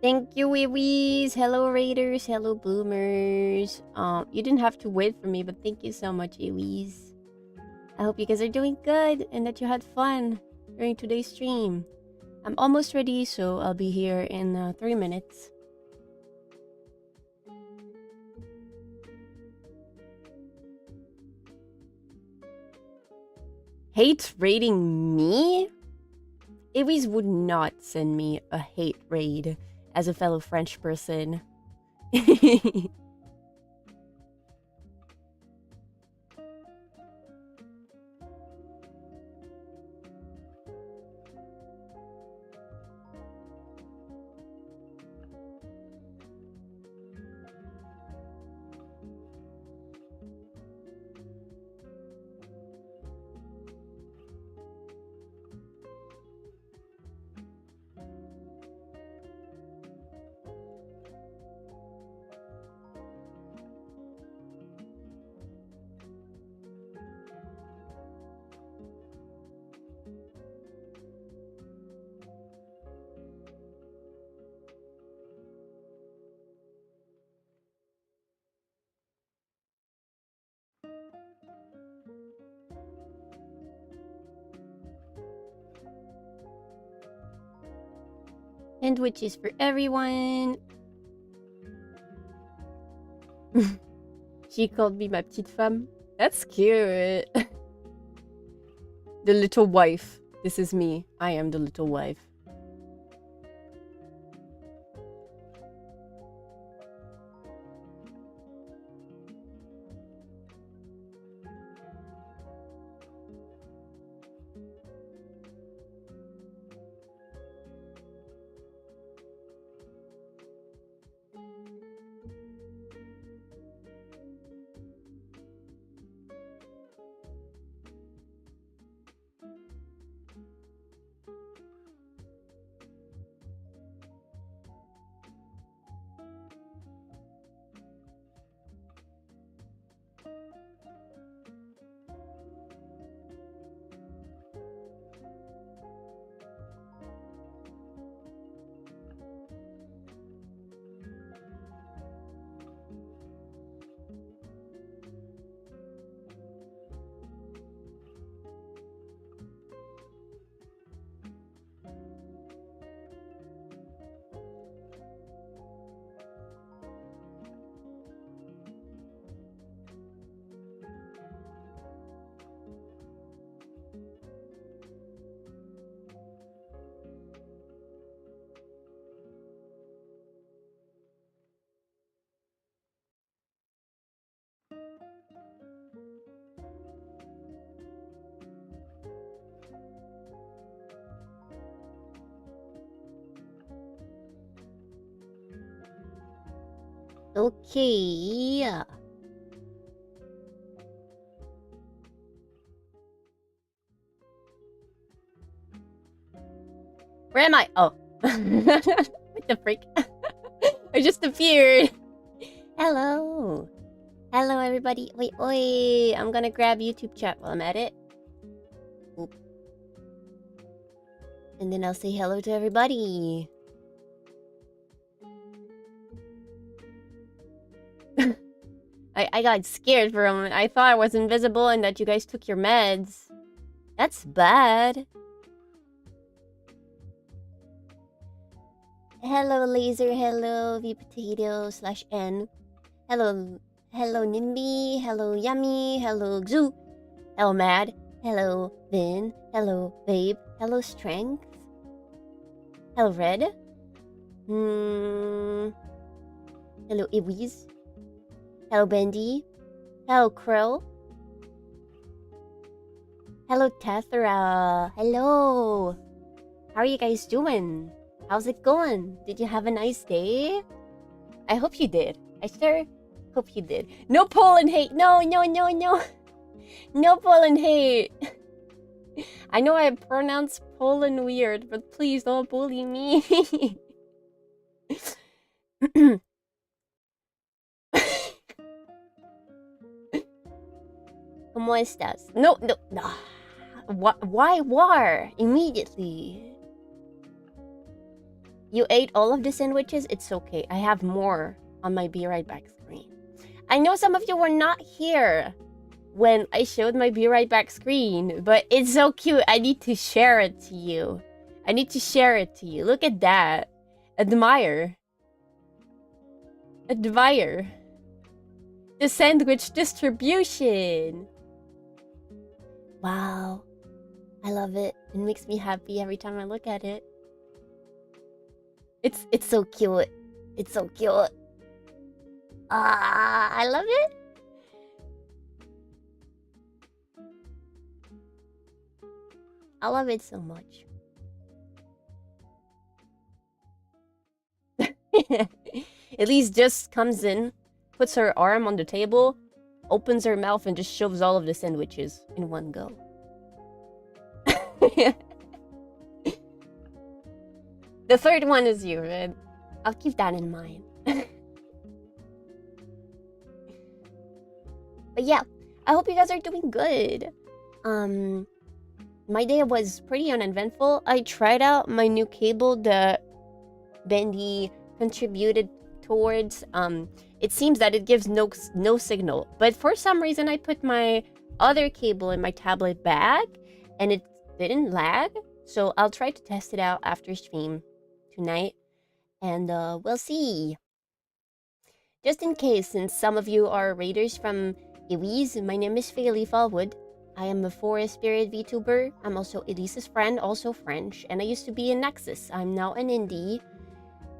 Thank you, Wiwis. Hello, Raiders. Hello, Bloomers. You didn't have to wait for me, but thank you so much, Wiwis. I hope you guys are doing good and that you had fun during today's stream. I'm almost ready, so I'll be here in 3 minutes. Hate raiding me? Iwis would not send me a hate raid as a fellow French person. And which is for everyone. She called me ma petite femme. That's cute. The little wife. This is me. I am the little wife. Okay. Where am I? Oh. What the freak? I just appeared. Hello. Hello, everybody. Wait, wait. I'm gonna grab YouTube chat while I'm at it. Oop. And then I'll say hello to everybody. I got scared for a moment. I thought I was invisible and that you guys took your meds. That's bad. Hello, Laser. Hello, VPotato/N. Hello, Nimby. Hello, Yummy. Hello, Zoo. Hello, Mad. Hello, Vin. Hello, Babe. Hello, Strength. Hello, Red. Hello, Iwiz. Hello, Bendy. Hello, Krill. Hello, Tethra. Hello. How are you guys doing? How's it going? Did you have a nice day? I hope you did. I sure hope you did. No Poland hate. No. No Poland hate. I know I pronounce Poland weird, but please don't bully me. ¿Cómo estás? No. Why war? Immediately. You ate all of the sandwiches? It's okay. I have more on my Be Right Back screen. I know some of you were not here when I showed my Be Right Back screen, but it's so cute. I need to share it to you. I need to share it to you. Look at that. Admire. Admire. The sandwich distribution. Wow. I love it. It makes me happy every time I look at it. It's so cute. It's so cute. I love it. I love it so much. Elise just comes in, puts her arm on the table, opens her mouth, and just shoves all of the sandwiches in one go. The third one is you, Red. I'll keep that in mind. But yeah, I hope you guys are doing good. My day was pretty uneventful. I tried out my new cable that Bendy contributed towards. It seems that it gives no signal, but for some reason I put my other cable in my tablet bag and it didn't lag. So I'll try to test it out after stream tonight, and we'll see. Just in case, since some of you are raiders from Elise, my name is Faelie Fallwood. I am a Forest Spirit VTuber. I'm also Elise's friend, also French, and I used to be in Nexus. I'm now an indie,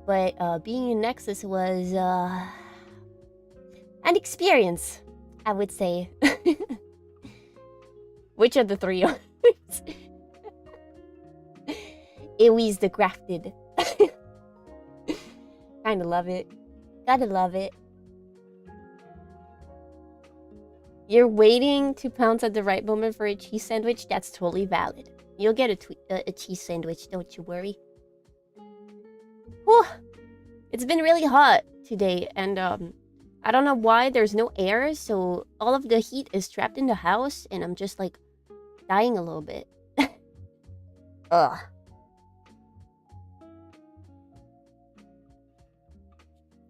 but being in Nexus was an experience, I would say. Which of the three are? Elise the Grafted. Kinda love it. Gotta love it. You're waiting to pounce at the right moment for a cheese sandwich? That's totally valid. You'll get a cheese sandwich, don't you worry. Whew. It's been really hot today, and I don't know why there's no air, so all of the heat is trapped in the house, and I'm just like dying a little bit. Ugh.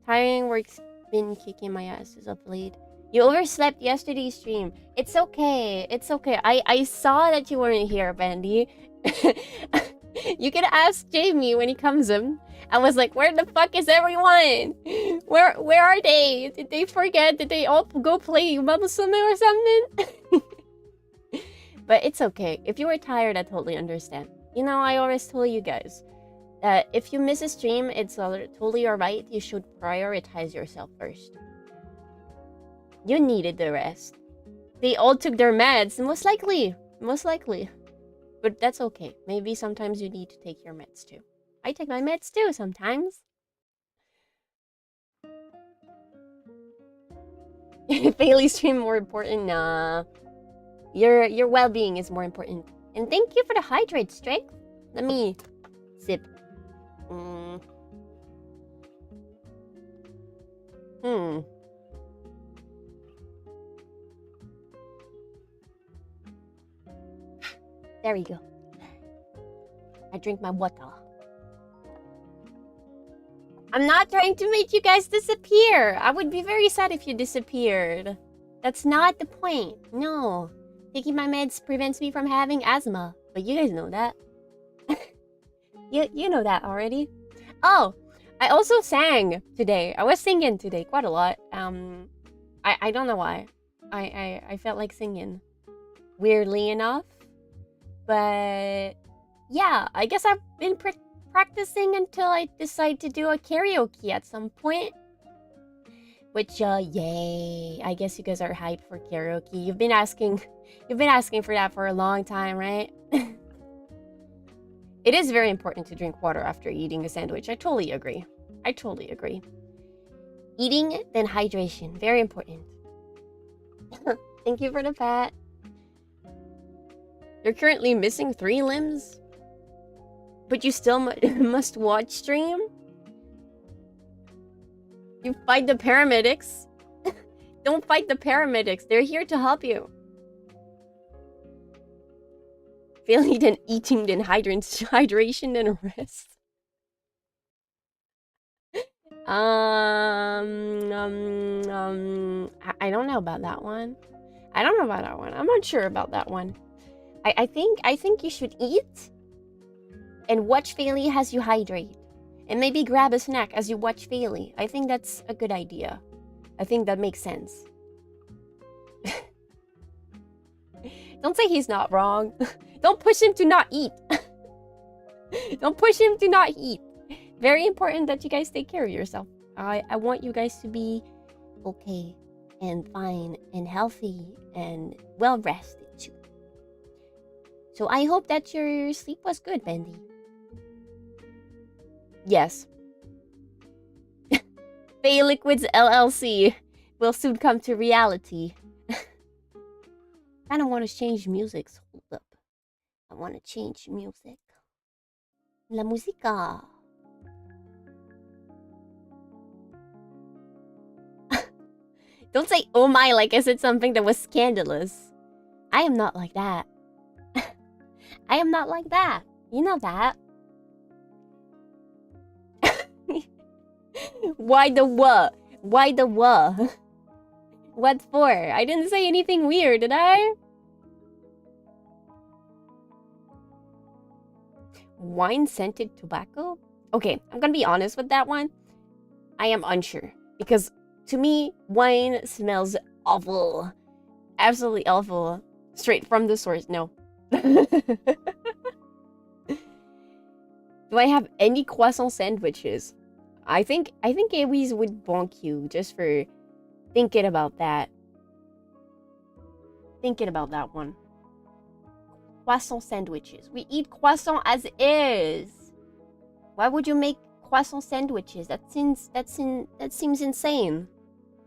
Tiring work's been kicking my ass as of late. You overslept yesterday's stream. It's okay. It's okay. I saw that you weren't here, Bandy. You can ask Jamie when he comes in. I was like, where the fuck is everyone? Where are they? Did they forget? Did they all go play Bubble Summit or something? But it's okay. If you were tired, I totally understand. You know, I always tell you guys that if you miss a stream, it's totally alright. You should prioritize yourself first. You needed the rest. They all took their meds, most likely. Most likely. But that's okay. Maybe sometimes you need to take your meds too. I take my meds too sometimes. Faelie stream more important? Nah. Your well-being is more important. And thank you for the hydrate, Strength. Let me sip. There we go. I drink my water. I'm not trying to make you guys disappear. I would be very sad if you disappeared. That's not the point. No. Taking my meds prevents me from having asthma. But you guys know that. You know that already. Oh, I also sang today. I was singing today quite a lot. I don't know why. I felt like singing. Weirdly enough. But yeah, I guess I've been practicing until I decide to do a karaoke at some point. Which yay. I guess you guys are hyped for karaoke. You've been asking for that for a long time, right? It is very important to drink water after eating a sandwich. I totally agree. I totally agree. Eating, then hydration. Very important. Thank you for the pat. You're currently missing 3 limbs? But you still must watch stream? You fight the paramedics? Don't fight the paramedics. They're here to help you. Failing then eating, then hydration, then rest. I don't know about that one. I don't know about that one. I'm not sure about that one. I think you should eat and watch Faelie as you hydrate. And maybe grab a snack as you watch Faelie. I think that's a good idea. I think that makes sense. Don't say he's not wrong. Don't push him to not eat. Don't push him to not eat. Very important that you guys take care of yourself. I want you guys to be okay and fine and healthy and well rested too. So I hope that your sleep was good, Bendy. Yes. Fae Liquids LLC will soon come to reality. I don't want to change music. Hold up. I want to change music. La música. Don't say oh my like I said something that was scandalous. I am not like that. I am not like that. You know that. Why the what? Why the what? What for? I didn't say anything weird, did I? Wine-scented tobacco? Okay, I'm gonna be honest with that one. I am unsure. Because to me, wine smells awful. Absolutely awful. Straight from the source. No. Do I have any croissant sandwiches? I think Awies would bonk you just for thinking about that. Thinking about that one. Croissant sandwiches. We eat croissant as is. Why would you make croissant sandwiches? That seems insane.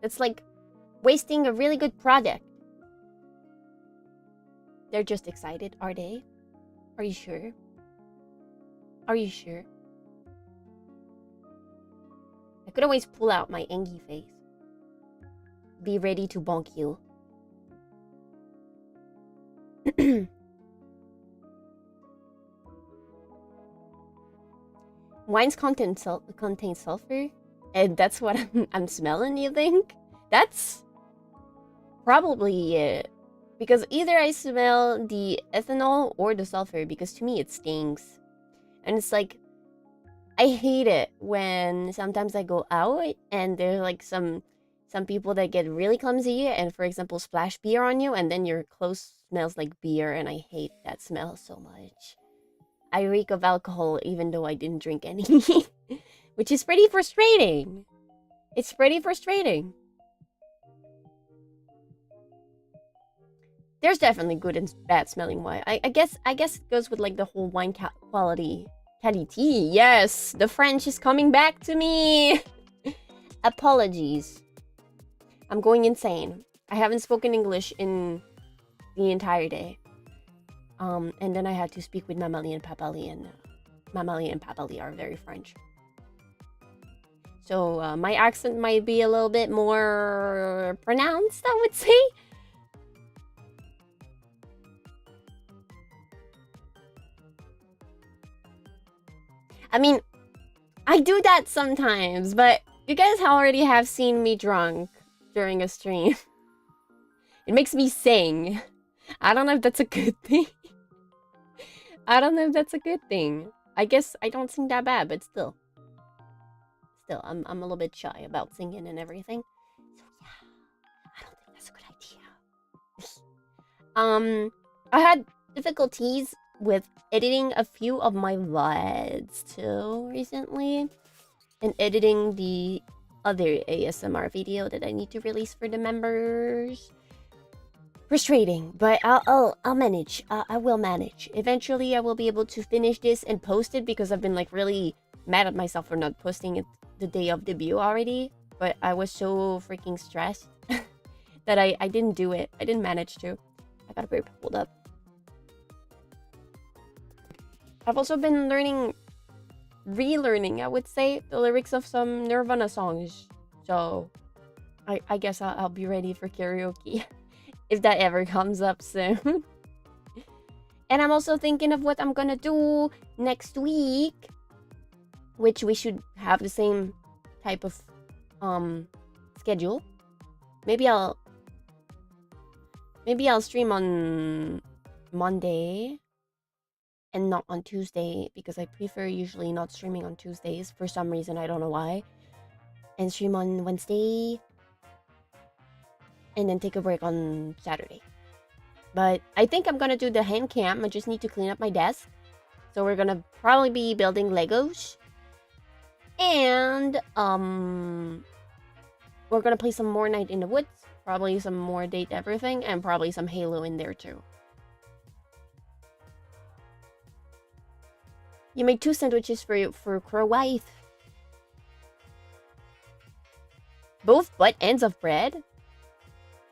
That's like wasting a really good product. They're just excited, are they? Are you sure? Are you sure? I could always pull out my Engie face. Be ready to bonk you. Wines contain sulfur? And that's what I'm smelling, you think? That's probably it. Because either I smell the ethanol or the sulfur, because to me it stinks. And it's like, I hate it when sometimes I go out and there's like some people that get really clumsy and, for example, splash beer on you and then your clothes smells like beer, and I hate that smell so much. I reek of alcohol even though I didn't drink any. Which is pretty frustrating. It's pretty frustrating. There's definitely good and bad smelling wine. I guess it goes with like the whole wine quality. Qualité, yes! The French is coming back to me! Apologies. I'm going insane. I haven't spoken English in the entire day. And then I had to speak with Mamali and Papali, and Mamali and Papali are very French. So my accent might be a little bit more pronounced, I would say. I mean, I do that sometimes, but you guys already have seen me drunk during a stream. It makes me sing. I don't know if that's a good thing. I don't know if that's a good thing. I guess I don't sing that bad, but still. Still, I'm a little bit shy about singing and everything. So yeah, I don't think that's a good idea. I had difficulties with editing a few of my VODs too recently, and editing the other ASMR video that I need to release for the members. Frustrating, but I'll manage. I will manage. Eventually, I will be able to finish this and post it, because I've been like really mad at myself for not posting it the day of debut already. But I was so freaking stressed that I didn't do it. I didn't manage to. I gotta be pulled up. I've also been relearning, I would say, the lyrics of some Nirvana songs. So I guess I'll be ready for karaoke if that ever comes up soon. And I'm also thinking of what I'm gonna do next week, which we should have the same type of schedule. Maybe I'll stream on Monday and not on Tuesday, because I prefer usually not streaming on Tuesdays for some reason, I don't know why. And stream on Wednesday and then take a break on Saturday. But I think I'm gonna do the hand cam. I just need to clean up my desk. So we're gonna probably be building Legos. And we're gonna play some more Night in the Woods. Probably some more Date Everything, and probably some Halo in there too. You made 2 sandwiches for Crow Wife. Both butt ends of bread?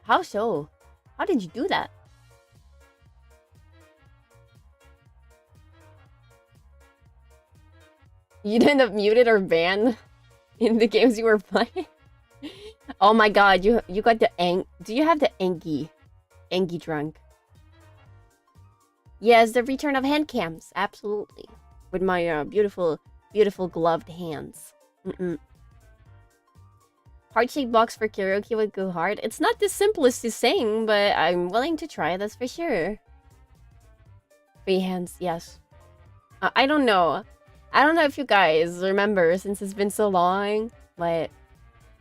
How so? How did you do that? You didn't have muted or banned in the games you were playing? Oh my god, you got the do you have the Engie drunk? Yes, the return of hand cams, absolutely. With my beautiful gloved hands. Heart-shaped box for karaoke would go hard. It's not the simplest to sing, but I'm willing to try, that's for sure. Free hands, yes. I don't know. I don't know if you guys remember, since it's been so long, but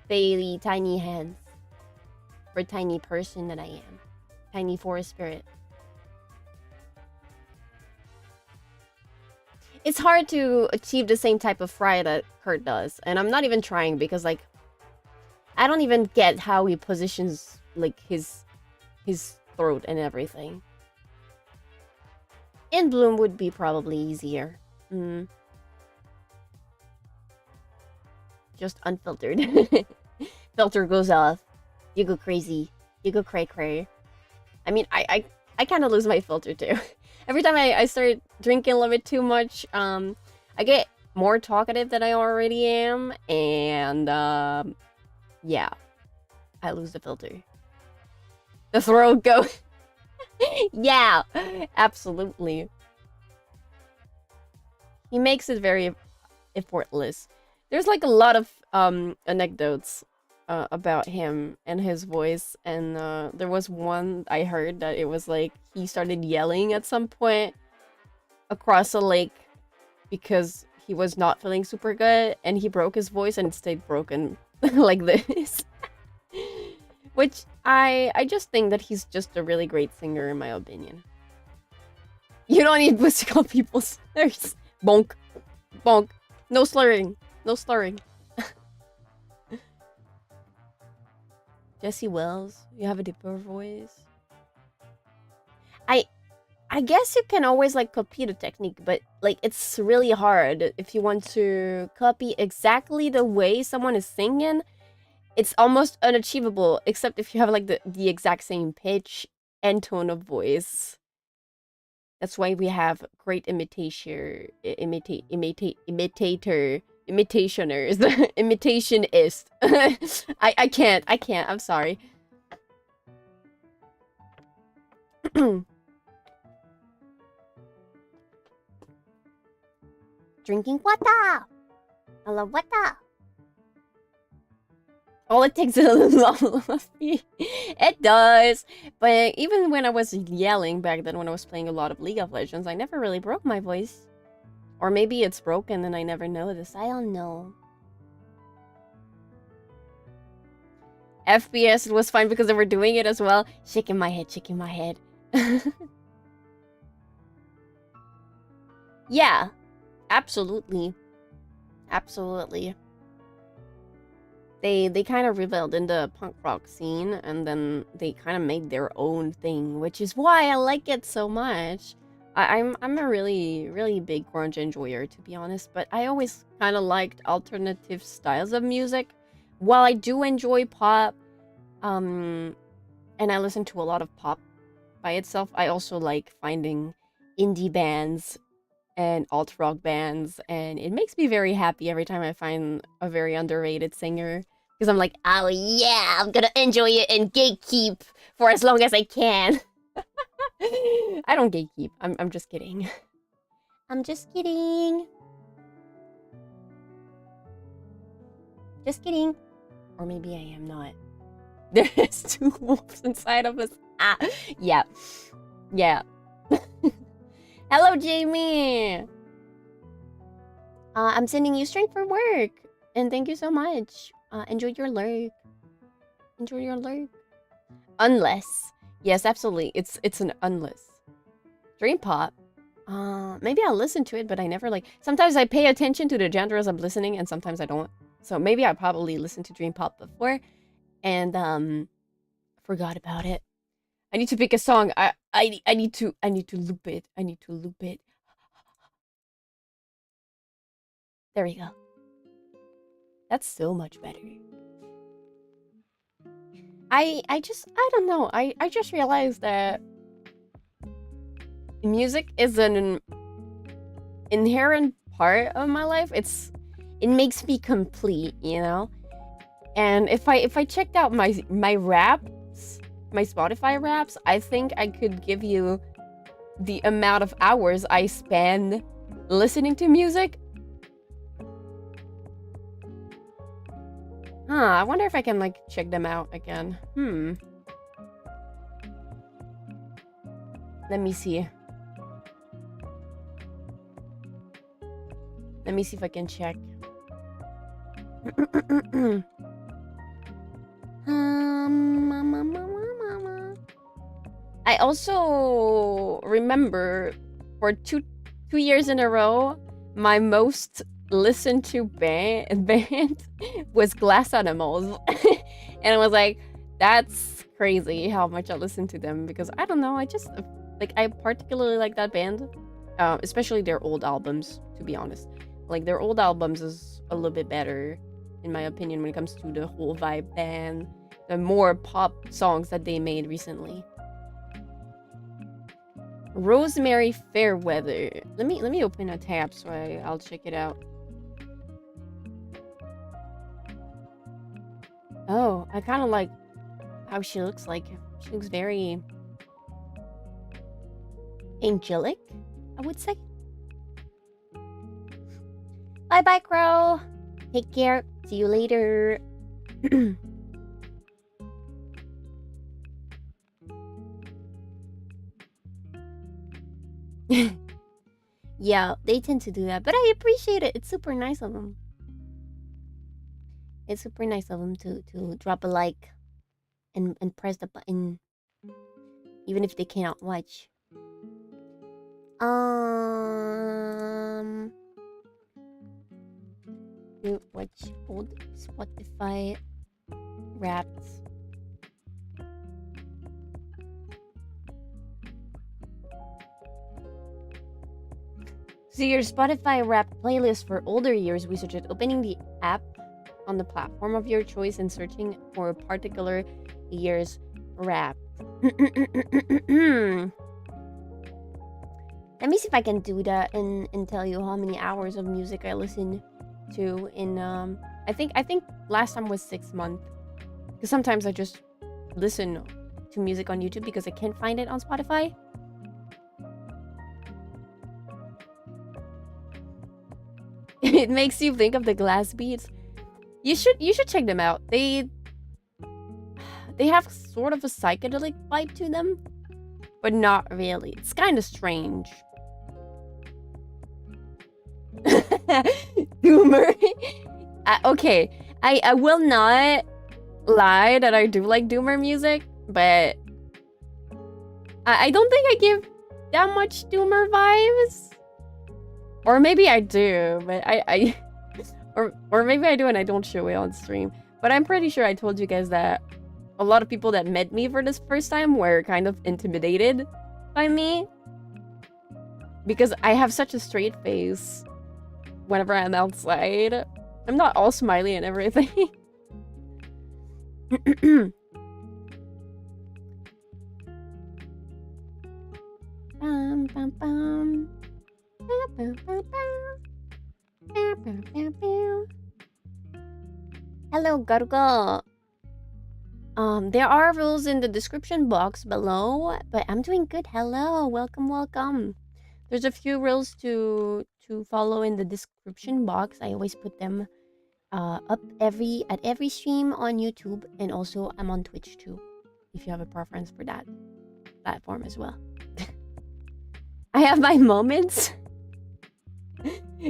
Faelie tiny hands. For tiny person that I am. Tiny forest spirit. It's hard to achieve the same type of fry that Kurt does. And I'm not even trying because, like, I don't even get how he positions, like, his throat and everything. In Bloom would be probably easier. Just unfiltered. Filter goes off. You go crazy. You go cray-cray. I mean, I kind of lose my filter too. Every time I start drinking a little bit too much, I get more talkative than I already am, and yeah, I lose the filter. The throat go. Yeah, absolutely. He makes it very effortless. There's like a lot of anecdotes about him and his voice, and there was one I heard that it was like he started yelling at some point across a lake because he was not feeling super good, and he broke his voice and it stayed broken like this. Which I just think that he's just a really great singer in my opinion. You don't need to call people slurs. Bonk. Bonk. No slurring. No slurring. Jesse Wells, you have a deeper voice. I guess you can always like copy the technique, but like it's really hard if you want to copy exactly the way someone is singing. It's almost unachievable, except if you have like the exact same pitch and tone of voice. That's why we have great imitationers, imitationers, imitationist. I can't, I'm sorry. Drinking water. I love water. All it takes is a little It does. But even when I was yelling back then when I was playing a lot of League of Legends, I never really broke my voice. Or maybe it's broken and I never noticed. I don't know. FPS, it was fine because they were doing it as well. Shaking my head, shaking my head. Yeah. Absolutely. Absolutely. They kind of rebelled in the punk rock scene, and then they kind of made their own thing, which is why I like it so much. I'm a really big grunge enjoyer, to be honest, but I always kind of liked alternative styles of music. While I do enjoy pop, and I listen to a lot of pop by itself, I also like finding indie bands and alt rock bands, and it makes me very happy every time I find a very underrated singer, because I'm like, oh yeah, I'm gonna enjoy it and gatekeep for as long as I can. I don't gatekeep. I'm just kidding. I'm just kidding. Just kidding. Or maybe I am not. There's 2 wolves inside of us. Ah, yeah. Yeah. Hello, Jamie. I'm sending you strength for work. And thank you so much. Enjoy your lurk. Enjoy your lurk. Unless. Yes, absolutely. It's an unless. Dream pop. Maybe I'll listen to it, but I never like... Sometimes I pay attention to the genres I'm listening, and sometimes I don't. So maybe I probably listened to dream pop before, and forgot about it. I need to pick a song. I need to loop it. I need to loop it. There we go. That's so much better. I don't know. I just realized that music is an inherent part of my life. It makes me complete, you know? And if I checked out my raps, my Spotify raps, I think I could give you the amount of hours I spend listening to music. I wonder if I can like check them out again. Let me see. Let me see if I can check. I also remember for two years in a row, my most listened to band was Glass Animals. And I was like, that's crazy how much I listen to them, because I don't know, I just like, I particularly like that band, especially their old albums, to be honest. Like, their old albums is a little bit better, in my opinion, when it comes to the whole vibe than the more pop songs that they made recently. Rosemary Fairweather. Let me open a tab so I'll check it out. Oh, I kind of like how she looks like. She looks very angelic, I would say. Bye-bye, Crow. Take care. See you later. Yeah, they tend to do that, but I appreciate it. It's super nice of them. It's super nice of them to drop a like and press the button, even if they cannot watch. To watch old Spotify raps. See your Spotify rap playlist for older years. We suggest opening the app on the platform of your choice and searching for a particular year's rap. Let me see if I can do that and tell you how many hours of music I listen to in I think last time was 6 months, because sometimes I just listen to music on YouTube because I can't find it on Spotify. It makes you think of the Glass Beats. You should check them out. They have sort of a psychedelic vibe to them, but not really. It's kind of strange. Doomer. Okay, I will not lie that I do like Doomer music, but I don't think I give that much Doomer vibes. Or maybe I do, but or maybe I do and I don't show it on stream. But I'm pretty sure I told you guys that a lot of people that met me for this first time were kind of intimidated by me, because I have such a straight face whenever I'm outside. I'm not all smiley and everything. Hello, Garuga. There are rules in the description box below, but I'm doing good. Hello, welcome. There's a few rules to follow in the description box. I always put them up at every stream on YouTube, and also I'm on Twitch too, if you have a preference for that platform as well. I have my moments.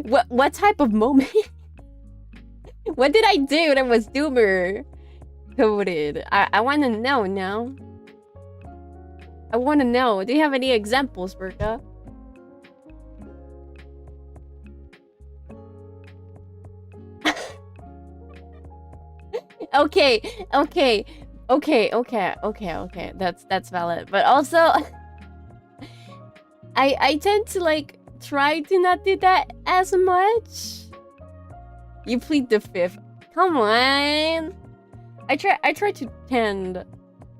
What type of moment? What did I do that was doomer coded? I want to know now. I want to know. Do you have any examples, Berka? Okay. That's valid. But also, I tend to like try to not do that as much. You plead the fifth. Come on. I try to tend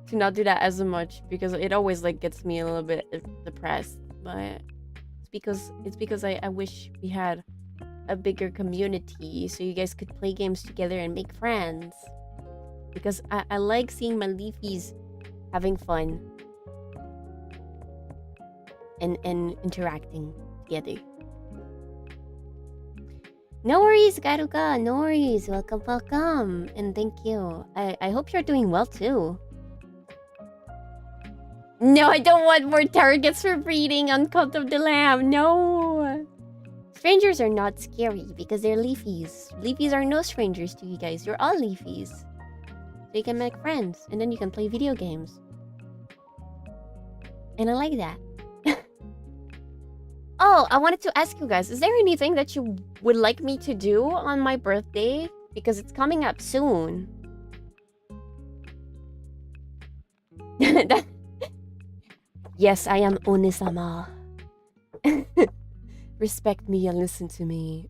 to not do that as much because it always like gets me a little bit depressed. But it's because I wish we had a bigger community so you guys could play games together and make friends. Because I like seeing my leafies having fun and interacting together. No worries, Garuka. No worries. Welcome. And thank you. I hope you're doing well too. No, I don't want more targets for breeding on Cult of the Lamb. No. Strangers are not scary because they're leafies. Leafies are no strangers to you guys. You're all leafies. So you can make friends and then you can play video games. And I like that. Oh, I wanted to ask you guys, is there anything that you would like me to do on my birthday? Because it's coming up soon. Yes, I am Onisama. Respect me and listen to me.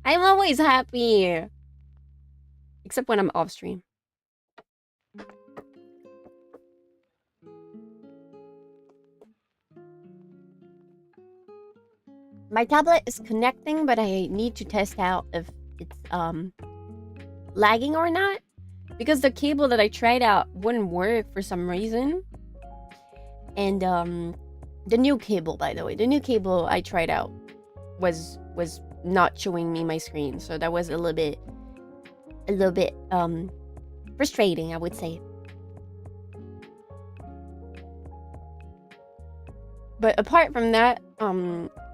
I'm always happy. Except when I'm off stream. My tablet is connecting, but I need to test out if it's lagging or not. Because the cable that I tried out wouldn't work for some reason. And the new cable, by the way, the new cable I tried out was not showing me my screen. So that was a little bit frustrating, I would say. But apart from that,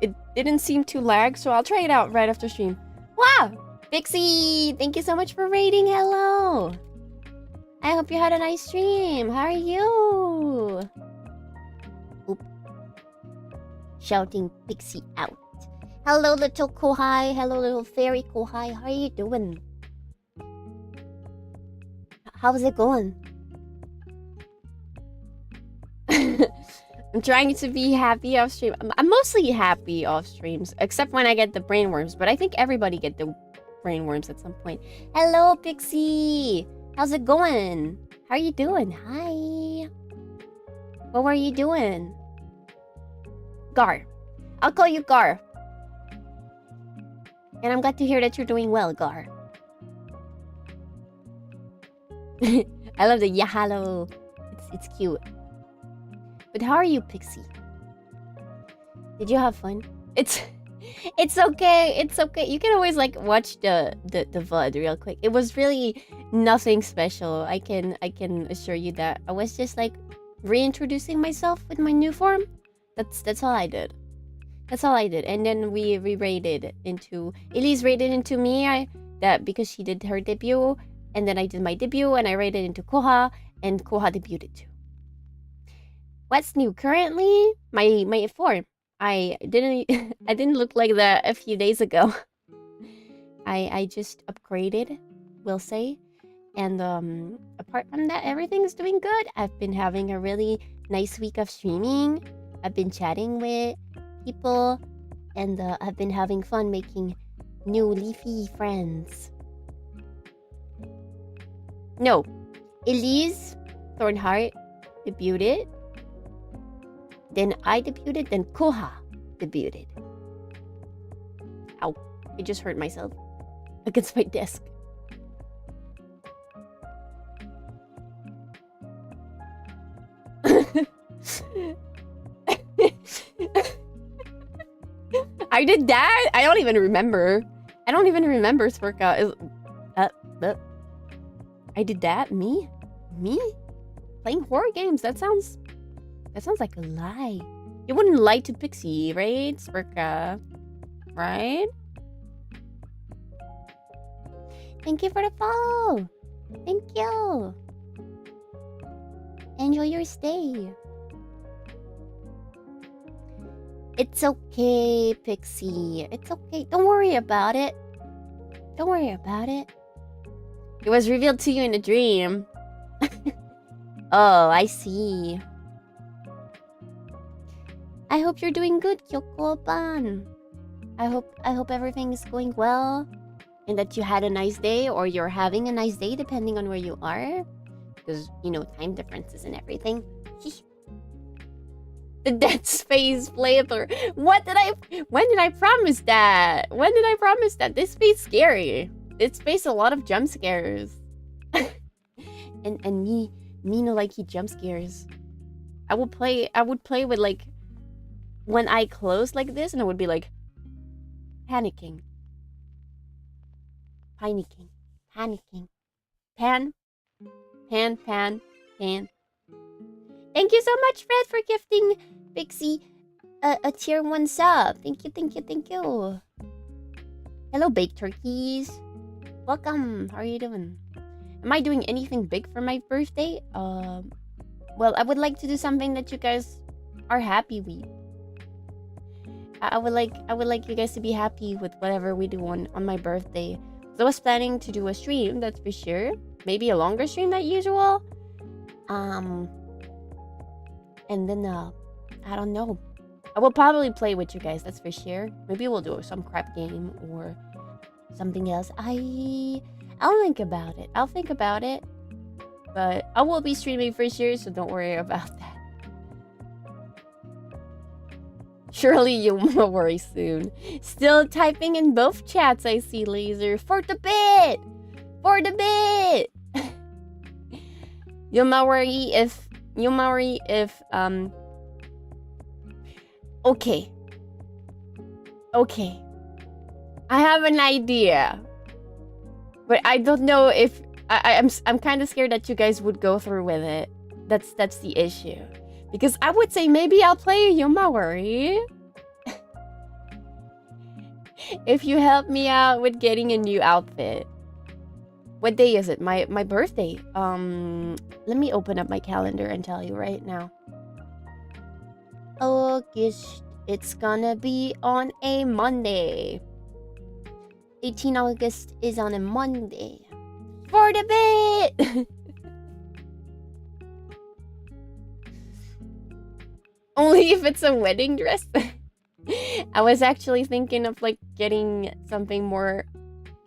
it didn't seem to lag, so I'll try it out right after stream. Wow! Pixie, thank you so much for raiding. Hello! I hope you had a nice stream. How are you? Oop. Shouting Pixie out. Hello, little Kohai. Hello, little fairy Kohai. How are you doing? How's it going? I'm trying to be happy off stream. I'm mostly happy off streams, except when I get the brainworms. But I think everybody get the brainworms at some point. Hello, Pixie. How's it going? How are you doing? Hi. What were you doing? Gar. I'll call you Gar. And I'm glad to hear that you're doing well, Gar. I love the yahalo. It's cute. But how are you, Pixie? Did you have fun? It's okay. It's okay. You can always like watch the VOD real quick. It was really nothing special. I can assure you that. I was just like reintroducing myself with my new form. That's all I did. That's all I did. And then we raided into Elise raided into me. That because she did her debut, and then I did my debut and I raided into Koha, and Koha debuted too. What's new currently? My form. I didn't look like that a few days ago. I just upgraded, we'll say. And apart from that, everything's doing good. I've been having a really nice week of streaming. I've been chatting with people, and I've been having fun making new leafy friends. No, Elise Thornheart debuted. Then I debuted, then Koha debuted. Ow, I just hurt myself against my desk. I did that? I don't even remember. I don't even remember Spurka. I did that? Me? Playing horror games? That sounds like a lie. You wouldn't lie to Pixie, right, Spurka? Right? Thank you for the follow. Thank you. Enjoy your stay. It's okay, Pixie. It's okay. Don't worry about it. Don't worry about it. It was revealed to you in a dream. Oh, I see. I hope you're doing good, Kyoko-ban. I hope everything is going well and that you had a nice day, or you're having a nice day depending on where you are. Because, you know, time differences and everything. The Dead Space playthrough. When did I promise that? When did I promise that? This space scary. This space a lot of jump scares. and me no likey jump scares. I would play with like when I close like this, and I would be like panicking. Pan. Thank you so much, Fred, for gifting Pixie a tier 1 sub. Thank you. Hello, baked turkeys. Welcome. How are you doing? Am I doing anything big for my birthday? Well, I would like to do something that you guys are happy with. I would like you guys to be happy with whatever we do on my birthday. So I was planning to do a stream, that's for sure. Maybe a longer stream than usual. And then I don't know. I will probably play with you guys, that's for sure. Maybe we'll do some crap game or something else. I'll think about it. But I will be streaming for sure, so don't worry about that. Surely you will worry soon. Still typing in both chats, I see, Laser. For the bit! You might worry if okay. I have an idea. But I don't know if I'm kind of scared that you guys would go through with it. That's the issue. Because I would say maybe I'll play Yomawari. If you help me out with getting a new outfit. What day is it? My birthday. Let me open up my calendar and tell you right now. August. It's gonna be on a Monday. 18 August is on a Monday. For the bit! Only if it's a wedding dress. I was actually thinking of like getting something more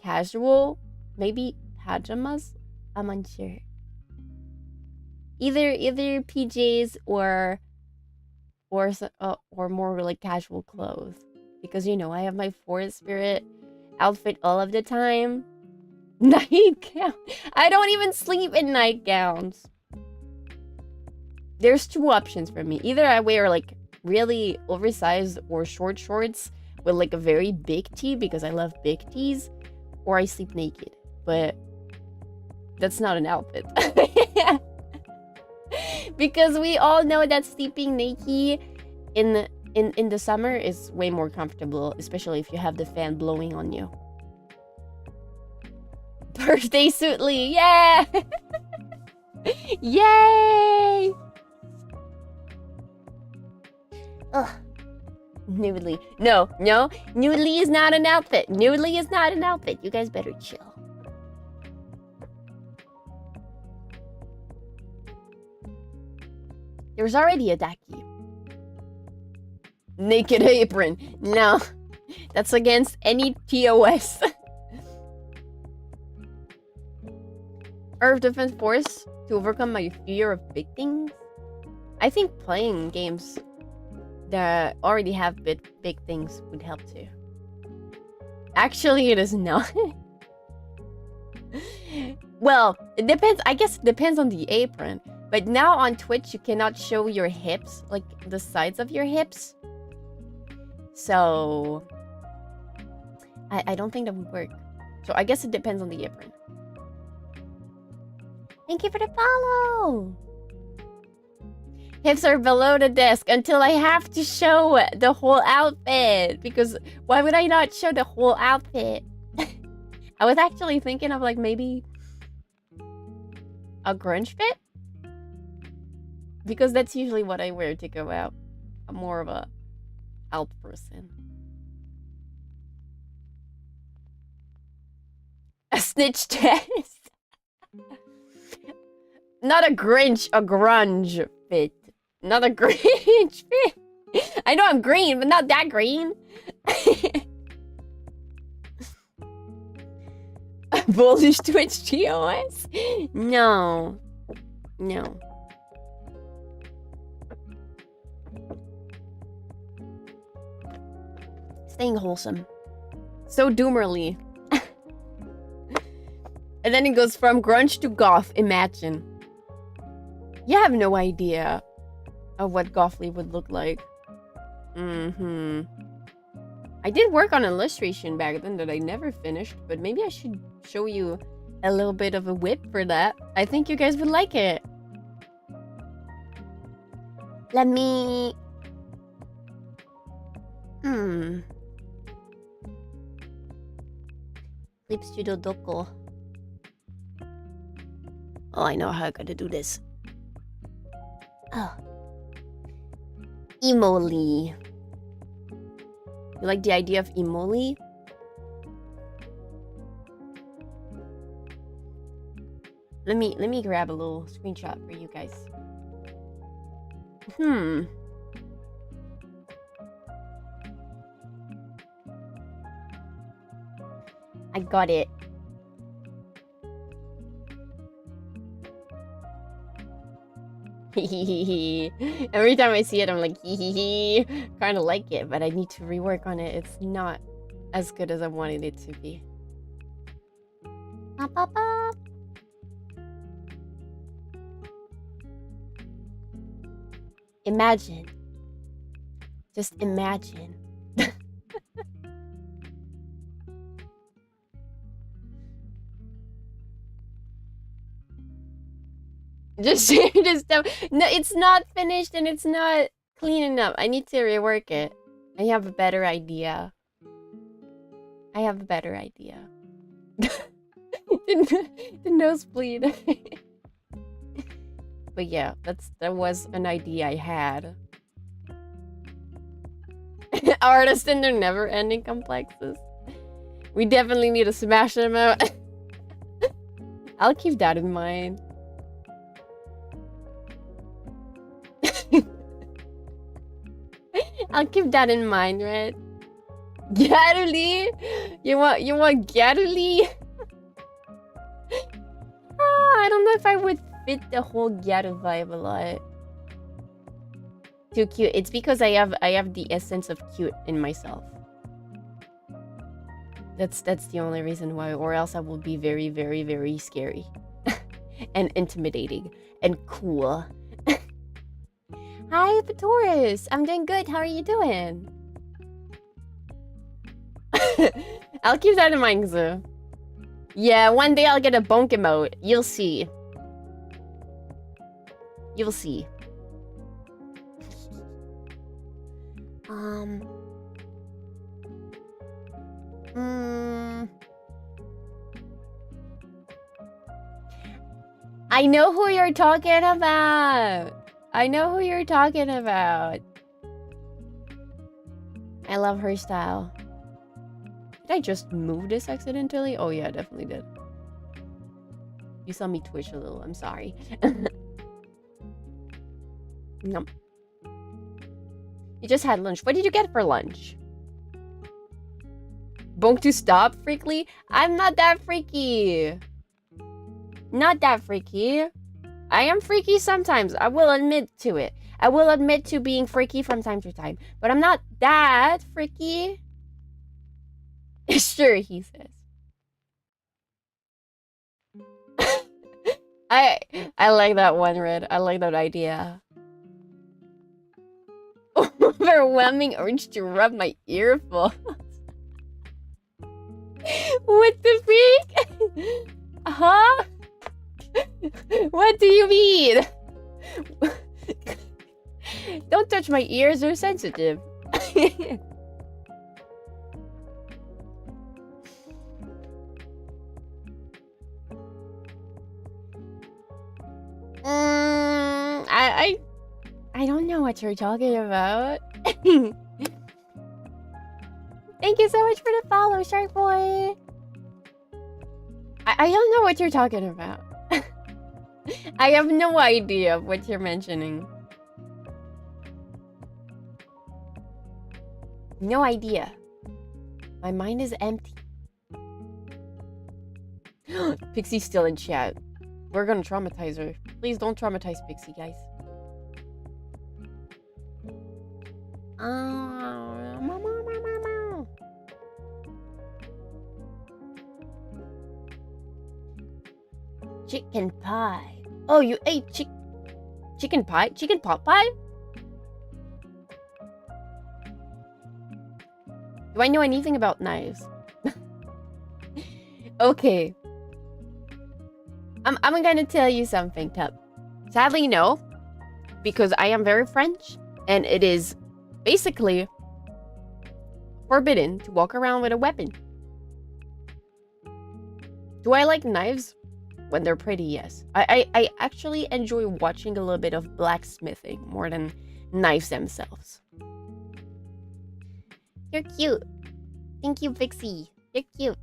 casual. Maybe pajamas? I'm unsure. Either PJs or more like casual clothes. Because you know, I have my forest spirit outfit all of the time. Nightgown. I don't even sleep in nightgowns. There's two options for me. Either I wear like really oversized or short shorts with like a very big tee because I love big tees, or I sleep naked. But that's not an outfit. Because we all know that sleeping naked in the summer is way more comfortable, especially if you have the fan blowing on you. Birthday Suitly, yeah! Yay! Ugh. Nudely. No. Nudely is not an outfit. Nudely is not an outfit. You guys better chill. There's already a Daki. Naked apron. No. That's against any TOS. Earth Defense Force to overcome my fear of big things? I think playing games that already have big things would help too. Actually, it is not. Well, it depends. I guess it depends on the apron. But now on Twitch, you cannot show your hips, like the sides of your hips. So I don't think that would work. So I guess it depends on the apron. Thank you for the follow! Hips are below the desk until I have to show the whole outfit. Because why would I not show the whole outfit? I was actually thinking of like maybe a grunge fit. Because that's usually what I wear to go out. I'm more of a out person. A snitch test. Not a Grinch, a grunge fit. Not a Grinch fit. I know I'm green, but not that green. Bullish Twitch TOS? No. No. Staying wholesome. So doomerly. And then it goes from grunge to goth. Imagine. You have no idea of what gothly would look like. I did work on illustration back then that I never finished, but maybe I should show you a little bit of a whip for that. I think you guys would like it. Let me... Clip Studio Doko. Oh, I know how I gotta do this. Oh. Emoli. You like the idea of emoli? Let me grab a little screenshot for you guys. I got it. Every time I see it, I'm like, kind of like it, but I need to rework on it. It's not as good as I wanted it to be. Imagine. Just imagine. just no, it's not finished and it's not clean enough. I need to rework it. I have a better idea. The nosebleed. But yeah, that was an idea I had. Artists and their never-ending complexes. We definitely need to smash them out. I'll keep that in mind. I'll keep that in mind, right? Garuli? You want Garuli? I don't know if I would fit the whole Gyaru vibe a lot. Too cute. It's because I have the essence of cute in myself. That's the only reason why, or else I will be very, very, very scary. And intimidating. And cool. Hi, Patoris. I'm doing good. How are you doing? I'll keep that in mind, Zoo. Yeah, one day I'll get a bonk emote. You'll see. You'll see. I know who you're talking about. I know who you're talking about. I love her style. Did I just move this accidentally? Oh yeah, I definitely did. You saw me twitch a little. I'm sorry. No. You just had lunch. What did you get for lunch? Bonk to stop, freakly? I'm not that freaky. Not that freaky. I am freaky sometimes. I will admit to it. I will admit to being freaky from time to time. But I'm not that freaky. Sure, he says. I like that one, Red. I like that idea. Overwhelming urge to rub my earphones. What the freak? Huh? What do you mean? Don't touch my ears, they're sensitive. I don't know what you're talking about. Thank you so much for the follow, Shark Boy. I don't know what you're talking about. I have no idea what you're mentioning. No idea. My mind is empty. Pixie's still in chat. We're gonna traumatize her. Please don't traumatize Pixie, guys. Chicken pie. Oh, you ate chicken pie? Chicken pot pie? Do I know anything about knives? Okay. I'm gonna tell you something, Tub. Sadly, no. Because I am very French. And it is basically forbidden to walk around with a weapon. Do I like knives? When they're pretty, yes. I actually enjoy watching a little bit of blacksmithing more than knives themselves. You're cute. Thank you, Pixie. You're cute.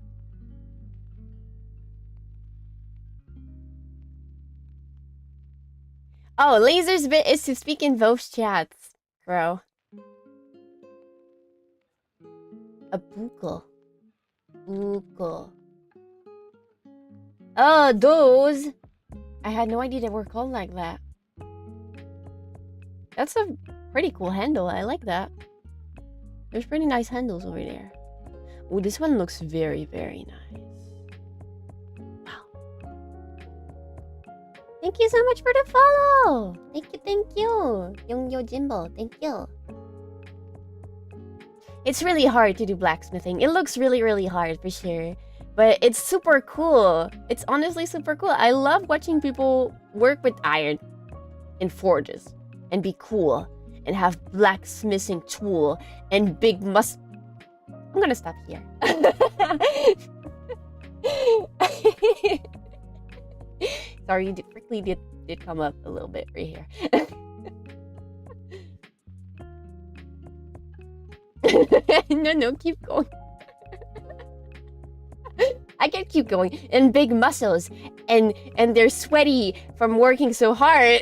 Oh, Laser's bit is to speak in both chats, bro. A buckle. Buckle. Oh, those. I had no idea they were called like that. That's a pretty cool handle. I like that. There's pretty nice handles over there. Oh, this one looks very, very nice. Wow. Thank you so much for the follow. Thank you, thank you. Young Jimbo, thank you. It's really hard to do blacksmithing. It looks really, really hard for sure. But it's super cool. It's honestly super cool. I love watching people work with iron in forges and be cool and have blacksmithing tool and big I'm gonna stop here. Sorry, it quickly did come up a little bit right here. No, keep going. I can keep going. And big muscles. And they're sweaty from working so hard.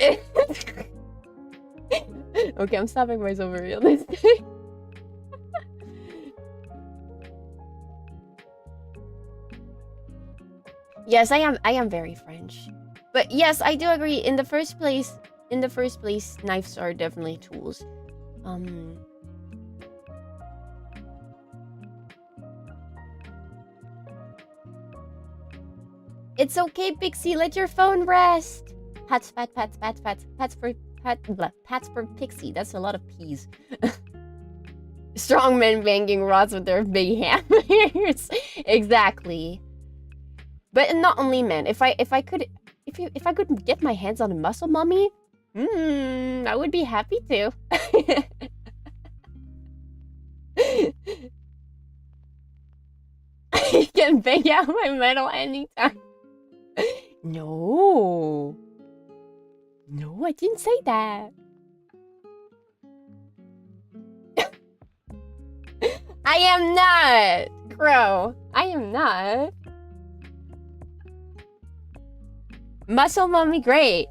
Okay, I'm stopping myself for real this time. Yes, I am very French. But yes, I do agree. In the first place, knives are definitely tools. It's okay, Pixie. Let your phone rest. Pats for Pixie. That's a lot of P's. Strong men banging rods with their big hammers. Exactly. But not only men. If I could get my hands on a muscle mummy, I would be happy to. I can bang out my metal anytime. No, I didn't say that. I am not, Crow. I am not. Muscle mummy, great.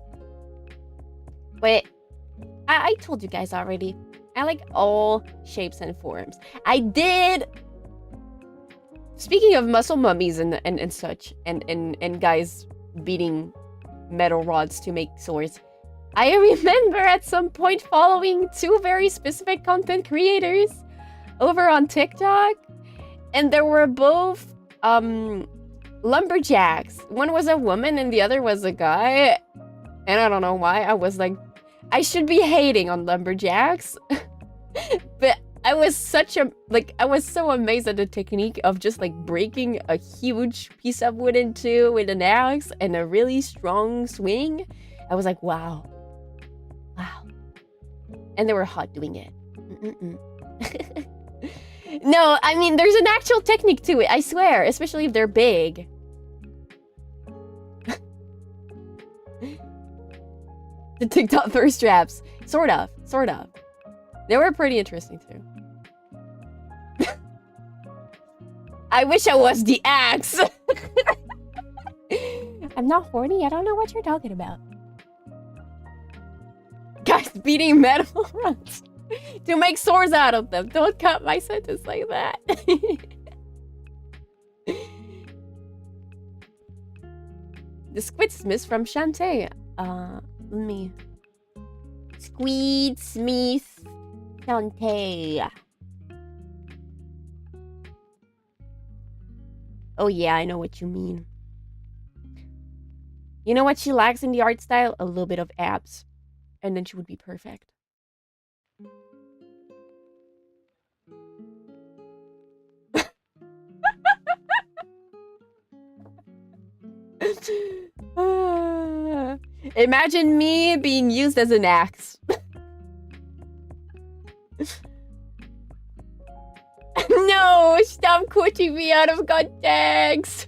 But I told you guys already. I like all shapes and forms. I did. Speaking of muscle mummies and such, and guys beating metal rods to make swords, I remember at some point following two very specific content creators over on TikTok, and there were both lumberjacks. One was a woman and the other was a guy, and I don't know why. I was like, I should be hating on lumberjacks, but I was so amazed at the technique of just like breaking a huge piece of wood in two with an axe and a really strong swing. I was like, wow. Wow. And they were hot doing it. No, I mean, there's an actual technique to it, I swear, especially if they're big. The TikTok thirst traps. Sort of. They were pretty interesting too. I wish I was the axe. I'm not horny. I don't know what you're talking about. Guys beating metal rods to make swords out of them. Don't cut my sentence like that. The Squid Smith from Shantae. Let me... Squid Smith Shantae. Oh yeah, I know what you mean. You know what she lacks in the art style? A little bit of abs. And then she would be perfect. Imagine me being used as an axe. No, stop quoting me out of context.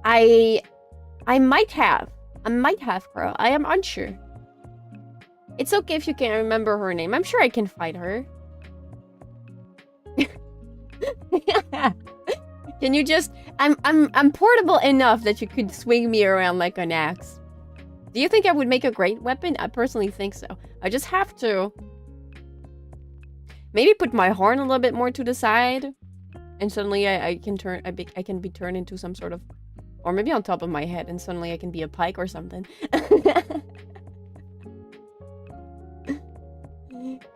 I might have, girl. I am unsure. It's okay if you can't remember her name. I'm sure I can find her. Can you just... I'm portable enough that you could swing me around like an axe. Do you think I would make a great weapon? I personally think so. I just have to... Maybe put my horn a little bit more to the side. And suddenly I can be turned into some sort of... Or maybe on top of my head and suddenly I can be a pike or something.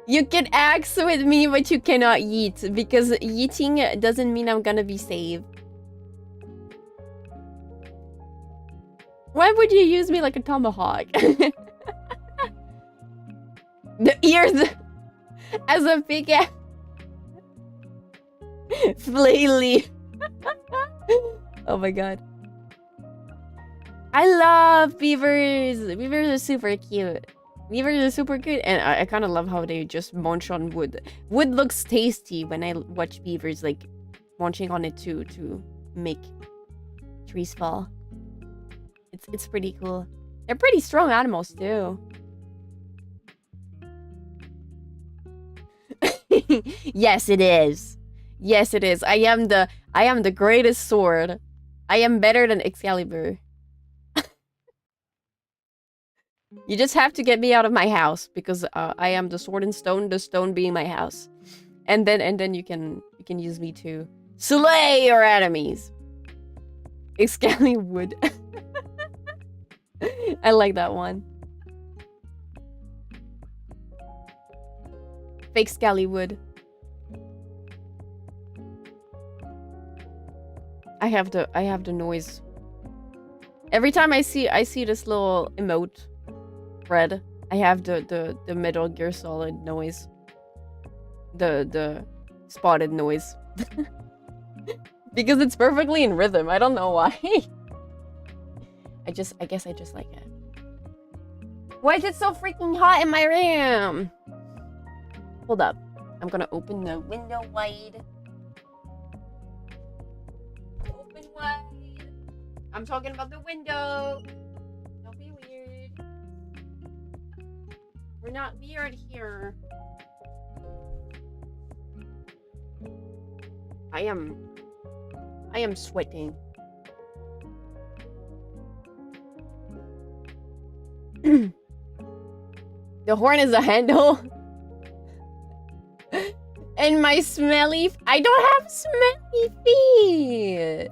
You can axe with me, but you cannot yeet. Because yeeting doesn't mean I'm gonna be saved. Why would you use me like a tomahawk? The ears as a big ass. Faelie. Oh my god. I love beavers. Beavers are super cute. Beavers are super cute, and I kind of love how they just munch on wood. Wood looks tasty when I watch beavers like munching on it to make trees fall. It's pretty cool. They're pretty strong animals too. Yes, it is. Yes, it is. I am the greatest sword. I am better than Excalibur. You just have to get me out of my house because I am the sword and stone, the stone being my house. And then you can use me to slay your enemies. Excalibur. I like that one. Fake Scallywood. I have the noise. Every time I see this little emote thread, I have the Metal Gear Solid noise. The spotted noise. Because it's perfectly in rhythm. I don't know why. I guess I just like it. Why is it so freaking hot in my room? Hold up. I'm gonna open the window wide. Open wide. I'm talking about the window. Don't be weird. We're not weird here. I am sweating. The horn is a handle. And my smelly... I don't have smelly feet.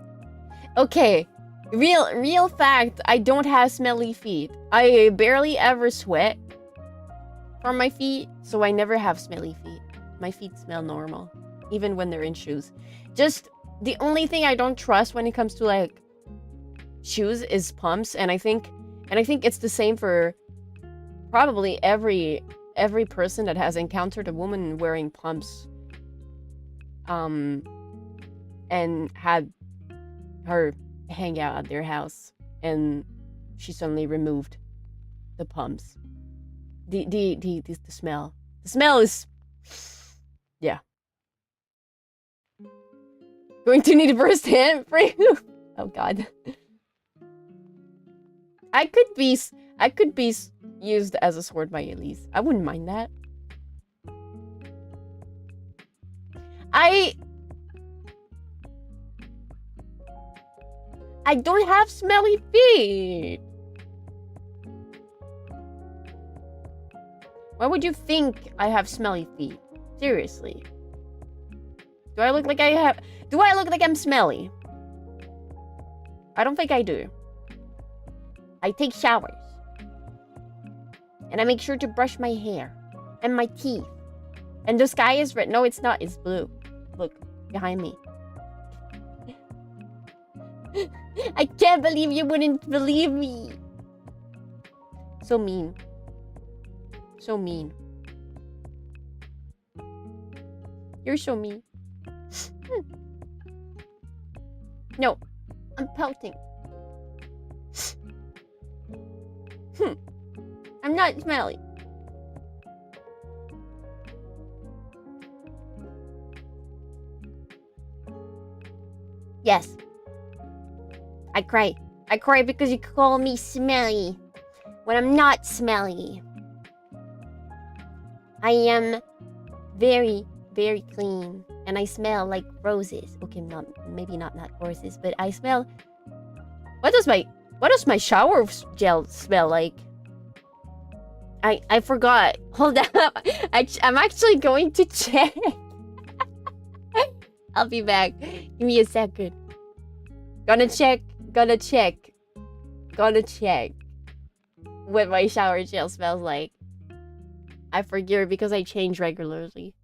Okay. Real fact. I don't have smelly feet. I barely ever sweat from my feet. So I never have smelly feet. My feet smell normal. Even when they're in shoes. Just The only thing I don't trust when it comes to like shoes is pumps, and I think it's the same for probably every person that has encountered a woman wearing pumps and had her hang out at their house and she suddenly removed the pumps. The smell. The smell is, yeah. Going to need first hand for you. Oh god. I could be used as a sword by Elise. I wouldn't mind that. I don't have smelly feet. Why would you think I have smelly feet? Seriously. Do I look like I'm smelly? I don't think I do. I take showers. And I make sure to brush my hair. And my teeth. And the sky is red. No, it's not. It's blue. Look, behind me. I can't believe you wouldn't believe me. So mean. So mean. You're so mean. No, I'm pouting. I'm not smelly. Yes. I cry. I cry because you call me smelly when I'm not smelly. I am very, very clean and I smell like roses. Okay, maybe not roses, but I smell. What does my shower gel smell like? I forgot. Hold up. I'm actually going to check. I'll be back. Give me a second. Gonna check what my shower gel smells like. I forget because I change regularly.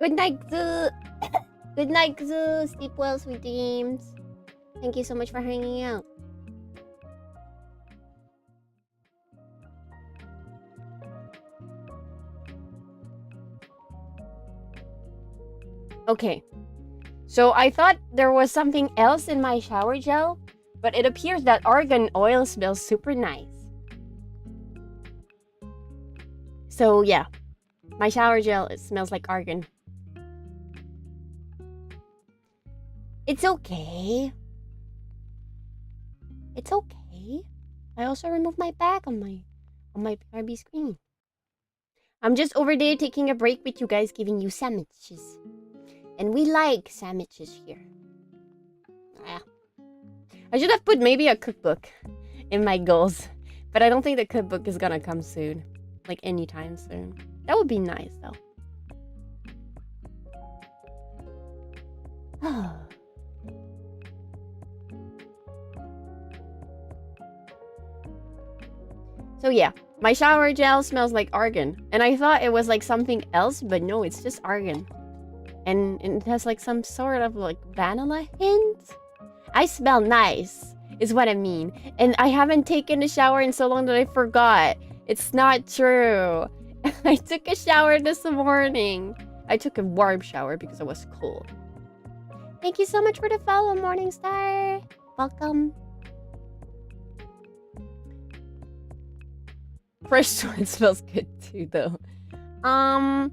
Good night, Zoo. Good night, Zoo. Sleep well, sweet dreams. Thank you so much for hanging out. Okay. So I thought there was something else in my shower gel, but it appears that argan oil smells super nice. So yeah, my shower gel, it smells like argan. It's okay. It's okay. I also removed my bag on my PRB screen. I'm just over there taking a break with you guys, giving you sandwiches. And we like sandwiches here. Yeah. I should have put maybe a cookbook in my goals. But I don't think the cookbook is gonna come soon. Like anytime soon. That would be nice though. So yeah, my shower gel smells like argan. And I thought it was like something else, but no, it's just argan. And it has like some sort of like vanilla hint. I smell nice, is what I mean. And I haven't taken a shower in so long that I forgot. It's not true. I took a shower this morning. I took a warm shower because it was cold. Thank you so much for the follow, Morningstar. Welcome. Fresh sweat smells good too, though. I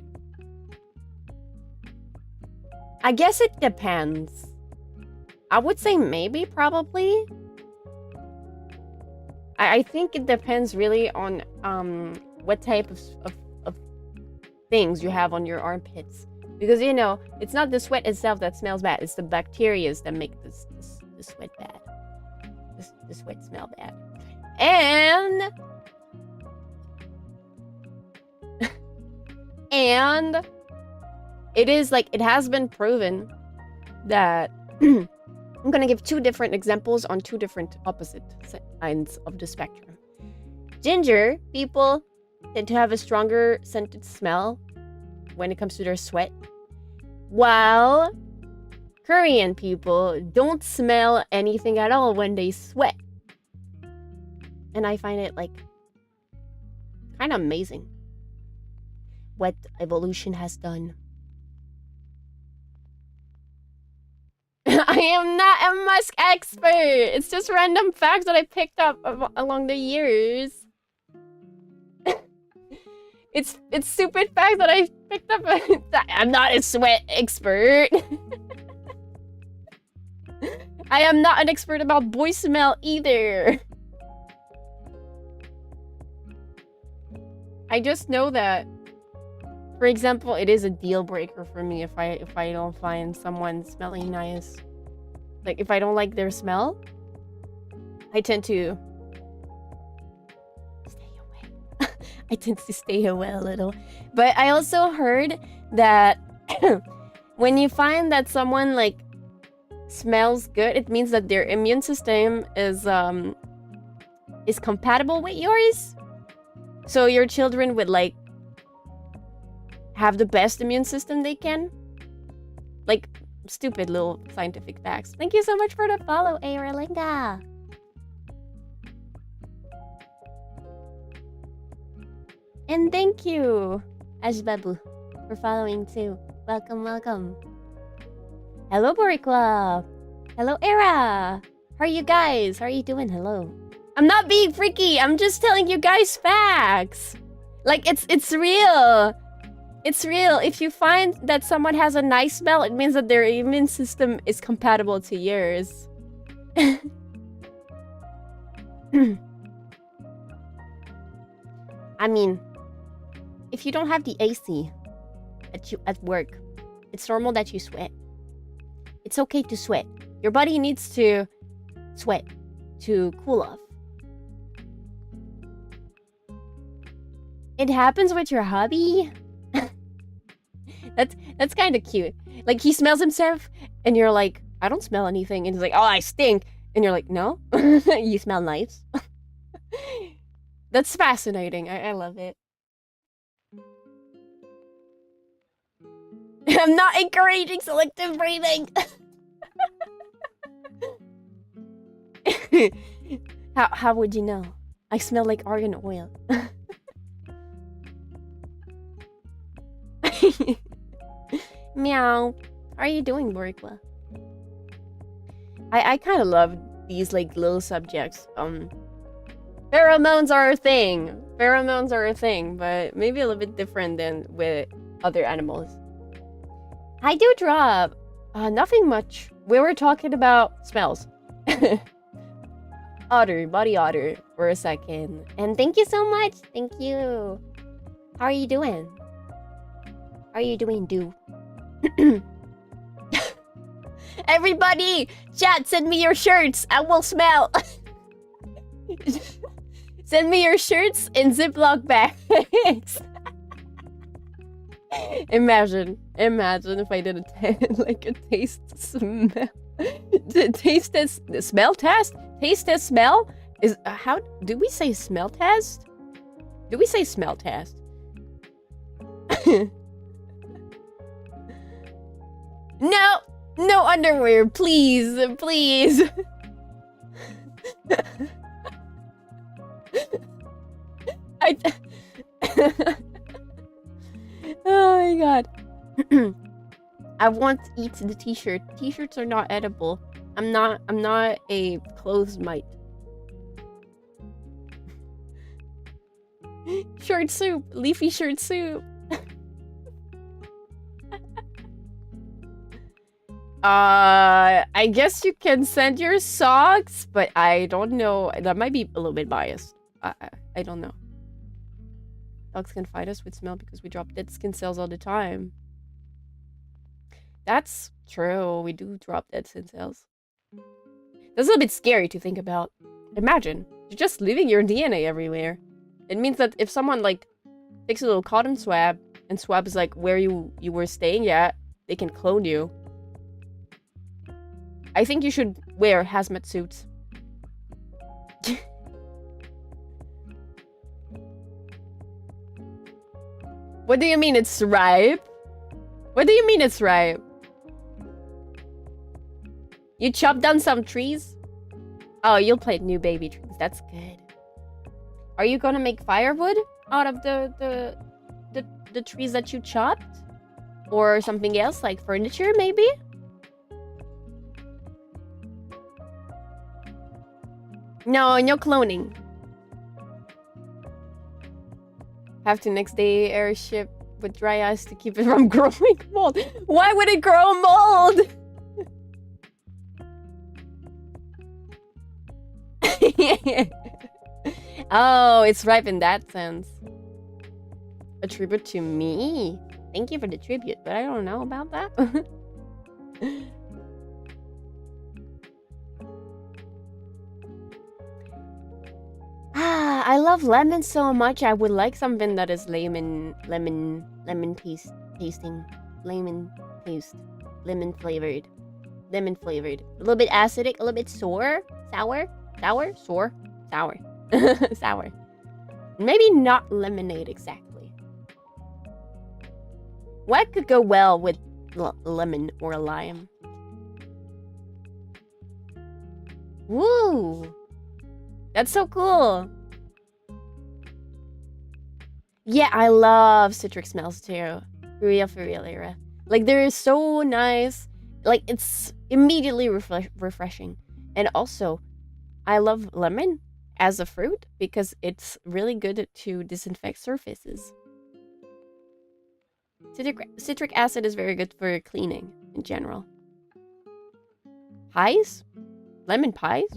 guess it depends. I would say maybe, probably. I think it depends really on what type of things you have on your armpits. Because, you know, it's not the sweat itself that smells bad. It's the bacteria that make the sweat bad. The sweat smell bad. And... and it is like, it has been proven that I'm gonna give 2 different examples on 2 different opposite ends of the spectrum. Ginger people tend to have a stronger scented smell when it comes to their sweat, while Korean people don't smell anything at all when they sweat. And I find it like kind of amazing what evolution has done. I am not a musk expert. It's just random facts that I picked up along the years. It's stupid facts that I picked up. I'm not a sweat expert. I am not an expert about boy smell either. I just know that, for example, it is a deal breaker for me if I don't find someone smelling nice. Like, if I don't like their smell, I tend to stay away. I tend to stay away a little. But I also heard that when you find that someone, like, smells good, it means that their immune system is compatible with yours. So your children would, like, have the best immune system they can. Like, stupid little scientific facts. Thank you so much for the follow, Aralinda. And thank you, Ashbabu, for following too. Welcome, welcome. Hello, Boricua. Hello, Era. How are you guys? How are you doing? Hello. I'm not being freaky. I'm just telling you guys facts. Like, it's real. It's real. If you find that someone has a nice smell, it means that their immune system is compatible to yours. I mean, if you don't have the AC at work, it's normal that you sweat. It's okay to sweat. Your body needs to sweat to cool off. It happens with your hubby. That's kind of cute. Like, he smells himself, and you're like, I don't smell anything. And he's like, oh, I stink. And you're like, no, you smell nice. That's fascinating. I love it. I'm not encouraging selective breathing. How would you know? I smell like argan oil. Meow. How are you doing, Boricua? I kind of love these like little subjects. Pheromones are a thing. Pheromones are a thing, but maybe a little bit different than with other animals. Hi, Dewdrop. Nothing much. We were talking about smells. Otter, body otter, for a second. And thank you so much. Thank you. How are you doing? How are you doing, Dew? Everybody, chat, send me your shirts. I will smell. Send me your shirts in Ziploc bags. Imagine if I did like a taste smell. Taste test, smell test? Taste test smell? Is how do we say smell test? Do we say smell test? No! No underwear, please, please. Oh my god. I want to eat the t-shirt. T-shirts are not edible. I'm not a clothes mite. Shirt soup, leafy shirt soup. I guess you can send your socks, but I don't know. That might be a little bit biased. I don't know. Dogs can fight us with smell because we drop dead skin cells all the time. That's true. We do drop dead skin cells. That's a little bit scary to think about. Imagine, you're just leaving your DNA everywhere. It means that if someone, like, takes a little cotton swab and swabs, like, where you were staying at, they can clone you. I think you should wear hazmat suits. What do you mean it's ripe? What do you mean it's ripe? You chopped down some trees? Oh, you'll plant new baby trees. That's good. Are you gonna make firewood out of the trees that you chopped? Or something else, like furniture, maybe? No, no cloning. Have to next day airship with dry ice to keep it from growing mold. Why would it grow mold? Oh, it's ripe in that sense. A tribute to me. Thank you for the tribute, but I don't know about that. I love lemon so much. I would like something that is lemon tasting. Lemon taste. Lemon flavored. Lemon flavored. A little bit acidic, a little bit sour. Sour? Sour? Sour. Sour. Maybe not lemonade exactly. What could go well with lemon or lime? Woo! That's so cool. Yeah, I love citric smells too. For real, Ira. Like, they're so nice. Like, it's immediately refreshing. And also, I love lemon as a fruit because it's really good to disinfect surfaces. Citric acid is very good for cleaning in general. Pies? Lemon pies?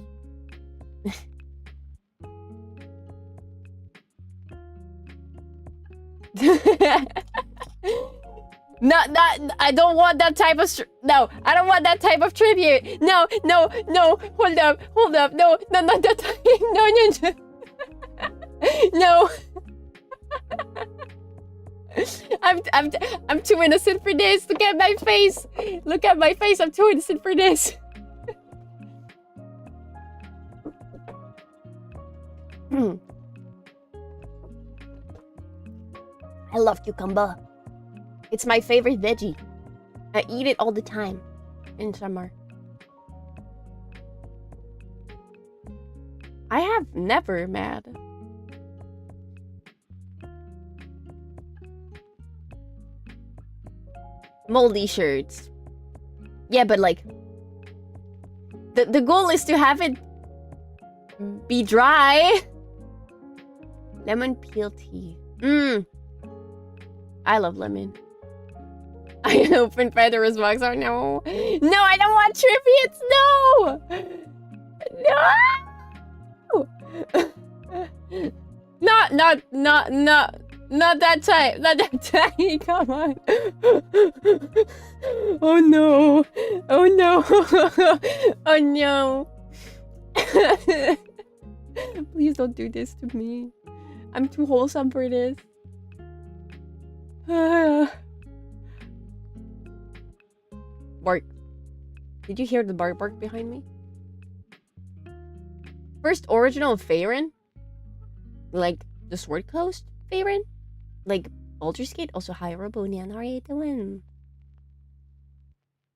Not I don't want that type of no, I don't want that type of tribute. No, hold up, no, not that type. No. I'm too innocent for this. Look at my face. I'm too innocent for this. I love cucumber. It's my favorite veggie. I eat it all the time in summer. I have never, mad. Moldy shirts. Yeah, but like the goal is to have it be dry. Lemon peel tea. I love lemon. I opened Fedor's box. Oh no. No, I don't want tributes. No! Not that type. Not that type. Come on. Oh no. Oh no. Oh no. Please don't do this to me. I'm too wholesome for this. Bark. Did you hear the bark behind me? First original Faerun? Like, the Sword Coast Faerun? Like, Baldur's Gate? Also, hi, Robonian. How are you doing?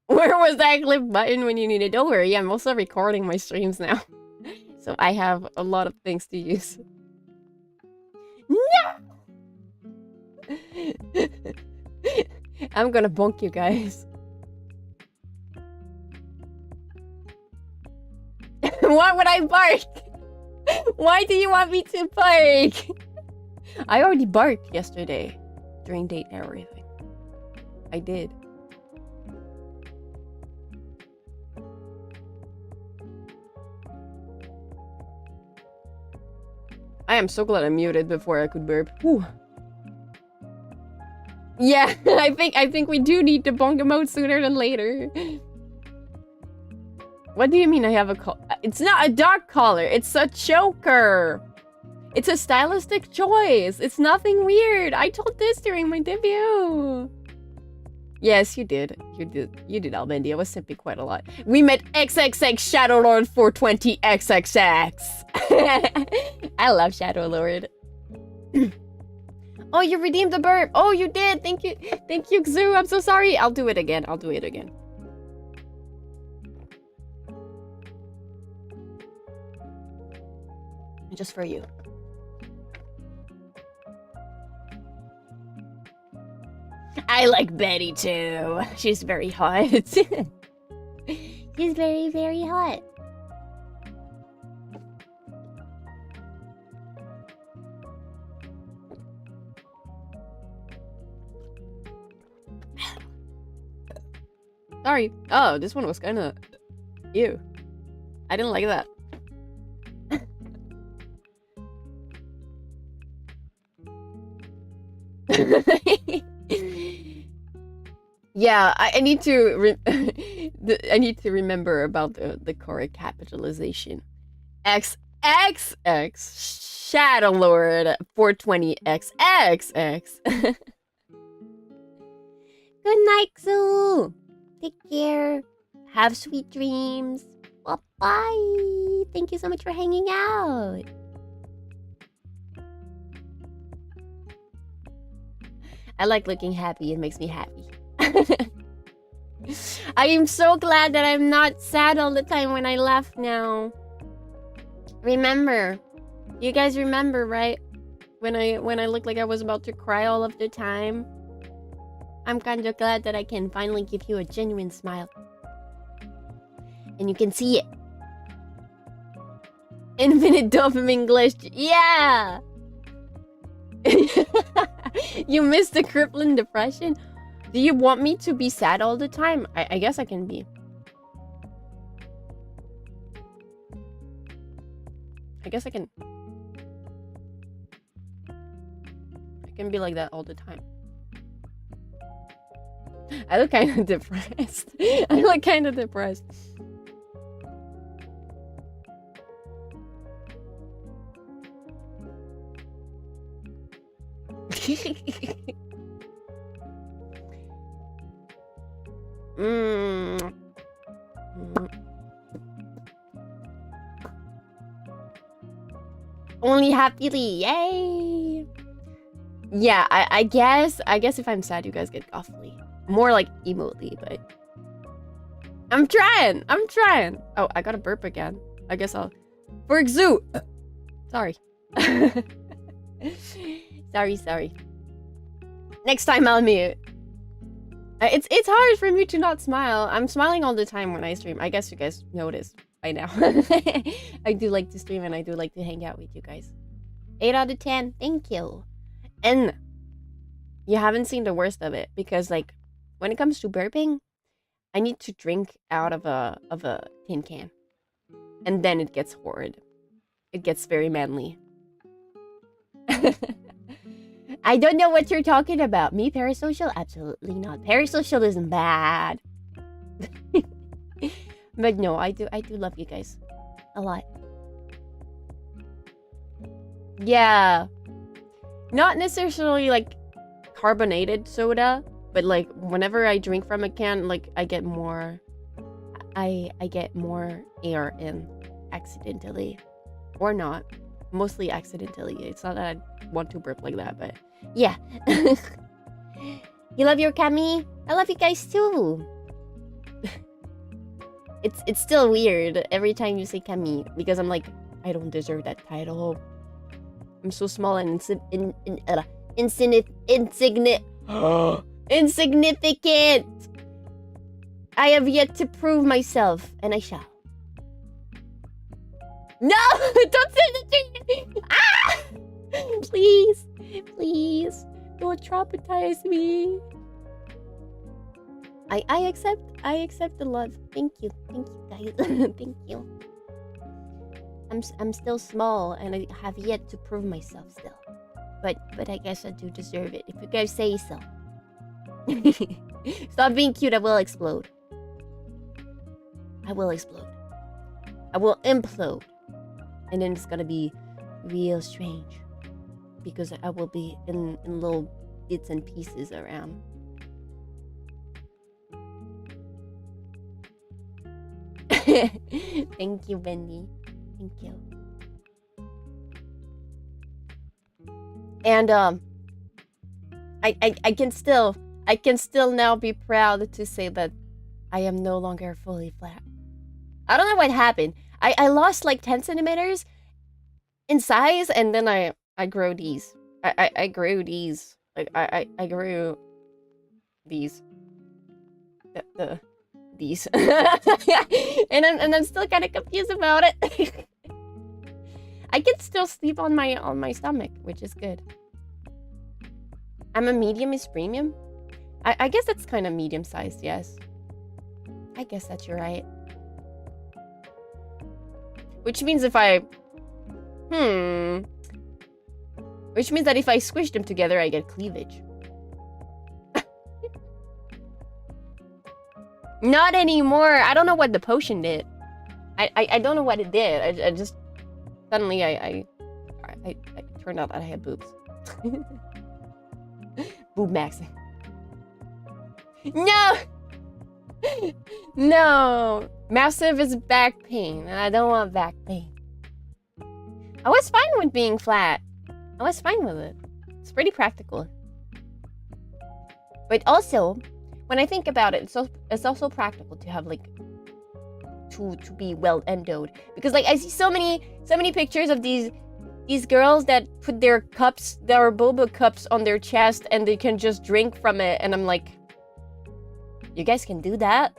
Where was that clip button when you needed? Don't worry, I'm also recording my streams now. So I have a lot of things to use. No! I'm gonna bonk you guys. Why would I bark? Why do you want me to bark? I already barked yesterday during date and everything. I did. I am so glad I muted before I could burp. Whew. Yeah, I think we do need to bonk him out sooner than later. What do you mean I have a collar? It's not a dog collar. It's a choker. It's a stylistic choice. It's nothing weird. I told this during my debut. Yes, you did. You did, Albendi. I was simping quite a lot. We met XXX Shadowlord 420 XXX. I love Shadowlord. Oh, you redeemed the burp. Oh, you did. Thank you. Thank you, Xu. I'm so sorry. I'll do it again. I'll do it again. Just for you. I like Betty too. She's very hot. She's very, very hot. Sorry. Oh, this one was kind of... Ew. I didn't like that. Yeah, I need to I need to remember about the correct capitalization. XXX Shadowlord 420XXX. Good night, Xu. Take care. Have sweet dreams. Bye-bye. Thank you so much for hanging out. I like looking happy. It makes me happy. I am so glad that I'm not sad all the time when I laugh now. Remember. You guys remember, right? When I looked like I was about to cry all of the time. I'm kind of glad that I can finally give you a genuine smile. And you can see it. Infinite dopamine glitch. Yeah! You missed the crippling depression? Do you want me to be sad all the time? I guess I can be. I guess I can be like that all the time. I look kind of depressed. I look kind of depressed. Only happily, yay! Yeah, I guess if I'm sad, you guys get awfully. More like emotely, but I'm trying. Oh, I got a burp again. I guess I'll for Xu. Sorry. Sorry. Next time I'll mute. It's hard for me to not smile. I'm smiling all the time when I stream. I guess you guys noticed by now. I do like to stream and I do like to hang out with you guys. 8 out of 10. Thank you. And you haven't seen the worst of it because, like, when it comes to burping, I need to drink out of a tin can, and then it gets horrid. It gets very manly. I don't know what you're talking about. Me, parasocial? Absolutely not. Parasocial isn't bad. But no, I do love you guys a lot. Yeah. Not necessarily like carbonated soda, But like whenever I drink from a can, like I get more air in accidentally, or not. Mostly accidentally. It's not that I want to burp like that, but yeah. You love your Cammy? I love you guys too. It's still weird every time you say Cammy, because I'm like, I don't deserve that title. I'm so small and insignificant. I have yet to prove myself, and I shall. No! Don't say the thing! Ah! Please. Please. Don't traumatize me. I accept the love. Thank you. Thank you, guys. Thank you. I'm still small, and I have yet to prove myself still. But I guess I do deserve it, if you guys say so. Stop being cute, I will explode. I will explode. I will implode. And then it's gonna be real strange. Because I will be in little bits and pieces around. Thank you, Bendy. Thank you. And I can still now be proud to say that I am no longer fully flat. I don't know what happened. I lost like 10 centimeters in size, and then I grew these. I grew these. Like I grew these. These. and I'm still kind of confused about it. I can still sleep on my stomach, which is good. I'm a medium is premium. I guess that's kind of medium sized, yes. I guess that you're right. Which means if I which means that if I squish them together, I get cleavage. Not anymore. I don't know what the potion did. I don't know what it did. I just suddenly I turned out that I had boobs. Boob maxing. No. No. Massive is back pain, and I don't want back pain. I was fine with being flat. I was fine with it. It's pretty practical. But also, when I think about it, it's also practical to have like to be well endowed, because like I see so many pictures of these girls that put their boba cups on their chest and they can just drink from it, and I'm like, you guys can do that?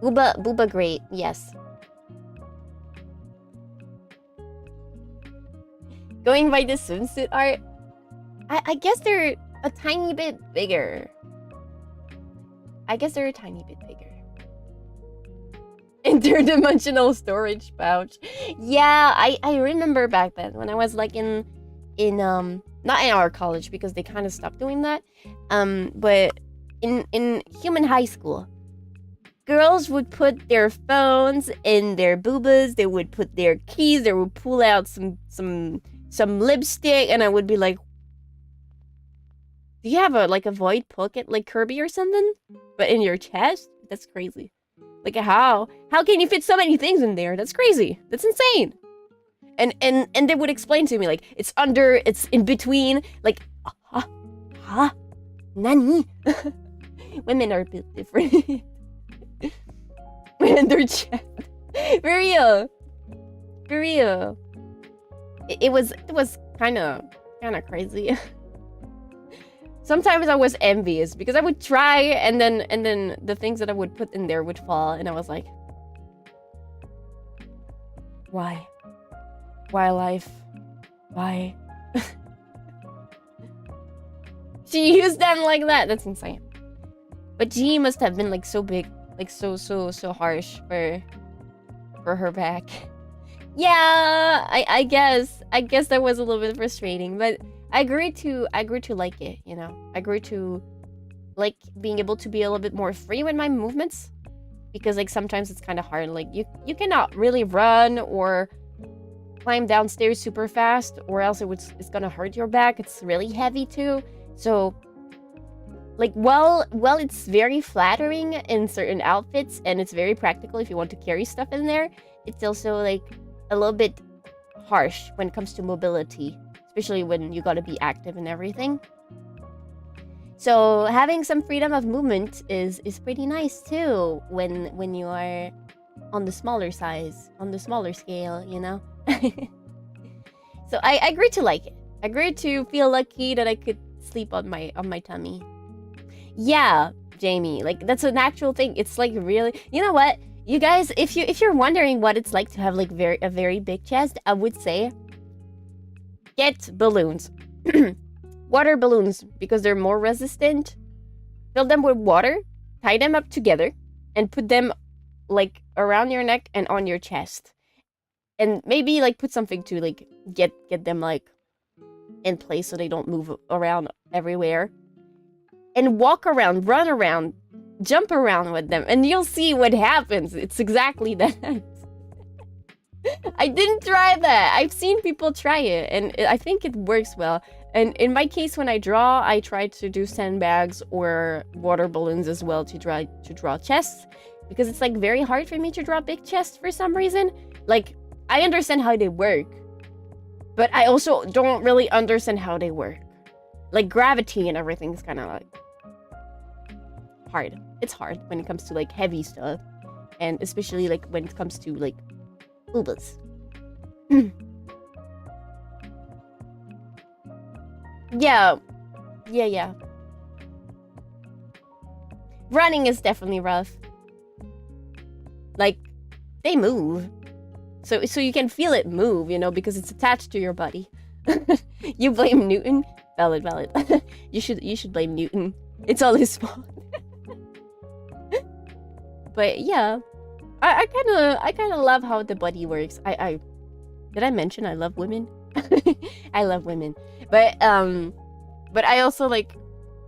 Booba great, yes. Going by the swimsuit art, I guess they're a tiny bit bigger. Interdimensional storage pouch. Yeah, I remember back then when I was like in not in our college, because they kind of stopped doing that. But in human high school, girls would put their phones in their boobas, they would put their keys, they would pull out some lipstick, and I would be like, do you have a void pocket like Kirby or something? But in your chest? That's crazy. Like how can you fit so many things in there? That's crazy. That's insane. And they would explain to me like it's in between, like nani? Women are a bit different. In their chest. For real. It was kind of crazy. Sometimes I was envious because I would try, and then the things that I would put in there would fall, and I was like, why life? Why? She used them like that. That's insane. But G must have been like so big, like so harsh for her back. Yeah, I guess that was a little bit frustrating, but I grew to like it, you know. I grew to like being able to be a little bit more free with my movements, because like sometimes it's kind of hard. Like you cannot really run or climb downstairs super fast, or else it's gonna hurt your back. It's really heavy too. So, like, while it's very flattering in certain outfits and it's very practical if you want to carry stuff in there, it's also like a little bit harsh when it comes to mobility, especially when you gotta be active and everything. So having some freedom of movement is pretty nice too when you are on the smaller size, on the smaller scale, you know. So I agree to like it. I agree to feel lucky that I could sleep on my tummy. Yeah, Jamie, like that's an actual thing. It's like really, you know what, you guys, if you're wondering what it's like to have like a very big chest, I would say get balloons. Water balloons, because they're more resistant. Fill them with water, tie them up together, and put them like around your neck and on your chest. And maybe like put something to like get them like in place so they don't move around everywhere. And walk around, run around, jump around with them, and you'll see what happens. It's exactly that. I didn't try that. I've seen people try it, and I think it works well. And in my case, when I draw, I try to do sandbags or water balloons as well to draw chests, because it's like very hard for me to draw big chests for some reason. Like, I understand how they work, but I also don't really understand how they work. Like, gravity and everything is kind of like hard. It's hard when it comes to like heavy stuff, and especially like when it comes to like boobas. Yeah. Running is definitely rough. Like, they move. So you can feel it move, you know, because it's attached to your body. You blame Newton? Valid. You should blame Newton. It's all his fault. But yeah. I kinda love how the body works. Did I mention I love women? I love women. But I also like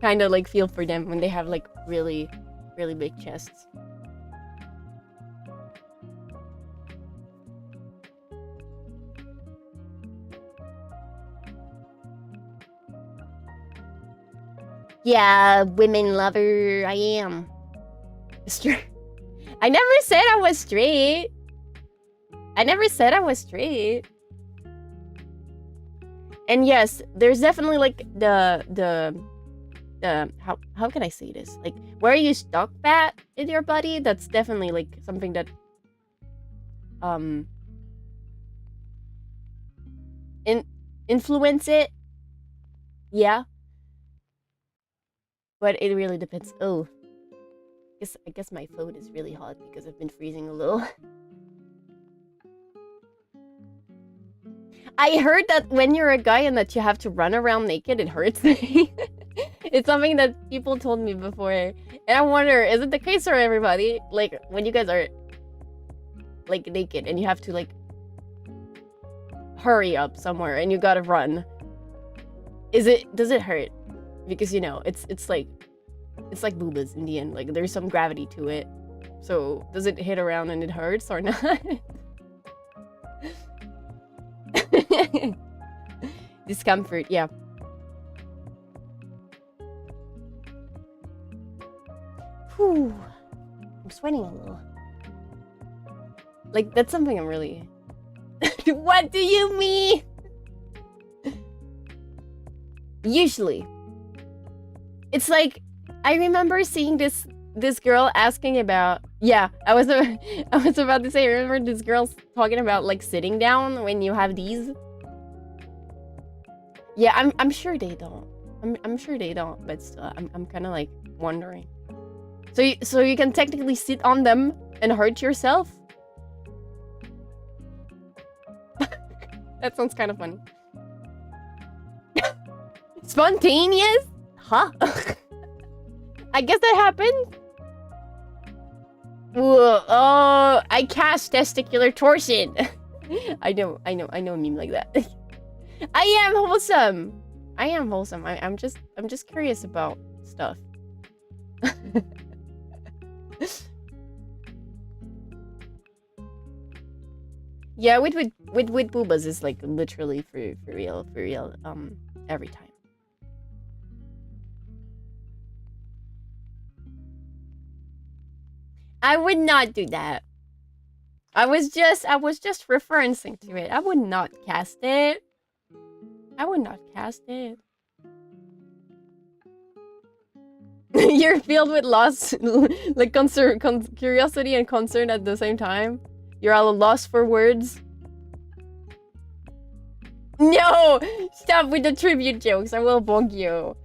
kind of like feel for them when they have like really big chests. Yeah, women lover, I am. I never said I was straight. And yes, there's definitely like the how can I say this? Like, where you stock fat in your body, that's definitely like something that influence it. Yeah. But it really depends. Oh. I guess my phone is really hot because I've been freezing a little. I heard that when you're a guy and that you have to run around naked, it hurts. It's something that people told me before. And I wonder, is it the case for everybody? Like, when you guys are, like, naked and you have to, like, hurry up somewhere and you gotta run. Does it hurt? Because, you know, it's like boobas in the end. Like, there's some gravity to it. So, does it hit around and it hurts or not? Discomfort, yeah. Whew. I'm sweating a little. Like, that's something I'm really... What do you mean? Usually. It's like, I remember seeing this girl asking about... Yeah, I was about to say, I remember this girl talking about, like, sitting down when you have these. Yeah, I'm sure they don't. I'm sure they don't, but still, I'm kind of, like, wondering. So you can technically sit on them and hurt yourself? That sounds kind of funny. Spontaneous? Huh? I guess that happened. Whoa, oh, I cast testicular torsion. I know a meme like that. I am wholesome. I'm just curious about stuff. Yeah, with boobas is like literally for real, every time. I would not do that. I was just referencing to it. I would not cast it. I would not cast it. You're filled with loss, like curiosity and concern at the same time. You're all lost for words. No! Stop with the tribute jokes. I will bonk you.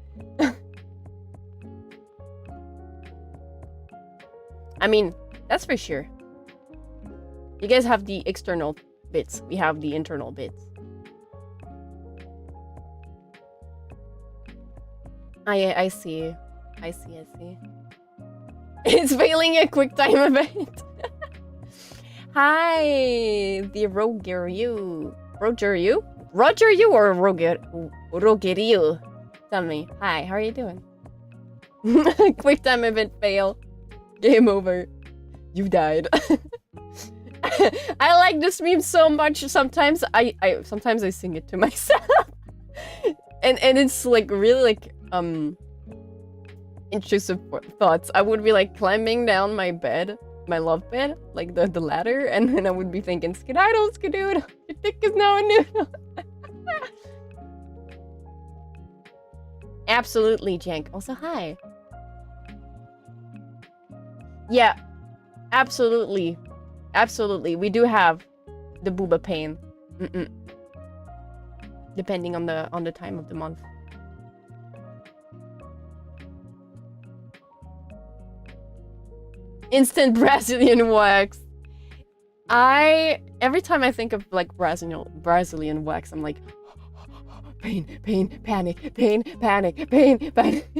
I mean, that's for sure. You guys have the external bits. We have the internal bits. I see. I see. It's failing a quick time event. Hi, the Roger you or Roger? Tell me. Hi, how are you doing? Quick time event fail. Game over. You died. I like this meme so much. Sometimes I sing it to myself. and it's like really like intrusive thoughts. I would be like climbing down my bed, my love bed, like the ladder, and then I would be thinking, skedaddle, skedoodle, your dick is now a noodle. Absolutely, Jank. Also, hi. Yeah, absolutely. Absolutely. We do have the booba pain. Depending on the time of the month. Instant Brazilian wax. Every time I think of like Brazilian wax, I'm like pain, panic, pain, panic, pain, panic.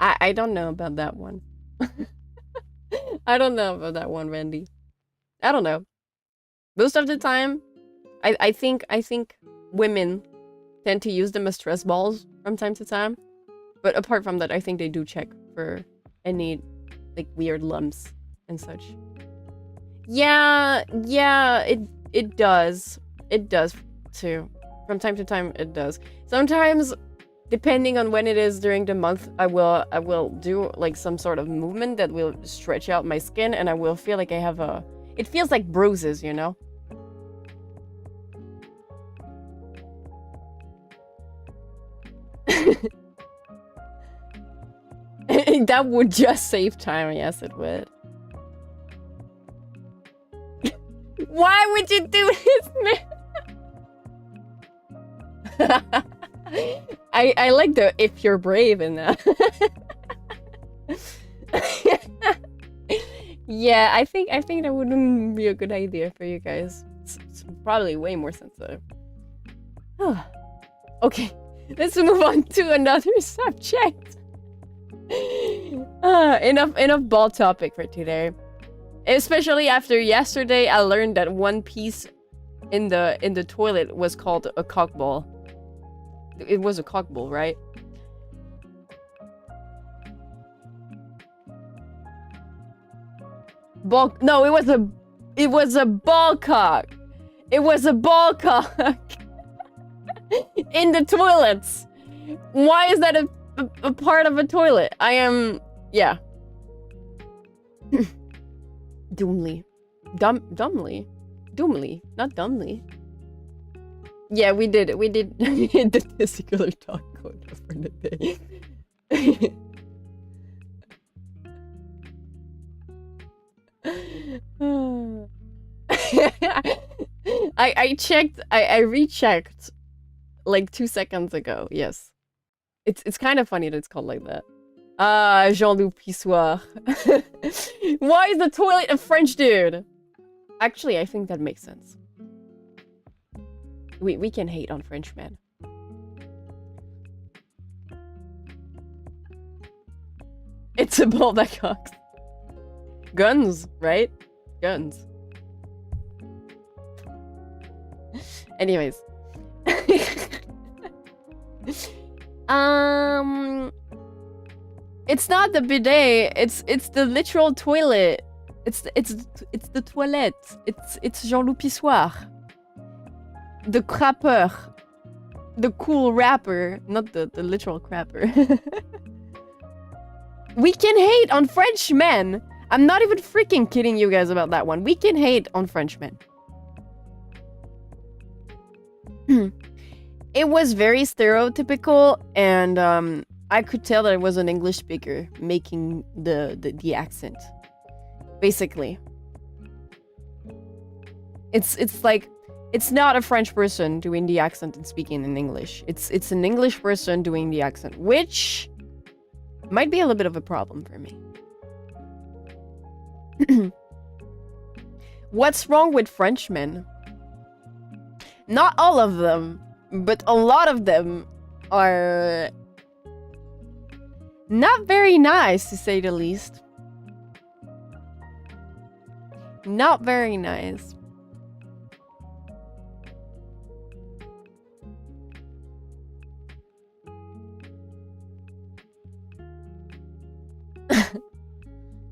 I don't know about that one. I don't know about that one, Randy. I don't know. Most of the time, I think women tend to use them as stress balls from time to time. But apart from that, I think they do check for any like weird lumps and such. Yeah, it does. It does too. From time to time, it does. Sometimes, depending on when it is during the month, I will do like some sort of movement that will stretch out my skin, and I will feel like I have it feels like bruises, you know? That would just save time, yes it would. Why would you do this, man? I like the if you're brave in that. Yeah, I think that wouldn't be a good idea for you guys. It's probably way more sensitive. Okay, let's move on to another subject. Enough ball topic for today. Especially after yesterday, I learned that one piece in the toilet was called a cockball. It was a cockball, right? Ball? No, it was a ball cock. It was a ball cock in the toilets. Why is that a part of a toilet? Yeah. Doomly, not dumbly. Yeah, we did the testicular talk code for the day. I rechecked like 2 seconds ago. Yes, it's kind of funny that it's called like that. Jean-Loup Pissoir. Why is the toilet a French dude? Actually, I think that makes sense. We can hate on Frenchmen. It's a ball that cocks. Guns, right? Guns. Anyways. It's not the bidet. It's the literal toilet. It's the toilette. It's Jean-Loup Pissoir. The crapeur. the cool rapper, not the literal crapper. We can hate on French men. I'm not even freaking kidding you guys about that one. We can hate on French men. It was very stereotypical, and I could tell that it was an English speaker making the accent. Basically, it's like it's not a French person doing the accent and speaking in English. It's an English person doing the accent, which might be a little bit of a problem for me. What's wrong with Frenchmen? Not all of them, but a lot of them are not very nice, to say the least. Not very nice.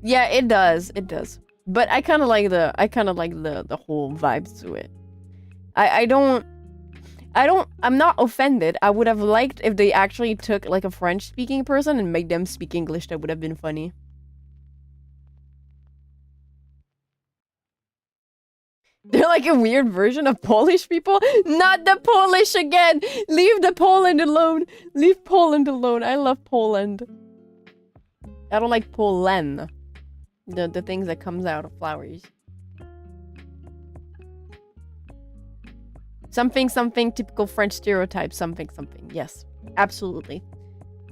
Yeah, it does. It does. But I kind of like the whole vibes to it. I'm not offended. I would have liked if they actually took like a French speaking person and made them speak English. That would have been funny. They're like a weird version of Polish people. Not the Polish again. Leave the Poland alone. Leave Poland alone. I love Poland. I don't like pollen. The things that comes out of flowers. Something, typical French stereotype. Something. Yes, absolutely.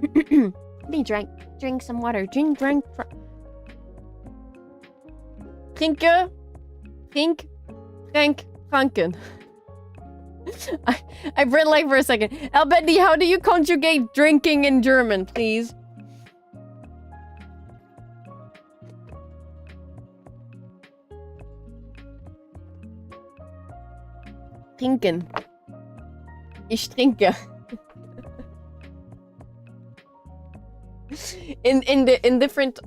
Let me drink some water. Drink. Franken. I've read like for a second. Albedi, how do you conjugate drinking in German, please? Trinken. Ich trinke. in different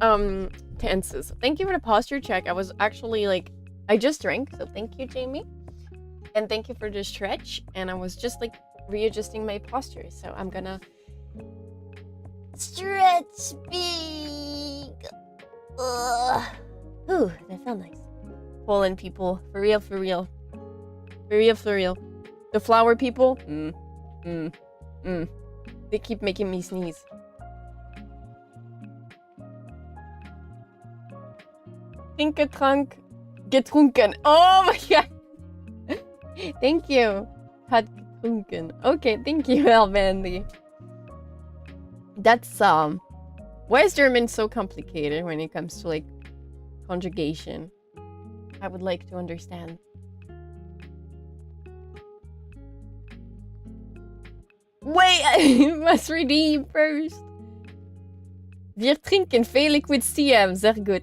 tenses. Thank you for the posture check. I was actually like, I just drank, so thank you, Jamie. And thank you for the stretch. And I was just like readjusting my posture, so I'm gonna stretch big. Ooh, that felt nice. Poland people, for real. For real. The flower people, they keep making me sneeze. Trinke, getrunken. Oh my god. Thank you. Hat getrunken. Okay, thank you, Alvandi. That's why is German so complicated when it comes to like conjugation? I would like to understand. Wait, I must redeem first. Wir trinken veel liquid CM, sehr gut.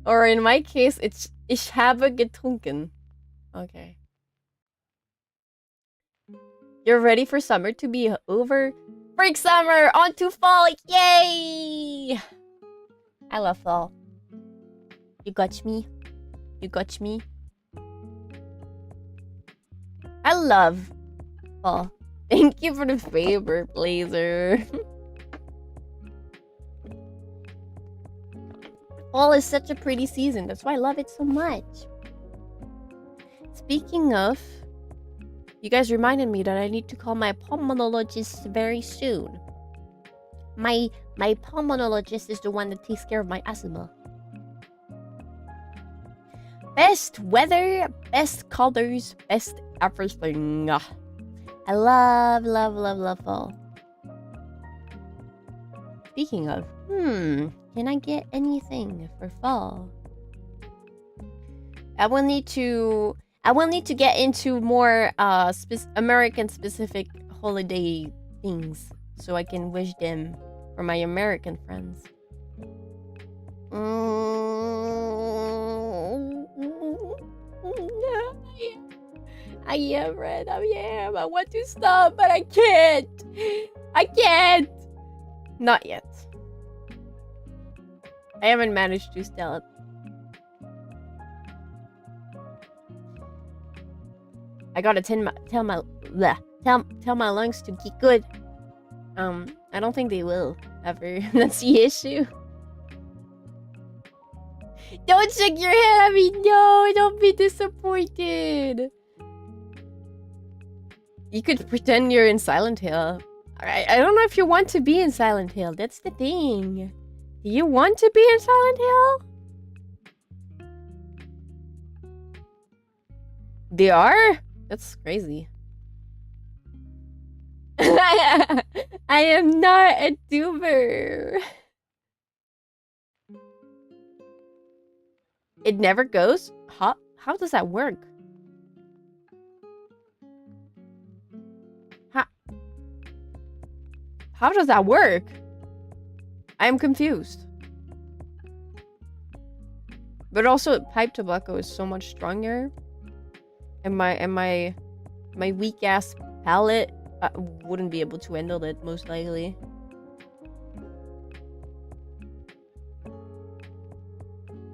Or in my case, it's ich habe getrunken. Okay. You're ready for summer to be over? Break summer! On to fall! Yay! I love fall. You got me? You got me? I love fall. Thank you for the favor, Blazer. Fall is such a pretty season. That's why I love it so much. Speaking of, you guys reminded me that I need to call my pulmonologist very soon. My pulmonologist is the one that takes care of my asthma. Best weather, best colors, best everything. I love fall. Speaking of, can I get anything for fall? I will need to get into more American specific holiday things so I can wish them for my American friends. I am red. I want to stop, but I can't. Not yet. I haven't managed to stop. I gotta tell my lungs to get good. I don't think they will ever. That's the issue. Don't shake your head at me. No, don't be disappointed. You could pretend you're in Silent Hill. I don't know if you want to be in Silent Hill. That's the thing. Do you want to be in Silent Hill? They are? That's crazy. I am not a tuber. It never goes? How does that work? How does that work? I am confused. But also, pipe tobacco is so much stronger. And my weak ass palate wouldn't be able to handle it, most likely.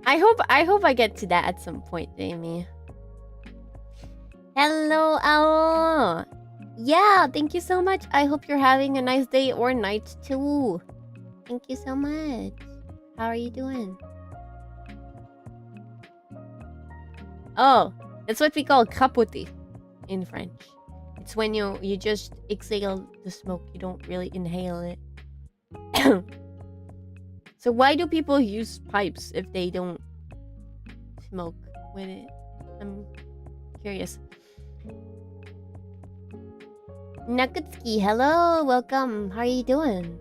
I hope I get to that at some point, Jamie. Hello, Owl. Yeah, thank you so much. I hope you're having a nice day or night too. Thank you so much. How are you doing? Oh, that's what we call capote in French. It's when you just exhale the smoke. You don't really inhale it. So why do people use pipes if they don't smoke with it? I'm curious. Nakutsuki, hello, welcome. How are you doing?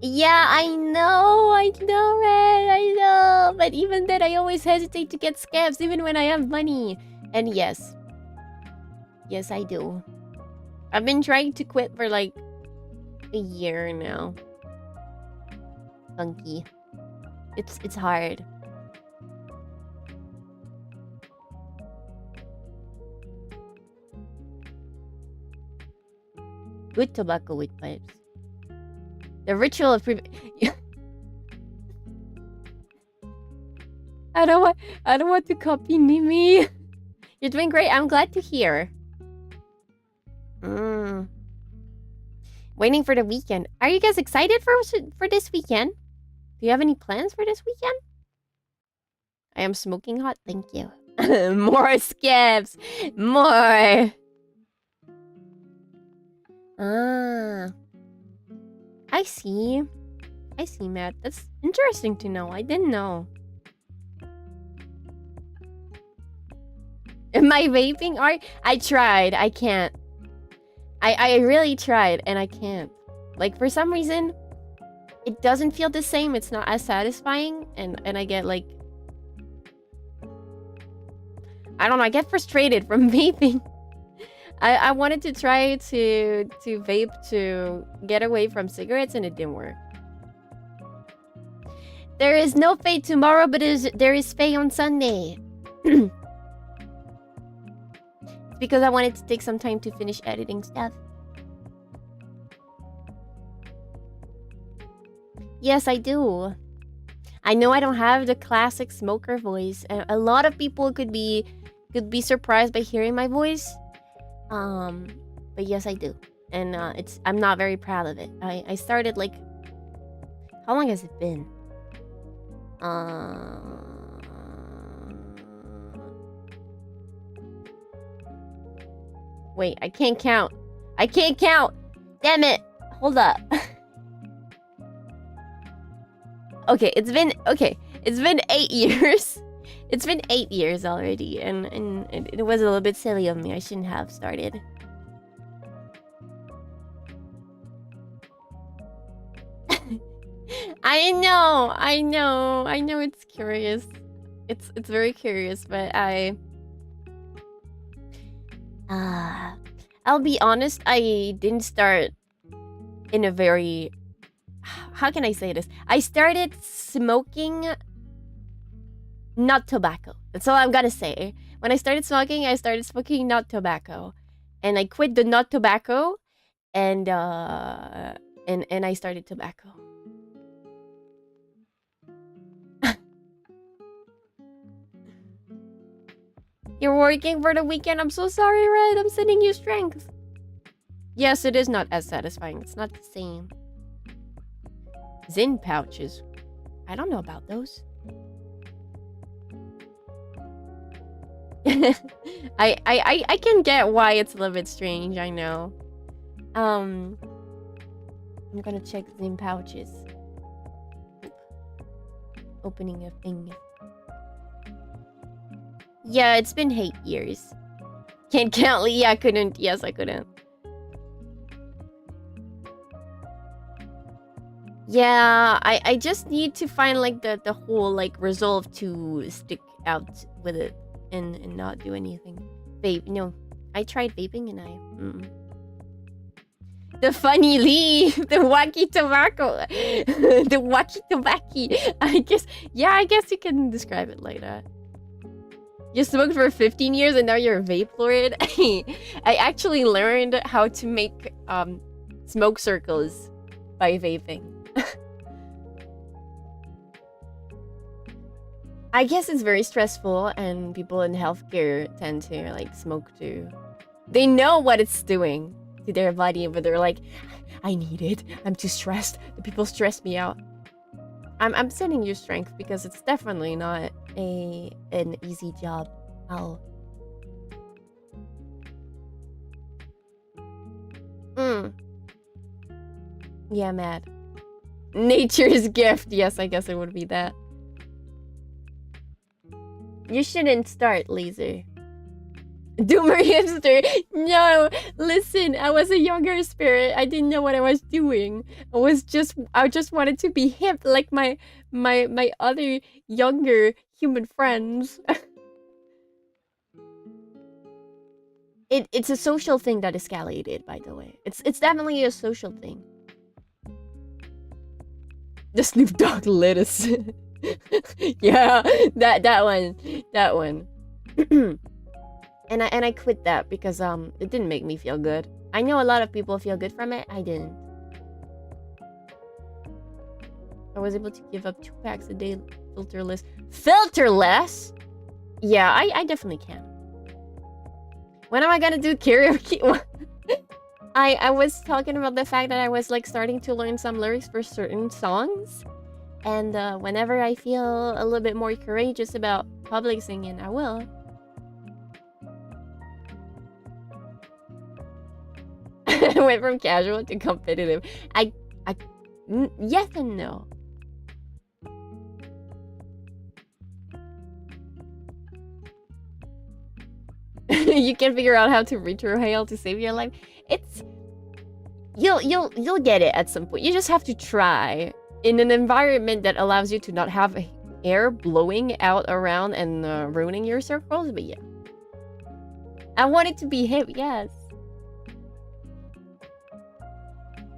Yeah, I know, Red, I know. But even then, I always hesitate to get scabs, even when I have money. And yes, I do. I've been trying to quit for like a year now. Funky. It's hard. Good tobacco with pipes. The ritual of I don't want to copy Mimi. You're doing great. I'm glad to hear. Waiting for the weekend. Are you guys excited for this weekend? Do you have any plans for this weekend? I am smoking hot. Thank you. More scabs. More. I see. Matt. That's interesting to know. I didn't know. Am I vaping? I tried. I can't. I really tried and I can't. Like, for some reason, it doesn't feel the same. It's not as satisfying, and I get like, I don't know, I get frustrated from vaping. I wanted to try to vape to get away from cigarettes, and it didn't work. There is no Faye tomorrow, but there is Faye on Sunday. It's because I wanted to take some time to finish editing stuff. Yes, I do. I know I don't have the classic smoker voice. A lot of people could be surprised by hearing my voice. But yes, I do. And I'm not very proud of it. I started like, how long has it been? Wait, I can't count. Damn it. Hold up. Okay, it's been 8 years. It's been 8 years already, and it was a little bit silly of me. I shouldn't have started. I know it's curious. It's very curious, but I'll be honest, I didn't start in a very, how can I say this? I started smoking not tobacco. That's all I'm gonna say. When I started smoking not tobacco. And I quit the not tobacco, and I started tobacco. You're working for the weekend. I'm so sorry, Red. I'm sending you strength. Yes, it is not as satisfying. It's not the same. Zin pouches. I don't know about those. I can get why it's a little bit strange, I know. I'm gonna check Zin pouches. Opening a thing. Yeah, it's been 8 years. Can't count. Yeah, I couldn't. Yes, I couldn't. Yeah, I just need to find like the whole like resolve to stick out with it and not do anything. Vape, no. I tried vaping and the funny leaf, the wacky tobacco, the wacky tobacco. I guess you can describe it like that. You smoked for 15 years and now you're a vape lord. I actually learned how to make smoke circles by vaping. I guess it's very stressful and people in healthcare tend to like smoke too. They know what it's doing to their body, but they're like, I need it. I'm too stressed. The people stress me out. I'm sending you strength because it's definitely not an easy job. Yeah, mad. Nature's gift. Yes, I guess it would be that. You shouldn't start, Laser. Doomer hipster. No, listen, I was a younger spirit. I didn't know what I was doing. I just wanted to be hip like my other younger human friends. It's a social thing that escalated, by the way. It's definitely a social thing. The Snoop Dogg lettuce. Yeah, that one. And I quit that because it didn't make me feel good. I know a lot of people feel good from it. I didn't. I was able to give up 2 packs a day, filterless. Filterless? Yeah, I definitely can. When am I gonna do karaoke? I was talking about the fact that I was like starting to learn some lyrics for certain songs. And whenever I feel a little bit more courageous about public singing, I will. I went from casual to competitive. Yes and no. You can figure out how to retrohale to save your life. You'll get it at some point. You just have to try in an environment that allows you to not have air blowing out around and ruining your circles. But yeah, I want it to be hip. Yes.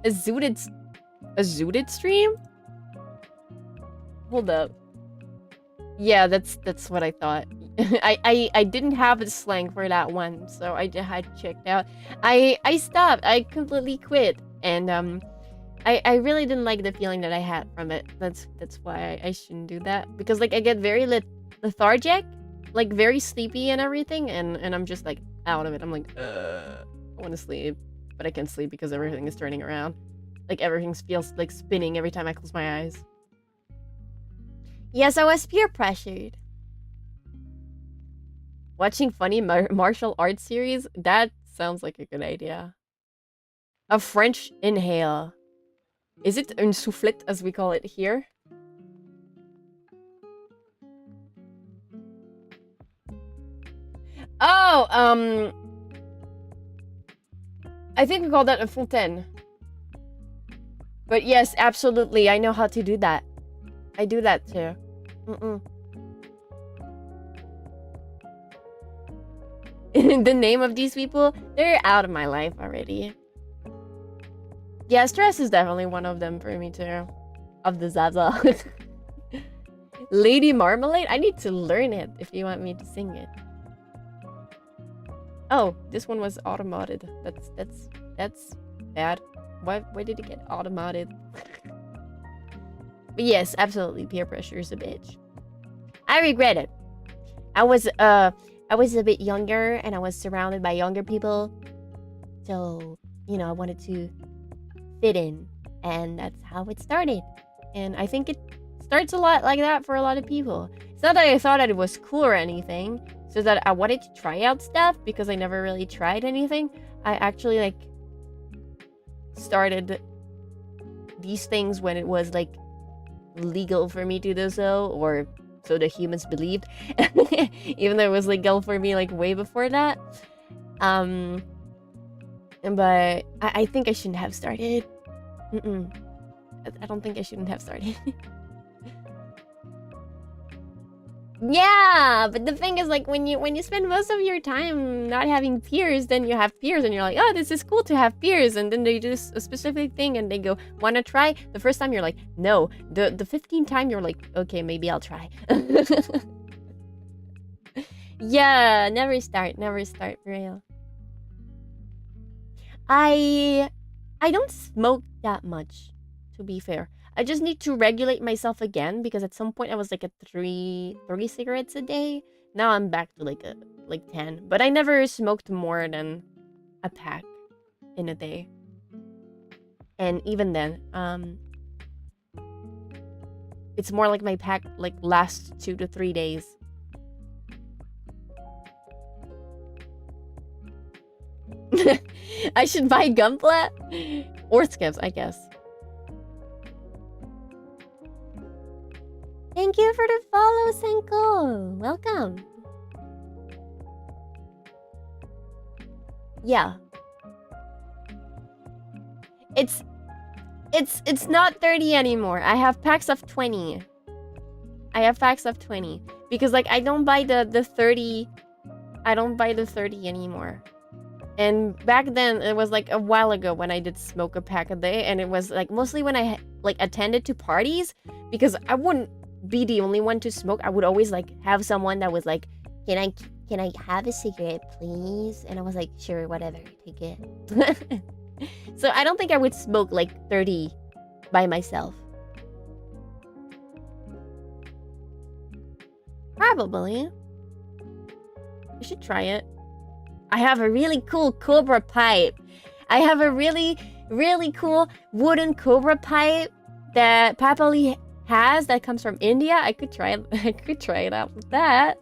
A zooted stream? Hold up. Yeah, that's what I thought. I didn't have the slang for that one, so I checked out. I stopped. I completely quit, and I really didn't like the feeling that I had from it. That's why I shouldn't do that, because like I get very lethargic, like very sleepy and everything, and I'm just like out of it. I'm like, I want to sleep, but I can't sleep because everything is turning around. Like everything feels like spinning every time I close my eyes. Yes, I was peer pressured. Watching funny martial arts series? That sounds like a good idea. A French inhale. Is it un soufflet as we call it here? Oh, I think we call that a fontaine. But yes, absolutely, I know how to do that. I do that too. The name of these people, they're out of my life already. Yeah, stress is definitely one of them for me too. Of the Zaza. Lady Marmalade? I need to learn it if you want me to sing it. Oh, this one was automated. That's bad. Why did it get automated? But yes, absolutely, peer pressure is a bitch. I regret it. I was I was a bit younger and I was surrounded by younger people. So, you know, I wanted to fit in. And that's how it started. And I think it starts a lot like that for a lot of people. It's not that I thought that it was cool or anything. So that I wanted to try out stuff because I never really tried anything. I actually like started these things when it was like legal for me to do so, or so the humans believed. Even though it was legal for me like way before that. But I think I shouldn't have started. I don't think I shouldn't have started. Yeah, but the thing is, like, when you spend most of your time not having peers, then you have peers and you're like, oh, this is cool to have peers, and then they do a specific thing and they go, wanna try? The first time you're like, no. The 15th time you're like, okay, maybe I'll try. Yeah, never start for real. I don't smoke that much, to be fair. I just need to regulate myself again because at some point I was like at 3 cigarettes a day. Now I'm back to like 10. But I never smoked more than a pack in a day. And even then, it's more like my pack like lasts 2 to 3 days. I should buy Gunpla or Skips, I guess. Thank you for the follow, Senko. Welcome. Yeah. It's not 30 anymore. I have packs of 20. Because like I don't buy the 30. I don't buy the 30 anymore. And back then, it was like a while ago when I did smoke a pack a day, and it was like mostly when I like attended to parties, because I wouldn't be the only one to smoke. I would always like have someone that was like, can I have a cigarette, please? And I was like, sure, whatever, take it. So I don't think I would smoke like 30 by myself. Probably. I should try it. I have a really cool cobra pipe. I have a really, really cool wooden cobra pipe that Papali has that comes from India. I could try it out with that.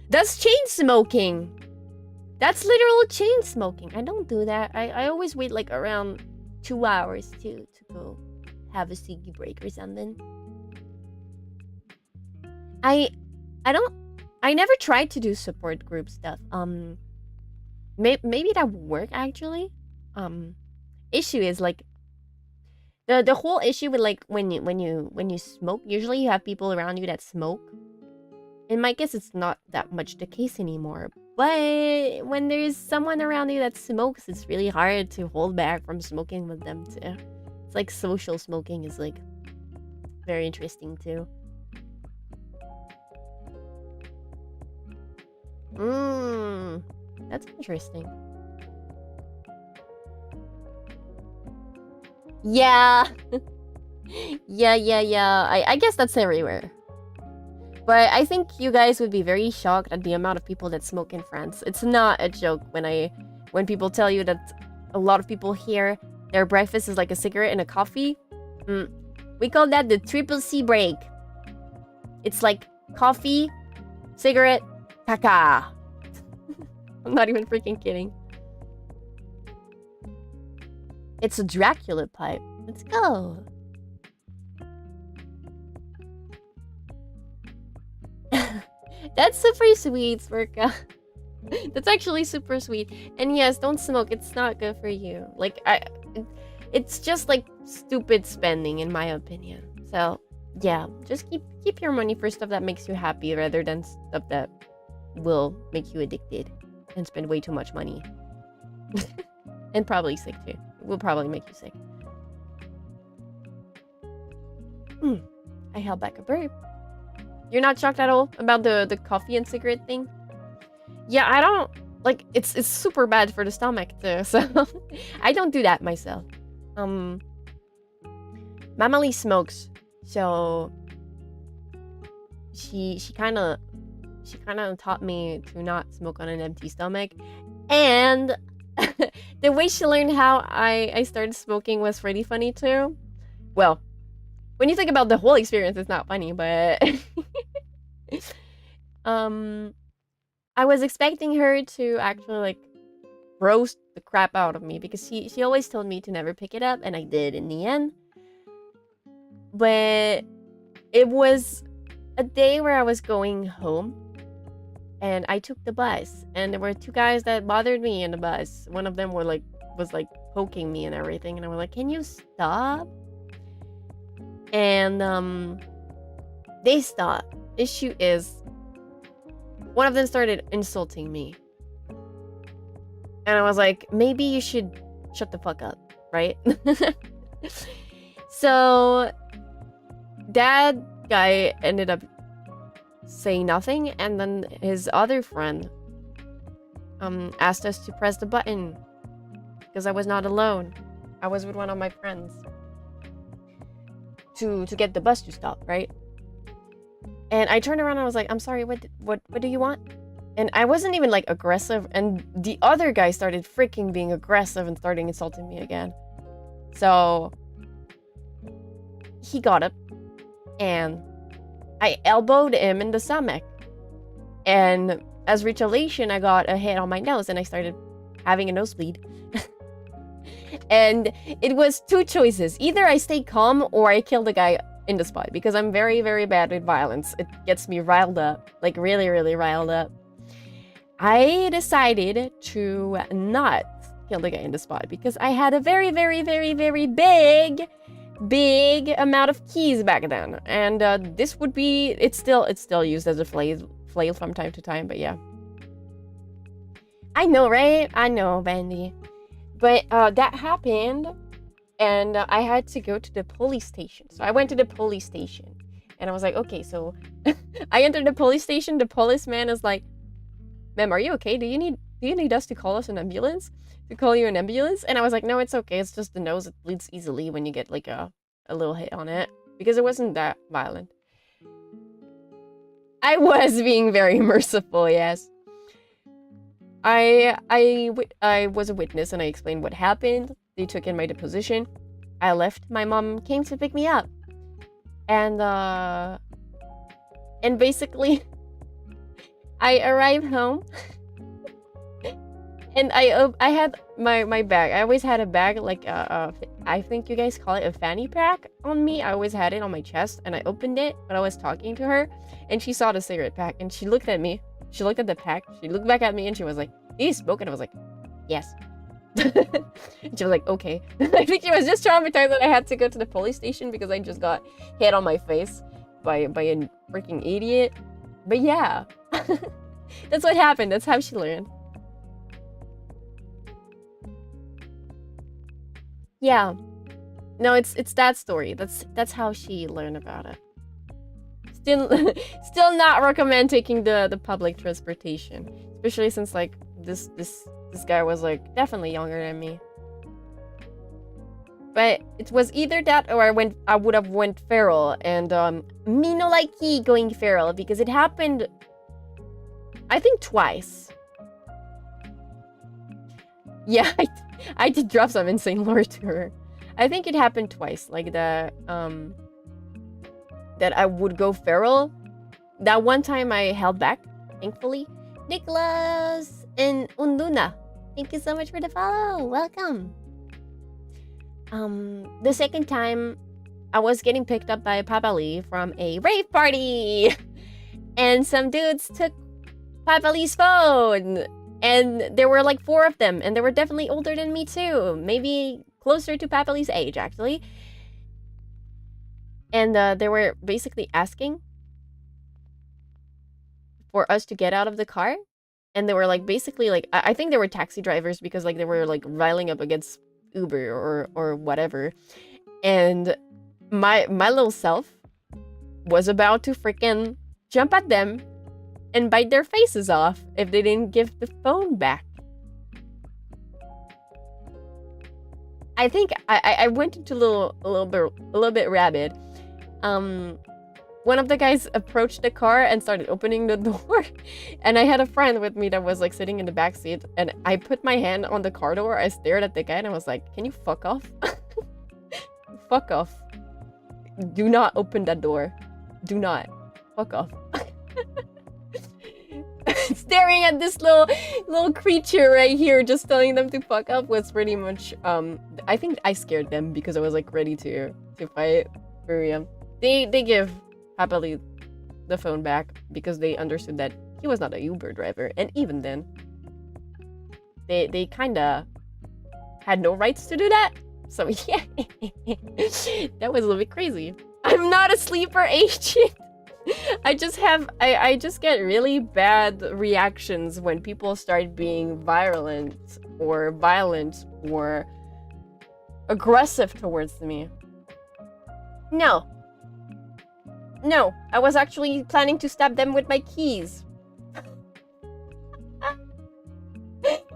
That's chain smoking. That's literal chain smoking. I don't do that. I always wait like around 2 hours to go have a ciggy break or something. I never tried to do support group stuff. Maybe that would work actually. Issue is like the whole issue with like when you smoke, usually you have people around you that smoke. In my case, it's not that much the case anymore. But when there's someone around you that smokes, it's really hard to hold back from smoking with them too. It's like social smoking is like very interesting too. That's interesting. Yeah. Yeah. I guess that's everywhere. But I think you guys would be very shocked at the amount of people that smoke in France. It's not a joke when people tell you that a lot of people here, their breakfast is like a cigarette and a coffee. We call that the triple C break. It's like coffee, cigarette, caca. I'm not even freaking kidding. It's a Dracula pipe. Let's go. That's super sweet, Smirka. That's actually super sweet. And yes, don't smoke. It's not good for you. Like, it's just like stupid spending, in my opinion. So, yeah, just keep your money for stuff that makes you happy rather than stuff that will make you addicted and spend way too much money. And probably sick too. It will probably make you sick. I held back a burp. You're not shocked at all about the coffee and cigarette thing? Yeah, like it's super bad for the stomach too. So I don't do that myself. Mamali smokes, so she kind of taught me to not smoke on an empty stomach, and the way she learned how I started smoking was pretty funny too. Well, when you think about the whole experience, it's not funny, but I was expecting her to actually like roast the crap out of me, because she always told me to never pick it up, and I did in the end. But it was a day where I was going home, and I took the bus, and there were two guys that bothered me in the bus. One of them was like poking me and everything, and I was like, "Can you stop?" And they stopped. Issue is, one of them started insulting me, and I was like, maybe you should shut the fuck up, right? So that guy ended up saying nothing, and then his other friend asked us to press the button, because I was not alone. I was with one of my friends to get the bus to stop, right? And I turned around and I was like, "I'm sorry, what do you want?" And I wasn't even like aggressive, and the other guy started freaking being aggressive and starting insulting me again. So he got up, and I elbowed him in the stomach, and as retaliation, I got a hit on my nose, and I started having a nosebleed. And it was two choices: either I stay calm or I kill the guy in the spot, because I'm very, very bad with violence. It gets me riled up, like really, really riled up. I decided to not kill the guy in the spot, because I had a very, very, very, very big amount of keys back then, and this would be, it's still used as a flail from time to time, but yeah. I know, right? I know, Bandy. But that happened, and I had to go to the police station. So I went to the police station, and I was like, okay, so I entered the police station. The policeman is like, "Ma'am, are you okay? Do you need us to call us an ambulance? To call you an ambulance?" And I was like, "No, it's okay. It's just the nose. It bleeds easily when you get like a little hit on it," because it wasn't that violent. I was being very merciful, yes. I was a witness, and I explained what happened. They took in my deposition. I left. My mom came to pick me up, and basically, I arrived home, and I had my bag. I always had a bag, like I think you guys call it a fanny pack on me. I always had it on my chest, and I opened it when I was talking to her, and she saw the cigarette pack, and she looked at me. She looked at the pack, she looked back at me, and she was like, "Do you smoke?" And I was like, "Yes." And she was like, "Okay." I think she was just traumatized that I had to go to the police station because I just got hit on my face by a freaking idiot. But yeah, that's what happened. That's how she learned. Yeah. No, it's that story. That's how she learned about it. Still not recommend taking the public transportation, especially since like this guy was like definitely younger than me. But it was either that or I would have went feral, and me no likey going feral, because it happened I think twice. Yeah, I did drop some insane lore to her. I think it happened twice, like that I would go feral. That one time I held back, thankfully. Nicholas and Unduna, thank you so much for the follow. Welcome. The second time, I was getting picked up by Papa Lee from a rave party, and some dudes took Papa Lee's phone, and there were like 4 of them, and they were definitely older than me too, maybe closer to Papa Lee's age actually. And they were basically asking for us to get out of the car. And they were like basically like, I think they were taxi drivers, because like they were like riling up against Uber or whatever. And my little self was about to freaking jump at them and bite their faces off if they didn't give the phone back. I think I went into a little bit rabid. One of the guys approached the car and started opening the door, and I had a friend with me that was like sitting in the back seat, and I put my hand on the car door. I stared at the guy and I was like, "Can you fuck off? Fuck off! Do not open that door. Do not. Fuck off." Staring at this little creature right here, just telling them to fuck up was pretty much I think I scared them because I was like ready to fight for real. They give happily the phone back because they understood that he was not a Uber driver, and even then they kinda had no rights to do that. So yeah, that was a little bit crazy. I'm not a sleeper agent. I just get really bad reactions when people start being violent or aggressive towards me. No, I was actually planning to stab them with my keys.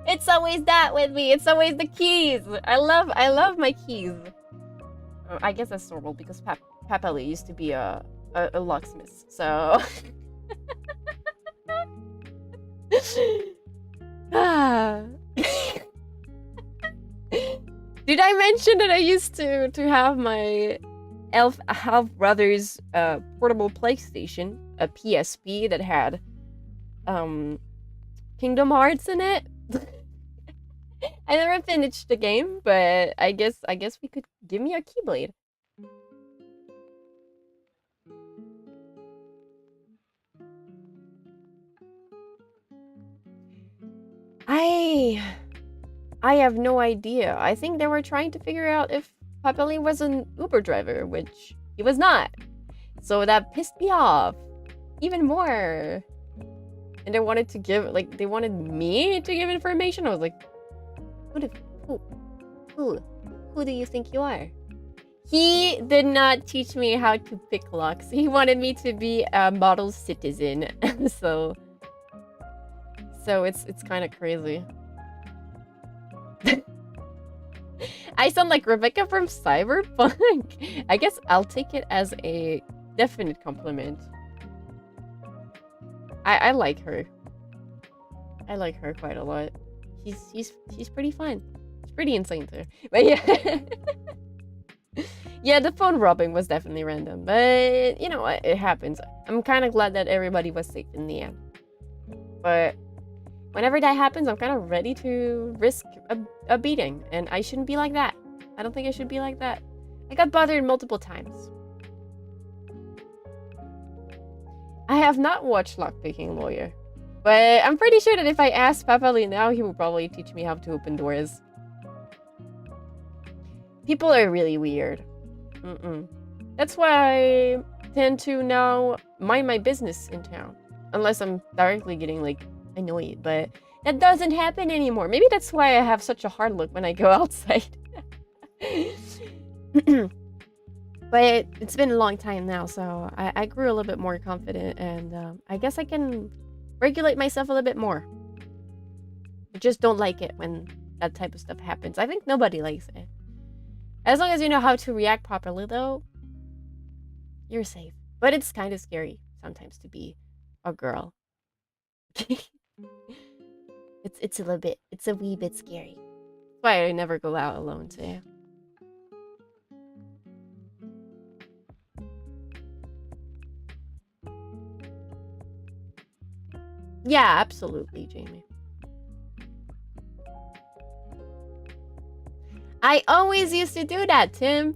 It's always that with me. It's always the keys. I love my keys. I guess that's normal because Papali used to be a locksmith, so Did I mention that I used to have my half brother's portable PlayStation, a PSP that had Kingdom Hearts in it? I never finished the game, but I guess we could give me a Keyblade. I have no idea. I think they were trying to figure out if Papali was an Uber driver, which he was not. So that pissed me off even more. And they wanted to give, like, they wanted me to give information. I was like, who do you think you are? He did not teach me how to pick locks. He wanted me to be a model citizen. so it's kind of crazy. I sound like Rebecca from Cyberpunk. I guess I'll take it as a definite compliment. I like her. I like her quite a lot. She's pretty fun. She's pretty insane too. But yeah. Yeah, the phone robbing was definitely random, but you know what? It happens. I'm kind of glad that everybody was safe in the end. But whenever that happens, I'm kind of ready to risk a beating, and I shouldn't be like that. I don't think I should be like that. I got bothered multiple times. I have not watched Lockpicking Lawyer, but I'm pretty sure that if I ask Papali now, he will probably teach me how to open doors. People are really weird. That's why I tend to now mind my business in town. Unless I'm directly getting, like, annoyed. But that doesn't happen anymore. Maybe that's why I have such a hard look when I go outside. But it's been a long time now, so I grew a little bit more confident. And I guess I can regulate myself a little bit more. I just don't like it when that type of stuff happens. I think nobody likes it. As long as you know how to react properly, though, you're safe. But it's kind of scary sometimes to be a girl. It's a wee bit scary. That's why I never go out alone too. Yeah, absolutely, Jamie. I always used to do that, Tim.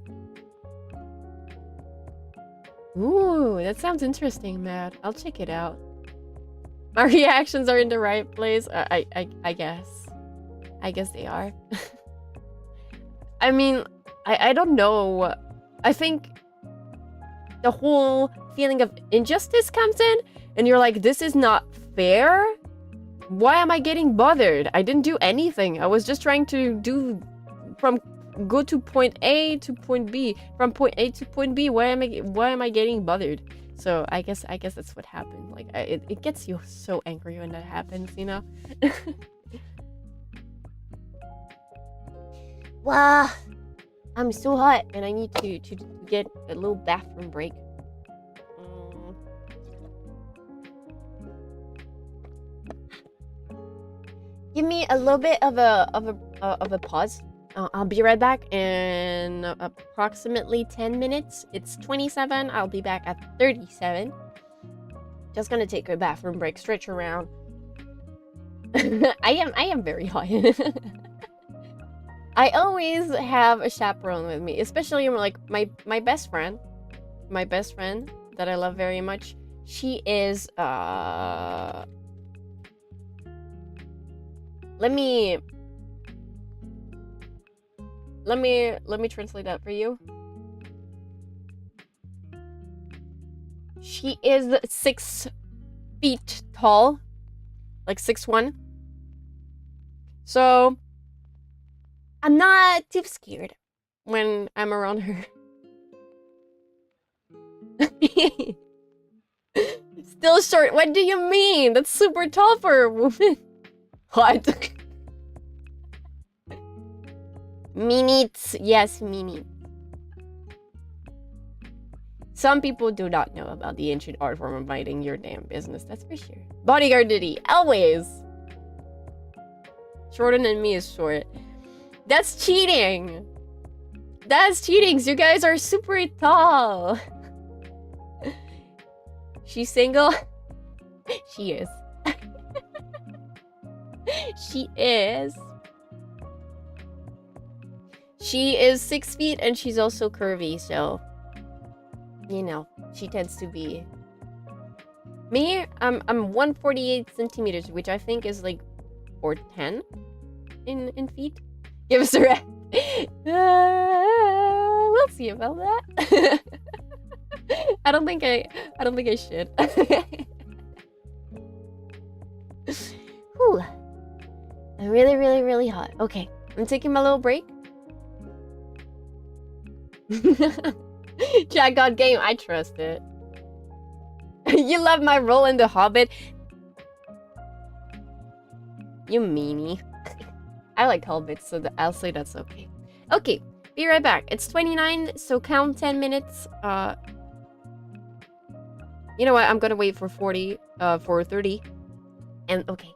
Ooh, that sounds interesting, Matt. I'll check it out. My reactions are in the right place. I guess. I guess they are. I mean, I don't know. I think the whole feeling of injustice comes in, and you're like, this is not fair. Why am I getting bothered? I didn't do anything. I was just trying to go to point A to point B. From point A to point B, why am I getting bothered? So I guess that's what happened. Like it gets you so angry when that happens, you know. Wow, I'm so hot, and I need to get a little bathroom break. Give me a little bit of a pause. I'll be right back in approximately 10 minutes. It's 27. I'll be back at 37. Just gonna take a bathroom break, stretch around. I am very hot. I always have a chaperone with me, especially like my best friend that I love very much. She is let me translate that for you. She is 6 feet tall, like 6'1". So I'm not too scared when I'm around her. Still short. What do you mean? That's super tall for a woman. What? Minutes. Yes, mini. Some people do not know about the ancient art form of minding your damn business. That's for sure. Bodyguard duty. Always. Shorter than me is short. That's cheating. That's cheating. You guys are super tall. She's single? She is. She is. She is 6 feet and she's also curvy, so you know, she tends to be. Me, I'm 148 centimeters, which I think is like 4'10" in feet. Give us a rest. We'll see about that. I don't think I should. Whew. I'm really hot. Okay, I'm taking my little break. Chat God game, I trust it. You love my role in The Hobbit. You meanie. I like Hobbits, so I'll say that's okay. Okay, be right back. It's 29, so count 10 minutes. You know what? I'm gonna wait for 40, for 30. And okay,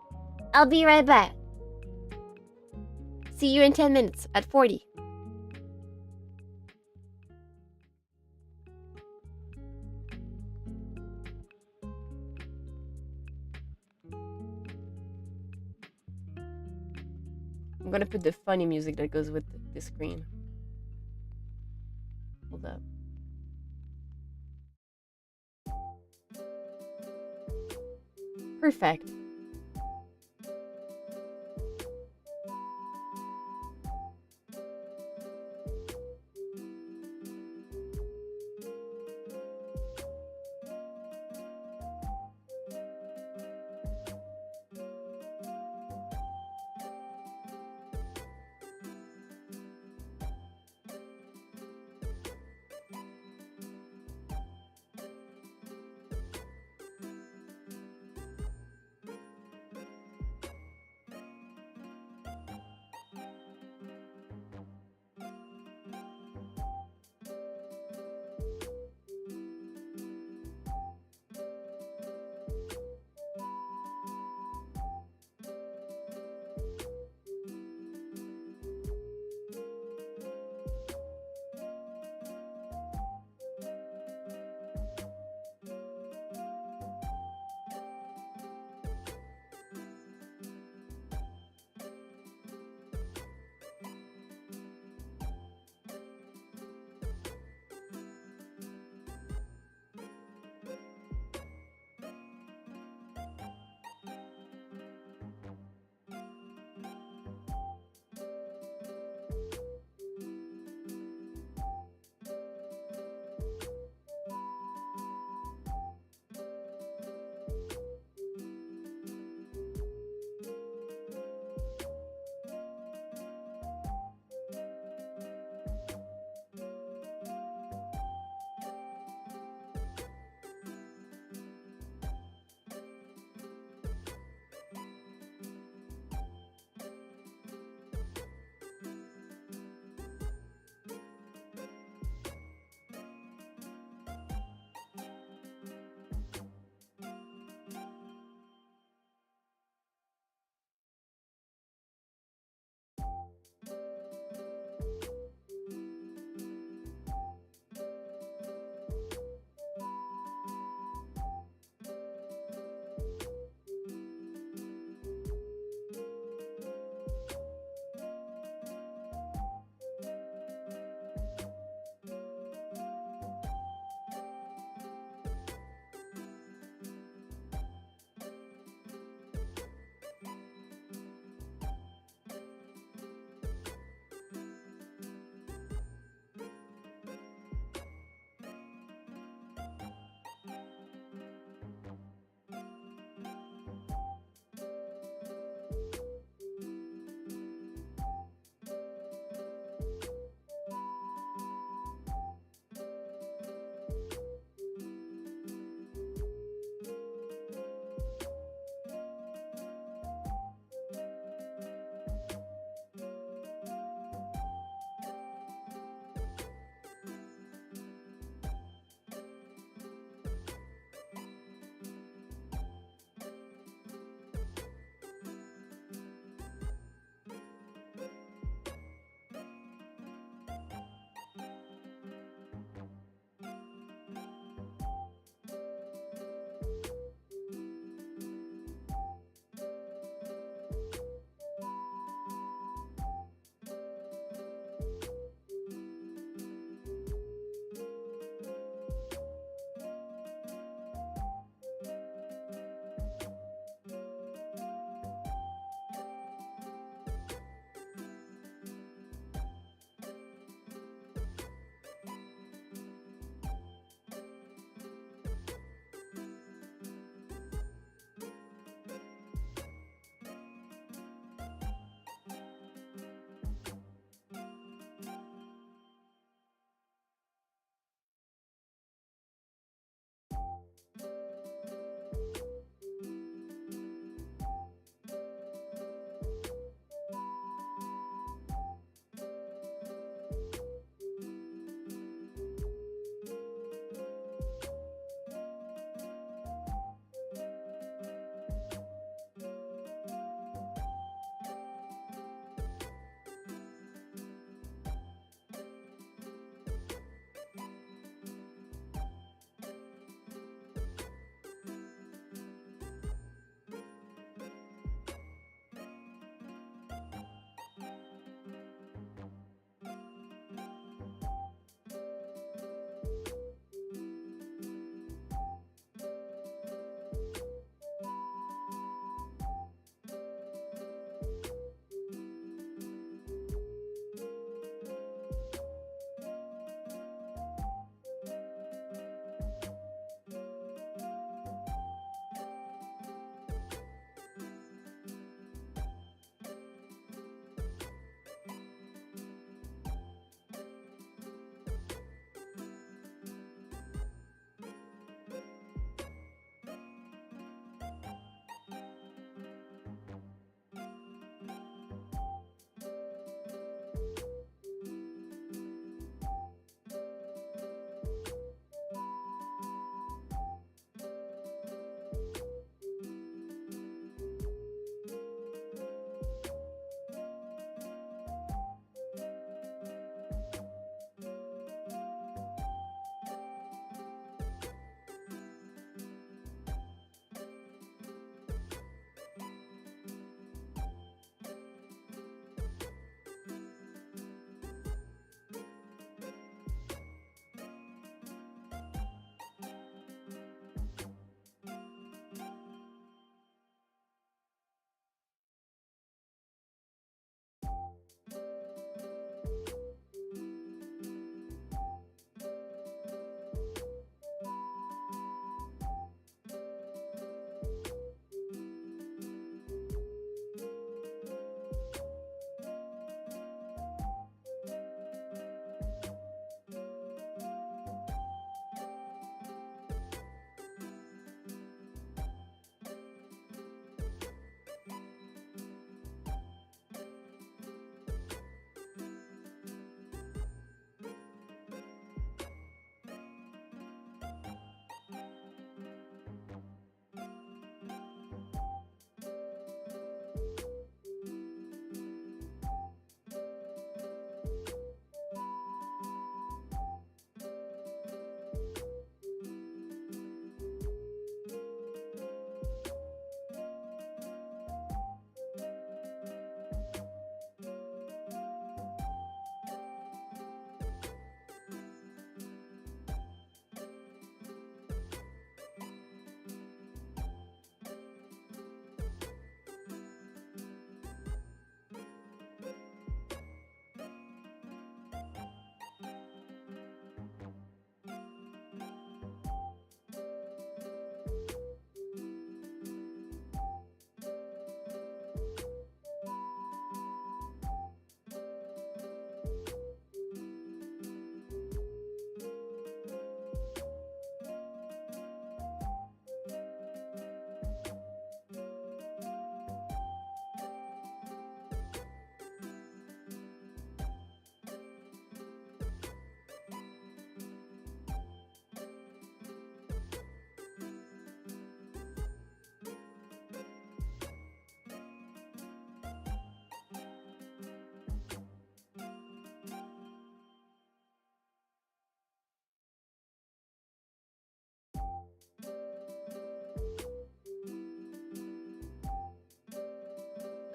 I'll be right back. See you in 10 minutes at 40. I'm gonna put the funny music that goes with the screen. Hold up. Perfect.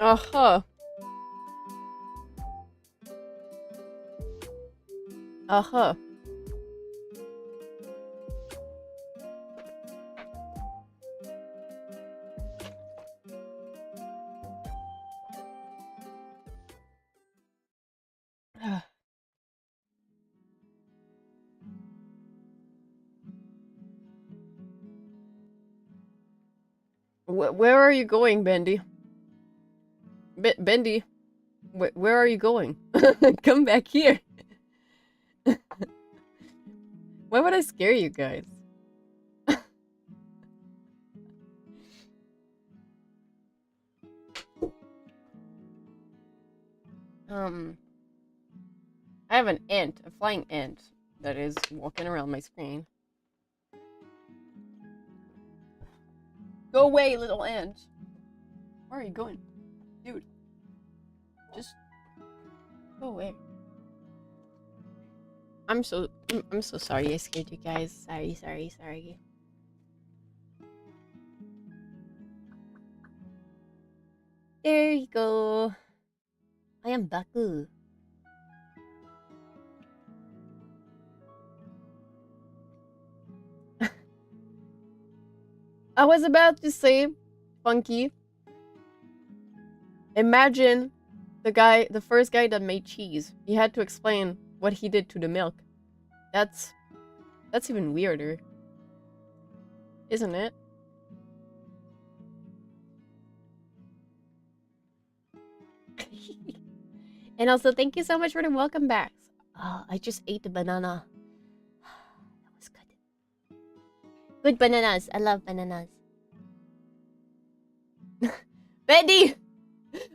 Uh-huh. Uh-huh. Where are you going, Bendy? Bendy, where are you going? Come back here. Why would I scare you guys? I have an ant, a flying ant, that is walking around my screen. Go away, little ant. Where are you going? Dude. Just go away. I'm so sorry I scared you guys. Sorry. There you go. I am Baku. I was about to say, Funky, imagine the first guy that made cheese. He had to explain what he did to the milk. That's even weirder. Isn't it? And also, thank you so much for the welcome backs. Oh, I just ate the banana. That was good. Good bananas. I love bananas. Bendy!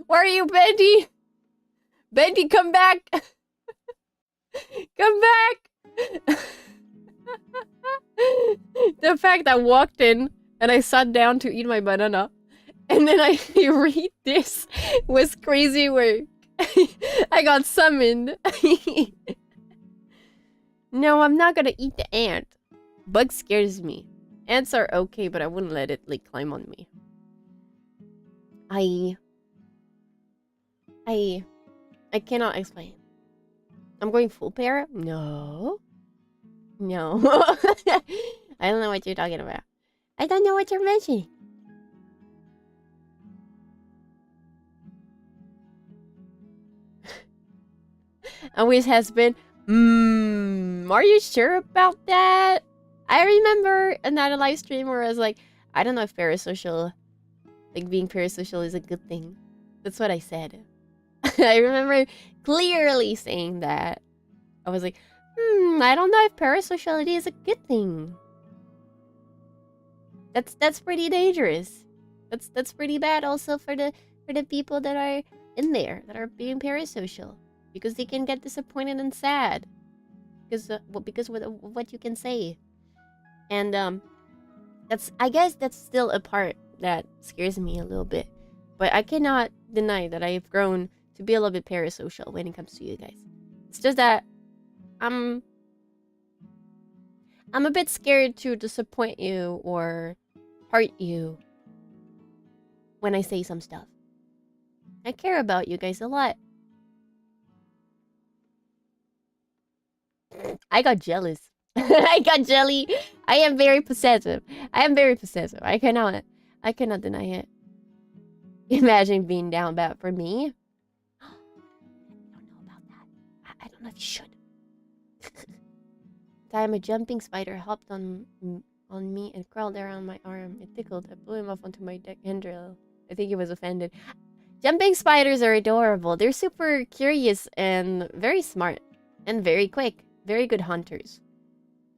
Where are you, Bendy? Bendy, come back! Come back! The fact I walked in and I sat down to eat my banana, and then I read this was crazy work. I got summoned. No, I'm not gonna eat the ant. Bug scares me. Ants are okay, but I wouldn't let it like climb on me. I cannot explain. I'm going full pair? No. No. I don't know what you're talking about. I don't know what you're mentioning. Always has been. Are you sure about that? I remember another live stream where I was like, I don't know if parasocial, like being parasocial is a good thing. That's what I said. I remember clearly saying that. I was like, I don't know if parasociality is a good thing. That's pretty dangerous. That's pretty bad also for the people that are in there that are being parasocial, because they can get disappointed and sad because of what you can say. And I guess that's still a part that scares me a little bit. But I cannot deny that I've grown to be a little bit parasocial when it comes to you guys. It's just that I'm a bit scared to disappoint you or hurt you when I say some stuff. I care about you guys a lot. I got jealous. I got jelly. I am very possessive. I cannot deny it. Imagine being down bad for me. I don't know about that. I don't know if you should. Time a jumping spider hopped on me and crawled around my arm. It tickled. I blew him off onto my deck handrail. I think he was offended. Jumping spiders are adorable. They're super curious and very smart and very quick. Very good hunters.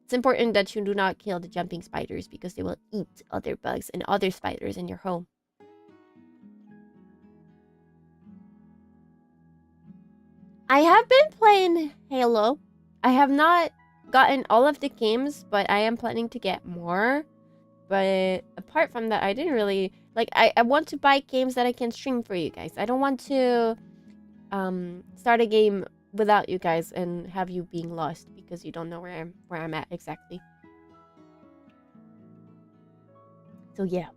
It's important that you do not kill the jumping spiders because they will eat other bugs and other spiders in your home. I have been playing Halo. I have not gotten all of the games, but I am planning to get more. But apart from that, I didn't really... Like, I want to buy games that I can stream for you guys. I don't want to start a game without you guys and have you being lost because you don't know where I'm at exactly. So yeah.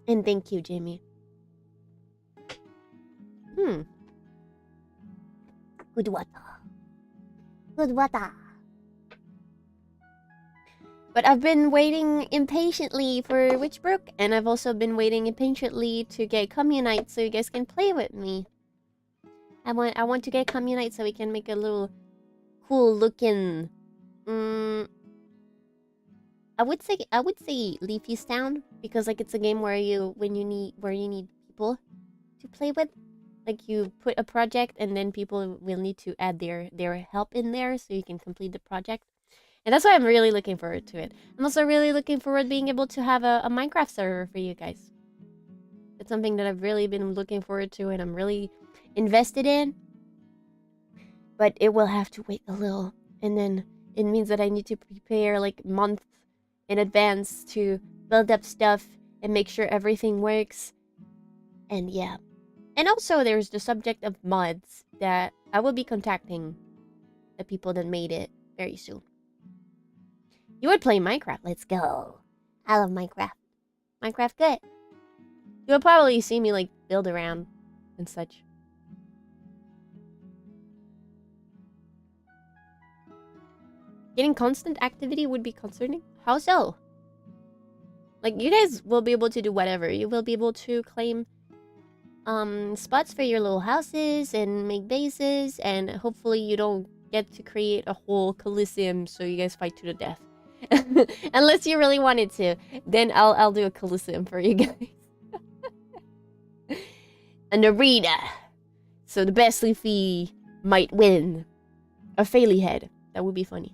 And thank you, Jimmy. Good water. Good water. But I've been waiting impatiently for Witchbrook, and I've also been waiting impatiently to get Communite so you guys can play with me. I want to get Communite so we can make a little cool looking. I would say Leafy's Town, because like it's a game where you need people to play with. Like you put a project and then people will need to add their help in there so you can complete the project. And that's why I'm really looking forward to it. I'm also really looking forward to being able to have a Minecraft server for you guys. It's something that I've really been looking forward to and I'm really invested in. But it will have to wait a little. And then it means that I need to prepare like months in advance to build up stuff and make sure everything works. And yeah. And also there's the subject of mods that I will be contacting the people that made it very soon. You would play Minecraft. Let's go. I love Minecraft. Minecraft good. You'll probably see me like build around and such. Getting constant activity would be concerning? How so? Like, you guys will be able to do whatever. You will be able to claim spots for your little houses and make bases, and hopefully you don't get to create a whole coliseum so you guys fight to the death. Unless you really wanted to, then I'll do a coliseum for you guys. An arena. So the best Leafy might win. A Faelie head. That would be funny.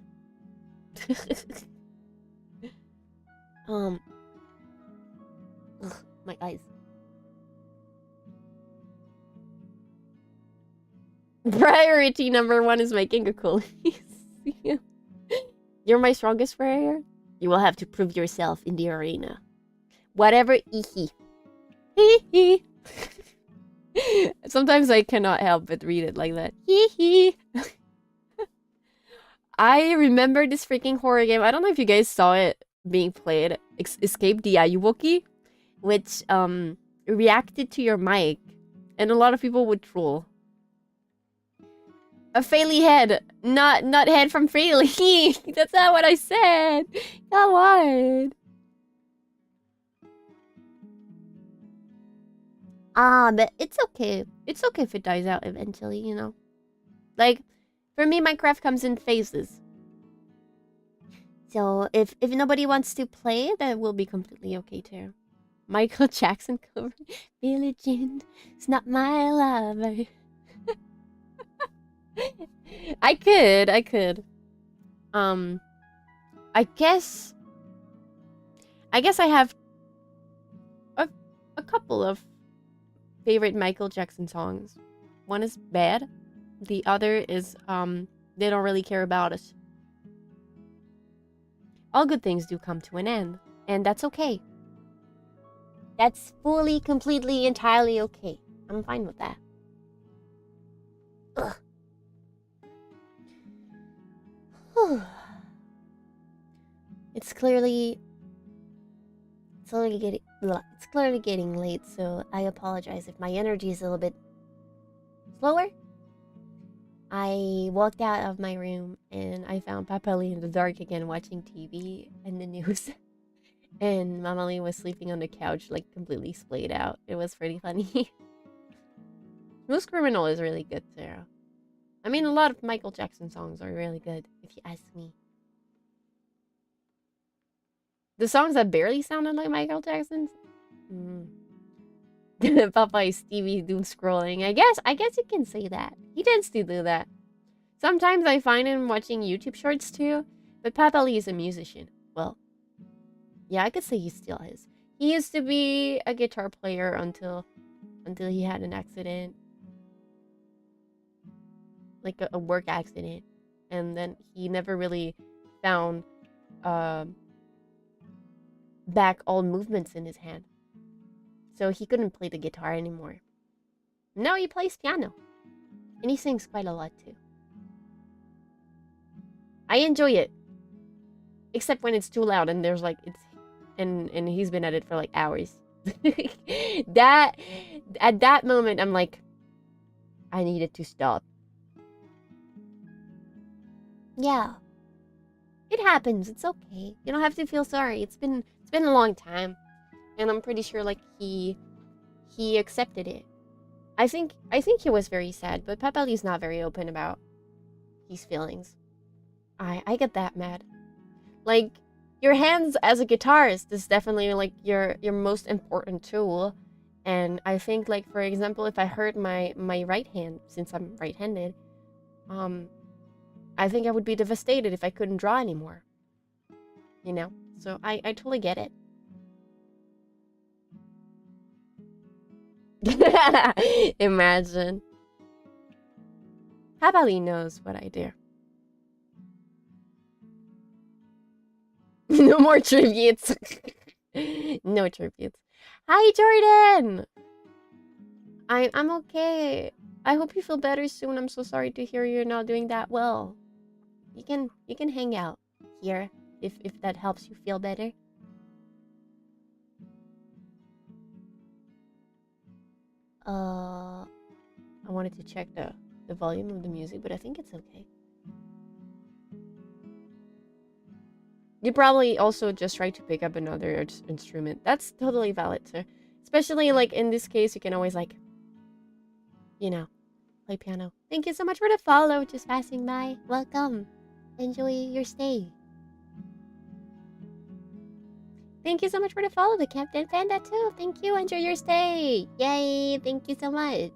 Ugh, my eyes. Priority number 1 is making a coliseum. You're my strongest warrior? You will have to prove yourself in the arena. Whatever, hee hee. Sometimes I cannot help but read it like that. Hee hee. I remember this freaking horror game. I don't know if you guys saw it being played. Escape the Ayuwoki, which reacted to your mic, and a lot of people would troll. A Faelie head, not head from Faelie. That's not what I said. Come on. But it's okay. It's okay if it dies out eventually, you know. Like, for me, Minecraft comes in phases. So if nobody wants to play, that will be completely okay too. Michael Jackson cover. Billie Jean is not my lover. I could. I guess I have a couple of favorite Michael Jackson songs. One is Bad. The other is They Don't Really Care About Us. All good things do come to an end, and that's okay. That's fully, completely, entirely okay. I'm fine with that. Ugh. It's clearly getting late, so I apologize if my energy is a little bit slower. I walked out of my room and I found Papa Lee in the dark again watching TV and the news. And Mama Lee was sleeping on the couch, like completely splayed out. It was pretty funny. Smooth Criminal is really good too. I mean, a lot of Michael Jackson songs are really good, if you ask me. The songs that barely sounded like Michael Jackson's? Papa is Stevie doom scrolling. I guess you can say that. He tends to do that. Sometimes I find him watching YouTube shorts too, but Papa Lee is a musician. Well, yeah, I could say he still is. He used to be a guitar player until he had an accident. Like a work accident. And then he never really found back all movements in his hand. So he couldn't play the guitar anymore. Now he plays piano. And he sings quite a lot too. I enjoy it. Except when it's too loud and there's like and he's been at it for like hours. That at that moment, I'm like, I needed to stop. Yeah. It happens. It's okay. You don't have to feel sorry. It's been a long time. And I'm pretty sure like he accepted it. I think he was very sad, but Papali's not very open about his feelings. I get that mad. Like, your hands as a guitarist is definitely like your most important tool. And I think, like, for example, if I hurt my right hand, since I'm right-handed, I think I would be devastated if I couldn't draw anymore. You know? So I totally get it. Imagine. Papali knows what I do. No more tributes. No tributes. Hi, Jordan! I'm okay. I hope you feel better soon. I'm so sorry to hear you're not doing that well. You can hang out here if that helps you feel better. I wanted to check the volume of the music, but I think it's okay. You probably also just try to pick up another instrument. That's totally valid too. Especially like in this case, you can always like, you know, play piano. Thank you so much for the follow. Just passing by. Welcome. Enjoy your stay. Thank you so much for the follow, the Captain Panda too. Thank you. Enjoy your stay. Yay. Thank you so much.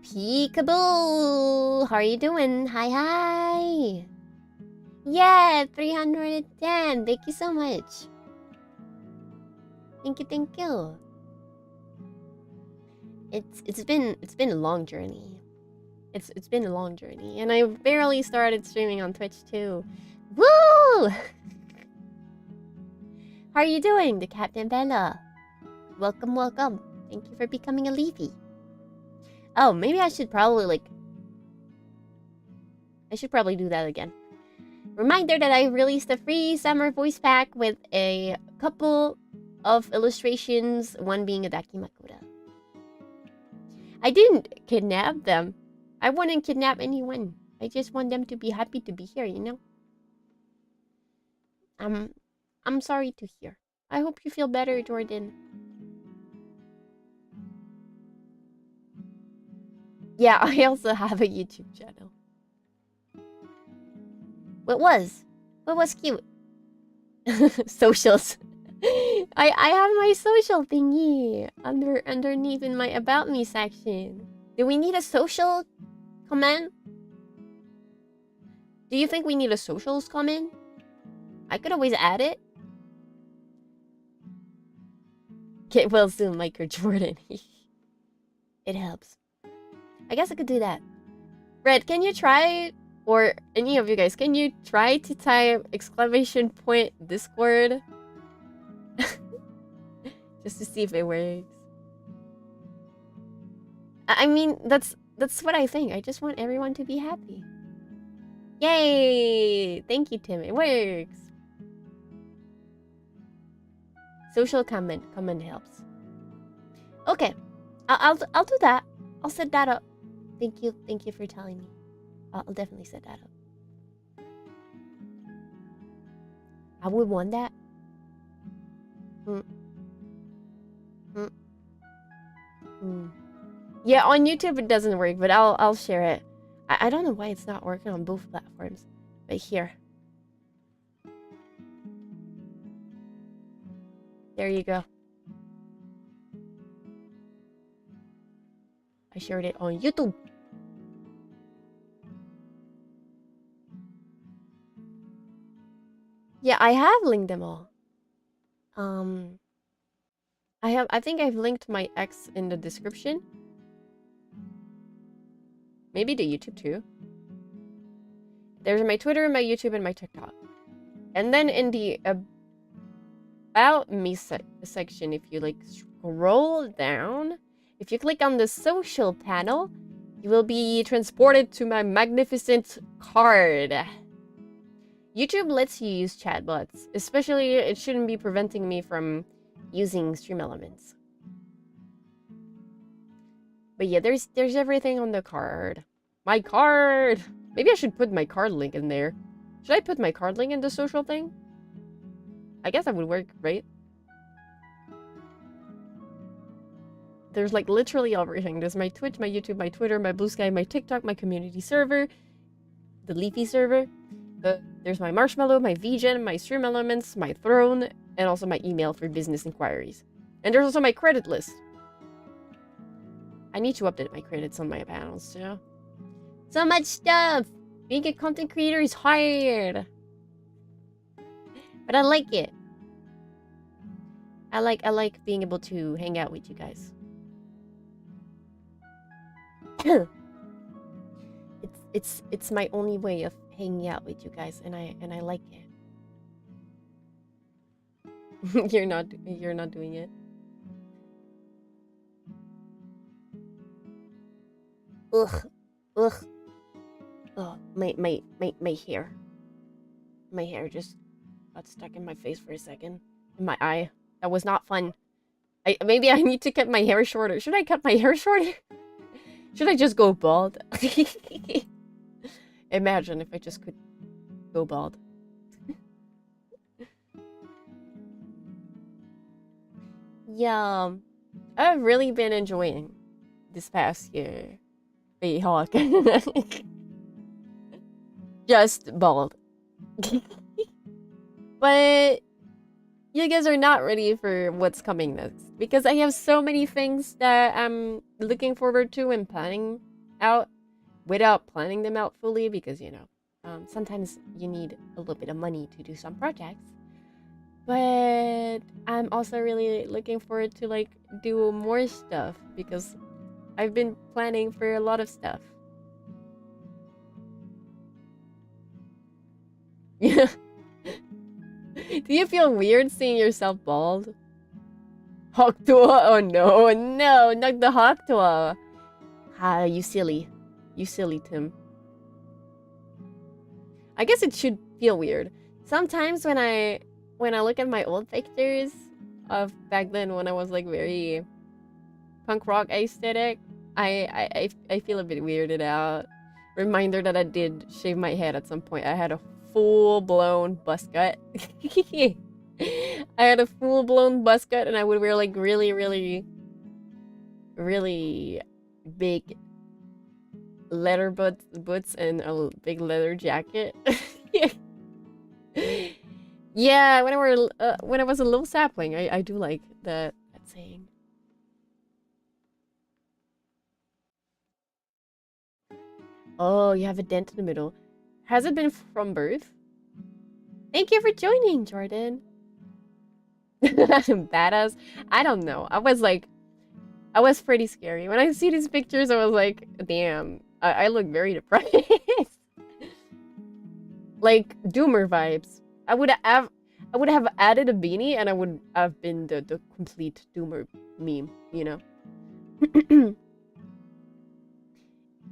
Peekaboo. How are you doing? Hi. Yeah, 310. Thank you so much. Thank you. It's been a long journey. It's been a long journey, and I barely started streaming on Twitch too. Woo! How are you doing, the Captain Bella? Welcome. Thank you for becoming a Leafy. Oh, maybe I should probably do that again. Reminder that I released a free summer voice pack with a couple of illustrations, one being a Dakimakura. I didn't kidnap them. I wouldn't kidnap anyone. I just want them to be happy to be here, you know? I'm sorry to hear. I hope you feel better, Jordan. Yeah, I also have a YouTube channel. What was cute? Socials. I have my social thingy underneath in my about me section. Do we need a social comment? Do you think we need a socials comment? I could always add it. Get well soon, Mike or Jordan. It helps. I guess I could do that. Red, can you try, or any of you guys, can you try to type ! Discord? Just to see if it works. I mean, that's what I think. I just want everyone to be happy. Yay! Thank you, Tim. It works. Social comment helps. Okay, I'll do that. I'll set that up. Thank you for telling me. I'll definitely set that up. I would want that. Yeah, on YouTube it doesn't work, but I'll share it. I don't know why it's not working on both platforms, but here. There you go. I shared it on YouTube. Yeah, I have linked them all. I think I've linked my X in the description. Maybe the YouTube too. There's my Twitter, my YouTube, and my TikTok. And then in the About Me section, if you like scroll down, if you click on the social panel, you will be transported to my magnificent card. YouTube lets you use chatbots. Especially, it shouldn't be preventing me from using Stream Elements. But yeah, there's everything on the card. My card! Maybe I should put my card link in there. Should I put my card link in the social thing? I guess that would work, right? There's like literally everything. There's my Twitch, my YouTube, my Twitter, my Blue Sky, my TikTok, my community server, the Leafy server. There's my Marshmallow, my VGen, my Stream Elements, my Throne, and also my email for business inquiries. And there's also my credit list. I need to update my credits on my panels too. So much stuff! Being a content creator is hard. But I like it. I like being able to hang out with you guys. it's my only way of hanging out with you guys, and I like it. You're not doing it. Ugh. Oh, my hair. My hair just got stuck in my face for a second. In my eye. That was not fun. Maybe I need to cut my hair shorter. Should I cut my hair shorter? Should I just go bald? Imagine if I just could go bald. Yeah. I've really been enjoying this past year. Hey, Hawk. Just bald. But you guys are not ready for what's coming next, because I have so many things that I'm looking forward to and planning out without planning them out fully, because, you know, sometimes you need a little bit of money to do some projects. But I'm also really looking forward to, like, do more stuff, because I've been planning for a lot of stuff. Yeah. Do you feel weird seeing yourself bald? Hawktua? Oh no, no, not the Hawktua. Ah, you silly. You silly, Tim. I guess it should feel weird. Sometimes when I look at my old pictures of back then when I was like very punk rock aesthetic, I feel a bit weirded out. Reminder that I did shave my head at some point. I had a full-blown buzz cut. I had a full-blown buzz cut, and I would wear like really big leather boots and a big leather jacket. Yeah, when I was a little sapling, I do like that saying. Oh, you have a dent in the middle. Has it been from birth? Thank you for joining, Jordan. Badass. I don't know. I was pretty scary. When I see these pictures, I was like, damn, I look very depressed. Like, doomer vibes. I would have added a beanie and I would have been the complete doomer meme, you know?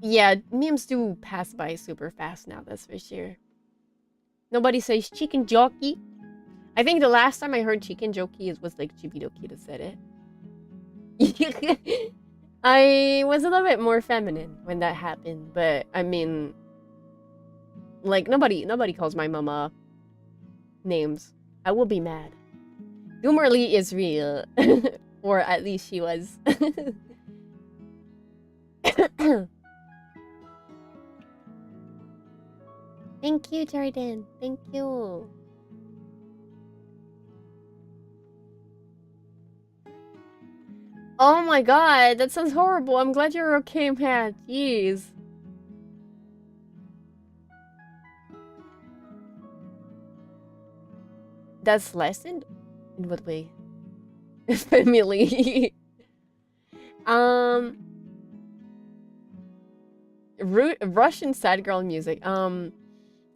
Yeah, memes do pass by super fast now, that's for sure. Nobody says chicken jockey. I think the last time I heard chicken jockey was like Chibidoki that said it. I was a little bit more feminine when that happened, but I mean, like nobody calls my mama names. I will be mad. Doomerly is real. Or at least she was. Thank you, Jordan. Thank you. Oh my god, that sounds horrible. I'm glad you're okay, man. Jeez. That's lessened? In what way? Family. Russian sad girl music.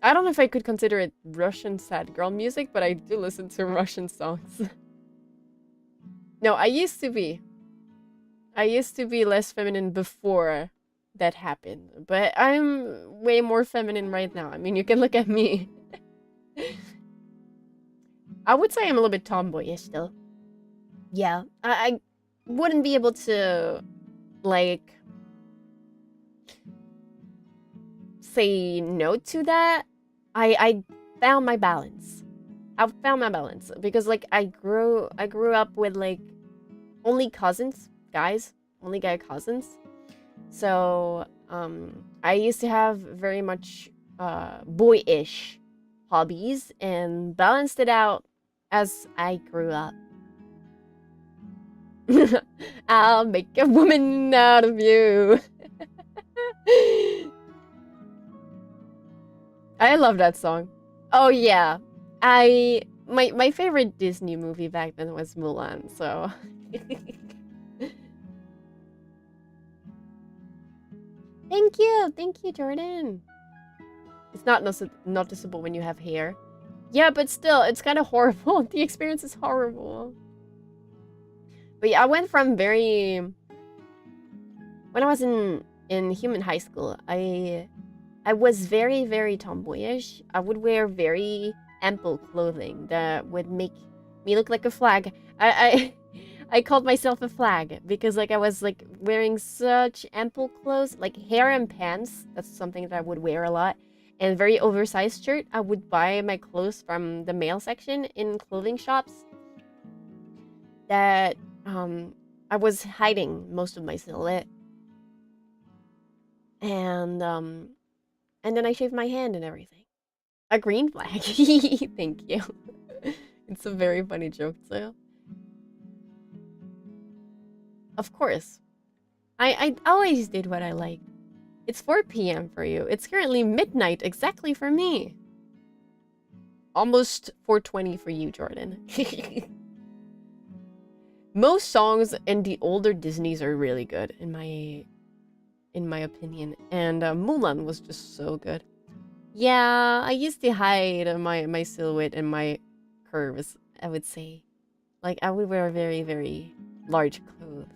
I don't know if I could consider it Russian sad girl music, but I do listen to Russian songs. No, I used to be. I used to be less feminine before that happened, but I'm way more feminine right now. I mean, you can look at me. I would say I'm a little bit tomboyish still. Yeah, I wouldn't be able to, like, say no to that. I found my balance. I found my balance because, like, I grew up with, like, only cousins, guys, only guy cousins. So I used to have very much boyish hobbies and balanced it out as I grew up. I'll make a woman out of you. I love that song. Oh yeah. My favorite Disney movie back then was Mulan, so Thank you, Jordan. It's not noticeable when you have hair. Yeah, but still, it's kind of horrible. The experience is horrible. But yeah, I went from when I was in human high school, I was very, very tomboyish. I would wear very ample clothing that would make me look like a flag. I called myself a flag because, like, I was, like, wearing such ample clothes, like hair and pants. That's something that I would wear a lot. And very oversized shirt. I would buy my clothes from the male section in clothing shops. That I was hiding most of my silhouette. And then I shaved my hand and everything. A green flag. Thank you. It's a very funny joke, so. Of course. I always did what I liked. It's 4 p.m. for you. It's currently midnight exactly for me. Almost 4:20 for you, Jordan. Most songs in the older Disneys are really good, in my opinion. And Mulan was just so good. Yeah, I used to hide my silhouette and my curves, I would say. Like, I would wear very, very large clothes.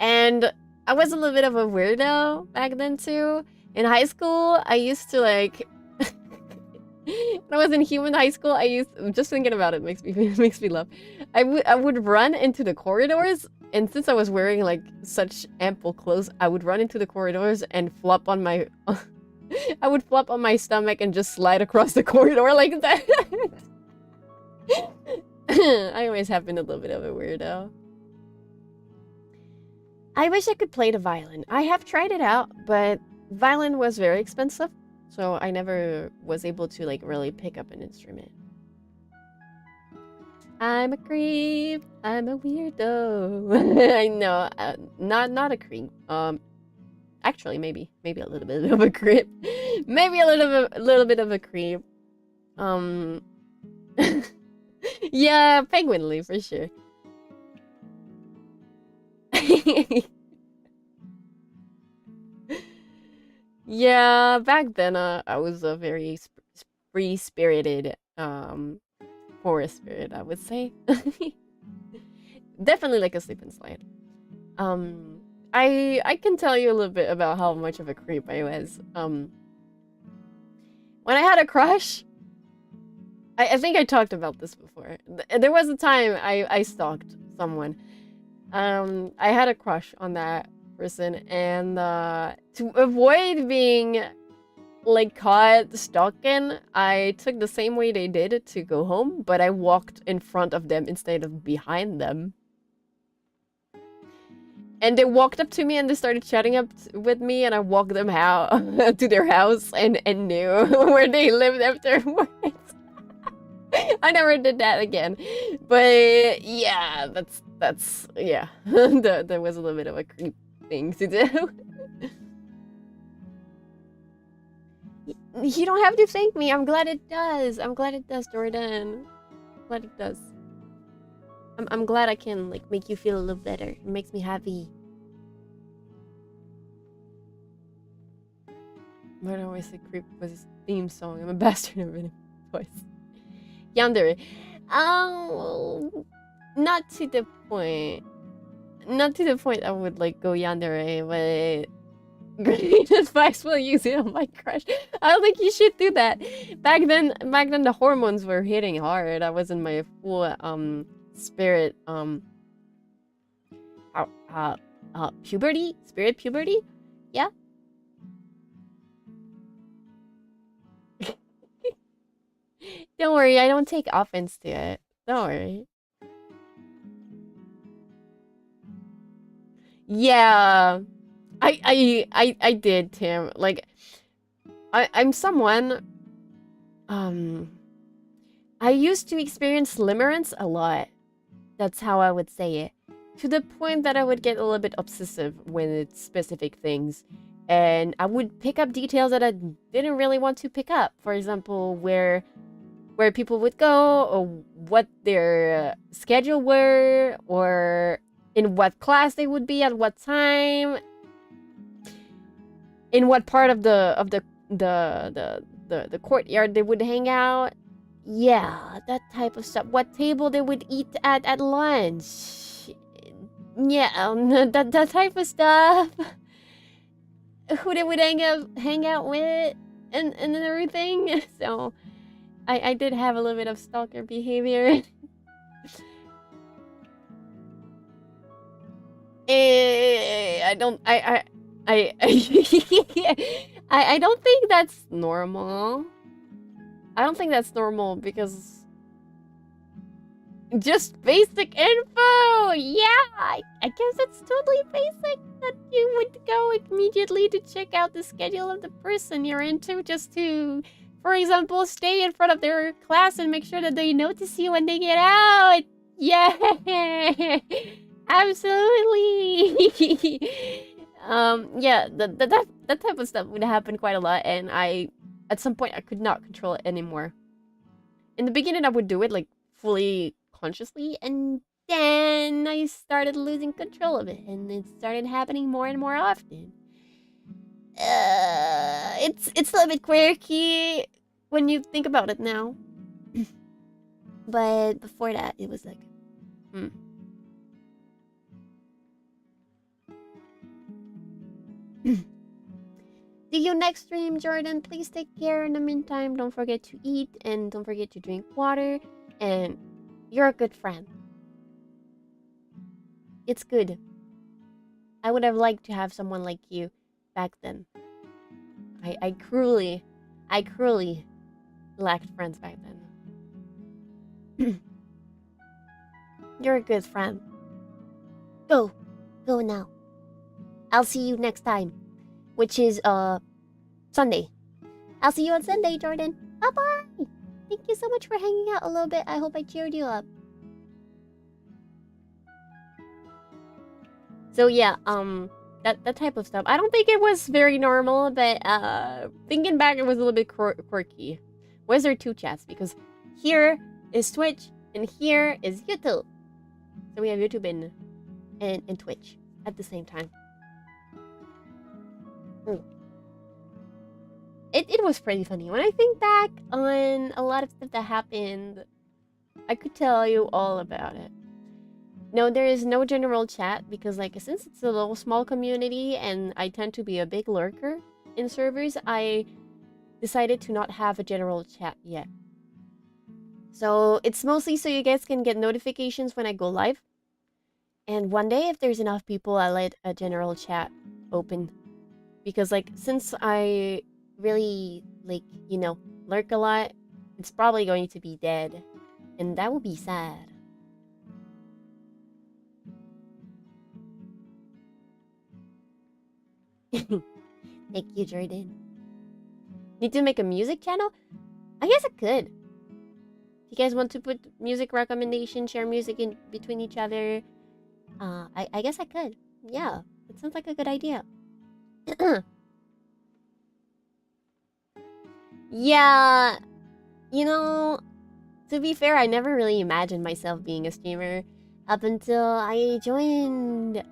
And I was a little bit of a weirdo back then too. In high school, I used to, like, when I was in human high school, just thinking about it makes me laugh. I would run into the corridors, and since I was wearing, like, such ample clothes, I would run into the corridors and flop on my I would flop on my stomach and just slide across the corridor like that. I always have been a little bit of a weirdo. I wish I could play the violin. I have tried it out, but violin was very expensive, so I never was able to, like, really pick up an instrument. I'm a creep. I'm a weirdo. I know, not a creep. Actually, maybe a little bit of a creep. Maybe a little bit of a creep. Yeah, penguinly for sure. Yeah, back then I was a very free-spirited forest spirit, I would say. Definitely like a slip and slide. I can tell you a little bit about how much of a creep I was. When I had a crush, I think I talked about this before. There was a time I stalked someone. I had a crush on that person, and to avoid being, like, caught stalking, I took the same way they did to go home, but I walked in front of them instead of behind them. And they walked up to me and they started chatting up with me, and I walked them to their house and knew where they lived afterwards. I never did that again. But yeah, that's yeah. That was a little bit of a creep thing to do. You don't have to thank me. I'm glad it does. I'm glad it does, Jordan. I'm glad it does. I'm glad I can, like, make you feel a little better. It makes me happy. But I always say creep was his theme song. I'm a bastard of a voice. Yandere. Not to the point. Not to the point I would, like, go yandere, but Great advice. Will use it on my crush. I don't think you should do that. Back then the hormones were hitting hard. I was in my full spirit puberty, spirit puberty. Yeah. Don't worry, I don't take offense to it. Don't worry. Yeah. I did, Tim. Like I'm someone I used to experience limerence a lot. That's how I would say it. To the point that I would get a little bit obsessive with specific things. And I would pick up details that I didn't really want to pick up. For example, where people would go, or what their schedule were, or in what class they would be at what time, in what part of the courtyard they would hang out. Yeah, that type of stuff. What table they would eat at lunch. Yeah, that type of stuff. Who they would hang out with, and everything. So I did have a little bit of stalker behavior. I don't I don't think that's normal. I don't think that's normal because just basic info. Yeah, I guess it's totally basic that you would go immediately to check out the schedule of the person you're into, just to, for example, stay in front of their class and make sure that they notice you when they get out. Yeah, absolutely. Yeah, that type of stuff would happen quite a lot, and at some point I could not control it anymore. In the beginning, I would do it like fully consciously, and then I started losing control of it, and it started happening more and more often. It's a little bit quirky when you think about it now. But before that, it was like, See you next stream, Jordan. Please take care in the meantime. Don't forget to eat, and don't forget to drink water. And you're a good friend. It's good. I would have liked to have someone like you back then. I cruelly lacked friends back then. You're a good friend. Go now. I'll see you next time, which is Sunday. I'll see you on Sunday, Jordan. Bye bye. Thank you so much for hanging out a little bit. I hope I cheered you up. So yeah, that type of stuff. I don't think it was very normal, but thinking back, it was a little bit quirky. Why is there two chats? Because here is Twitch and here is YouTube. So we have YouTube and Twitch at the same time. It was pretty funny. When I think back on a lot of stuff that happened, I could tell you all about it. No, there is no general chat because, like, since it's a little small community and I tend to be a big lurker in servers, I decided to not have a general chat yet. So it's mostly so you guys can get notifications when I go live. And one day, if there's enough people, I'll let a general chat open. Because, like, since I really, like, you know, lurk a lot, it's probably going to be dead. And that would be sad. Thank you, Jordan. Need to make a music channel? I guess I could. If you guys want to put music recommendations, share music in between each other, I guess I could. Yeah, it sounds like a good idea. Yeah, you know, to be fair, I never really imagined myself being a streamer up until I joined,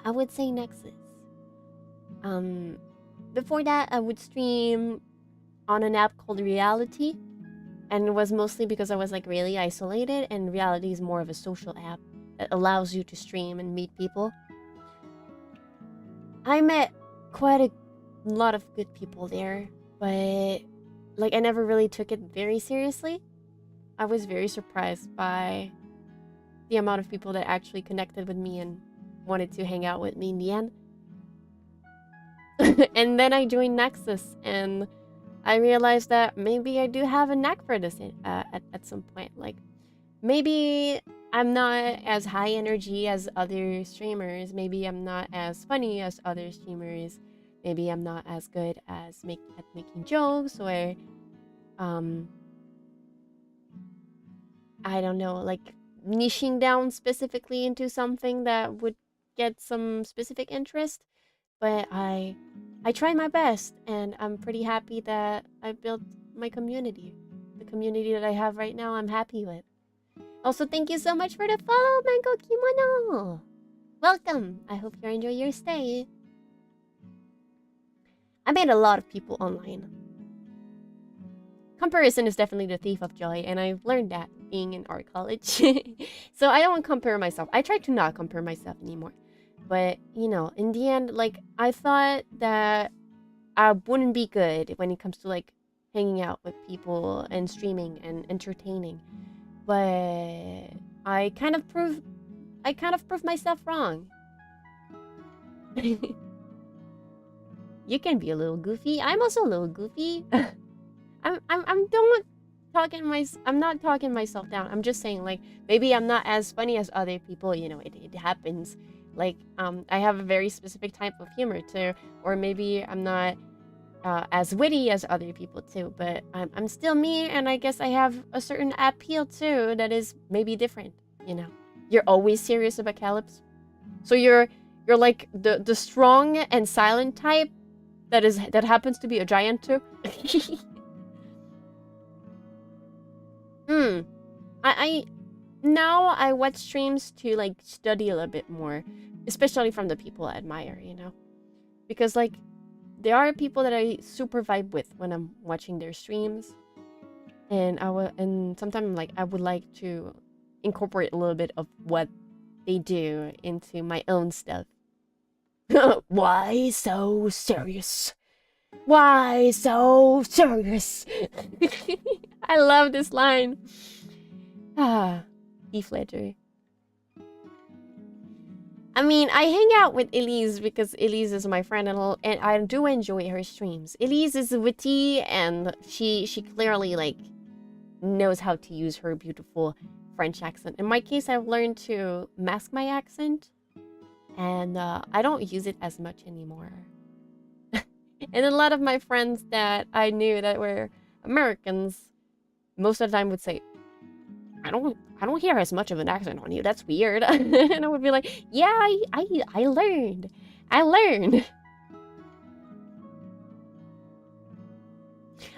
I would say, Nexus. Before that, I would stream on an app called Reality, and it was mostly because I was, like, really isolated, and Reality is more of a social app that allows you to stream and meet people. I met quite a lot of good people there, but like I never really took it very seriously. I was very surprised by the amount of people that actually connected with me and wanted to hang out with me in the end. And then I joined Nexus, and I realized that maybe I do have a knack for this at some point. Like, maybe I'm not as high energy as other streamers. Maybe I'm not as funny as other streamers. Maybe I'm not as good as at making jokes, or I don't know, like niching down specifically into something that would get some specific interest. But I try my best, and I'm pretty happy that I built my community. The community that I have right now, I'm happy with. Also, thank you so much for the follow, Mango Kimono! Welcome! I hope you enjoy your stay. I made a lot of people online. Comparison is definitely the thief of joy, and I've learned that being in art college. So I don't compare myself. I try to not compare myself anymore. But, you know, in the end, like, I thought that I wouldn't be good when it comes to, like, hanging out with people and streaming and entertaining. But I kind of proved myself wrong. You can be a little goofy. I'm also a little goofy. I'm not talking myself down. I'm just saying, like, maybe I'm not as funny as other people, you know, it happens. Like, I have a very specific type of humor too, or maybe I'm not as witty as other people too, but I'm still me, and I guess I have a certain appeal too that is maybe different, you know. You're always serious about Calypso, so you're like the strong and silent type that happens to be a giant too. Now I watch streams to, like, study a little bit more, especially from the people I admire, you know? Because, like, there are people that I super vibe with when I'm watching their streams, and sometimes, like, I would like to incorporate a little bit of what they do into my own stuff. Why so serious? Why so serious? I love this line. Heath Ledger. I mean, I hang out with Elise because Elise is my friend, and I do enjoy her streams. Elise is witty, and she clearly, like, knows how to use her beautiful French accent. In my case, I've learned to mask my accent, and I don't use it as much anymore. And a lot of my friends that I knew that were Americans, most of the time would say, I don't hear as much of an accent on you. That's weird. And I would be like, yeah, I learned. I learned.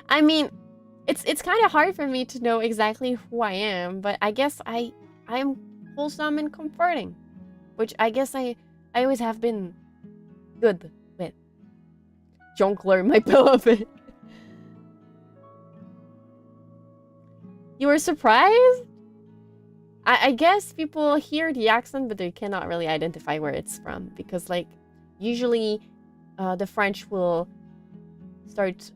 I mean, it's kind of hard for me to know exactly who I am, but I guess I'm wholesome and comforting, which I guess I always have been good with. Jongleur, my beloved. You were surprised? I guess people hear the accent, but they cannot really identify where it's from, because, like, usually the French will start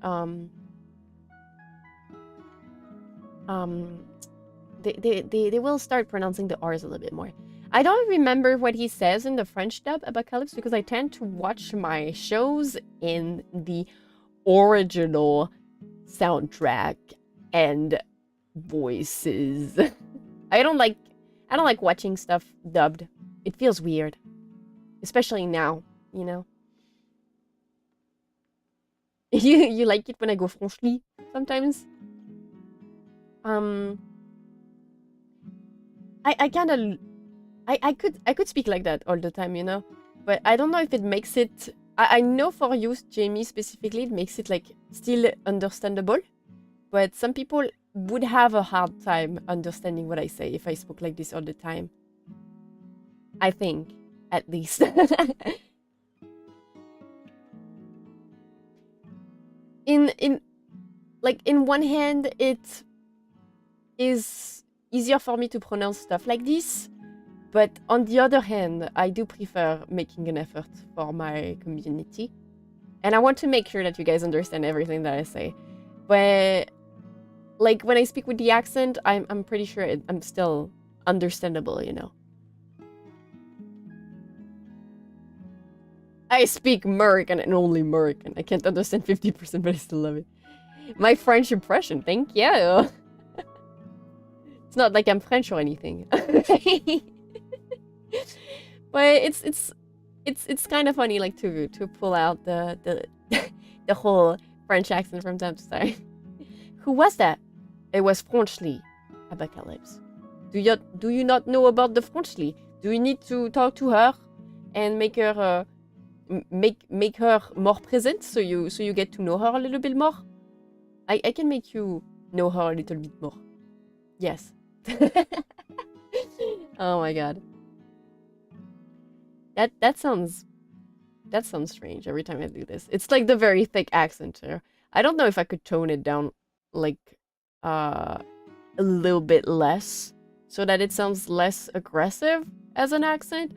they will start pronouncing the R's a little bit more. I don't remember what he says in the French dub about Calypso, because I tend to watch my shows in the original soundtrack and voices. I don't like watching stuff dubbed. It feels weird, especially now, you know. You like it when I go franchement sometimes. I kind of I could speak like that all the time, you know, but I don't know if it makes it. I know for you, Jamie, specifically, it makes it, like, still understandable, but some people would have a hard time understanding what I say if I spoke like this all the time. I think, at least. in one hand, it is easier for me to pronounce stuff like this, but on the other hand, I do prefer making an effort for my community. And I want to make sure that you guys understand everything that I say. But like when I speak with the accent, I'm pretty sure I'm still understandable, you know. I speak American and only American. I can't understand 50%, but I still love it. My French impression, thank you. It's not like I'm French or anything. But it's kind of funny, like to pull out the the whole French accent from time to time. Who was that? It was Faelie. Apocalypse. Do you not know about the Faelie? Do you need to talk to her and make her make her more present so you get to know her a little bit more? I can make you know her a little bit more. Yes. Oh my god. That sounds strange every time I do this. It's like the very thick accent too. I don't know if I could tone it down like a little bit less so that it sounds less aggressive as an accent.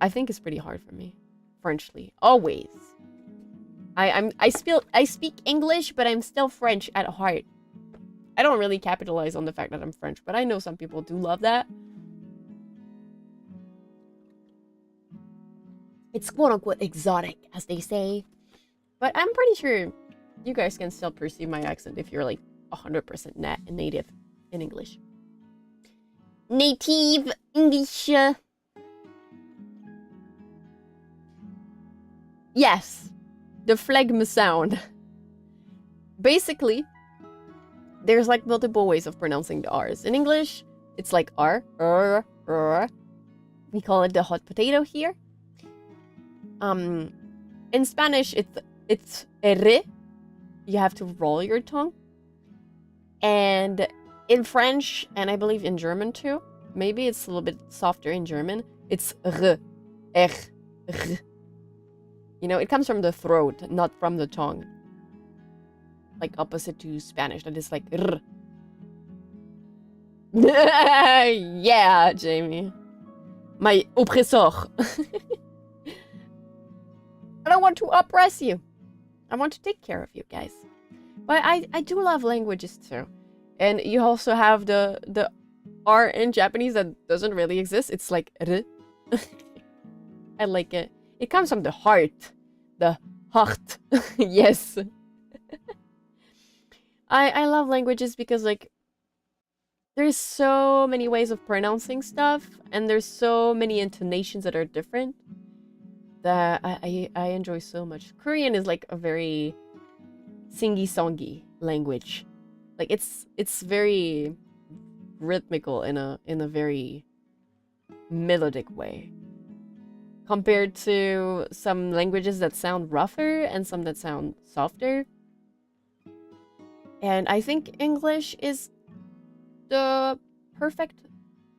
I think it's pretty hard for me. Frenchly. Always. I speak English, but I'm still French at heart. I don't really capitalize on the fact that I'm French, but I know some people do love that. It's quote-unquote exotic, as they say. But I'm pretty sure you guys can still perceive my accent if you're like 100% native in English. Native English. Yes. The phlegm sound. Basically, there's like multiple ways of pronouncing the R's. In English, it's like R, R. We call it the hot potato here. In Spanish, it's R. You have to roll your tongue. And in French, and I believe in German too, maybe it's a little bit softer in German, it's R. R. You know, it comes from the throat, not from the tongue. Like opposite to Spanish, that is like R. Yeah, Jamie. My oppressor. I don't want to oppress you. I want to take care of you guys. But I do love languages too. And you also have the R in Japanese that doesn't really exist. It's like R. I like it. It comes from the heart. The heart. Yes. I love languages because like there's so many ways of pronouncing stuff and there's so many intonations that are different that I enjoy so much. Korean is like a very singy-songy language. Like it's very rhythmical in a very melodic way. Compared to some languages that sound rougher and some that sound softer. And I think English is the perfect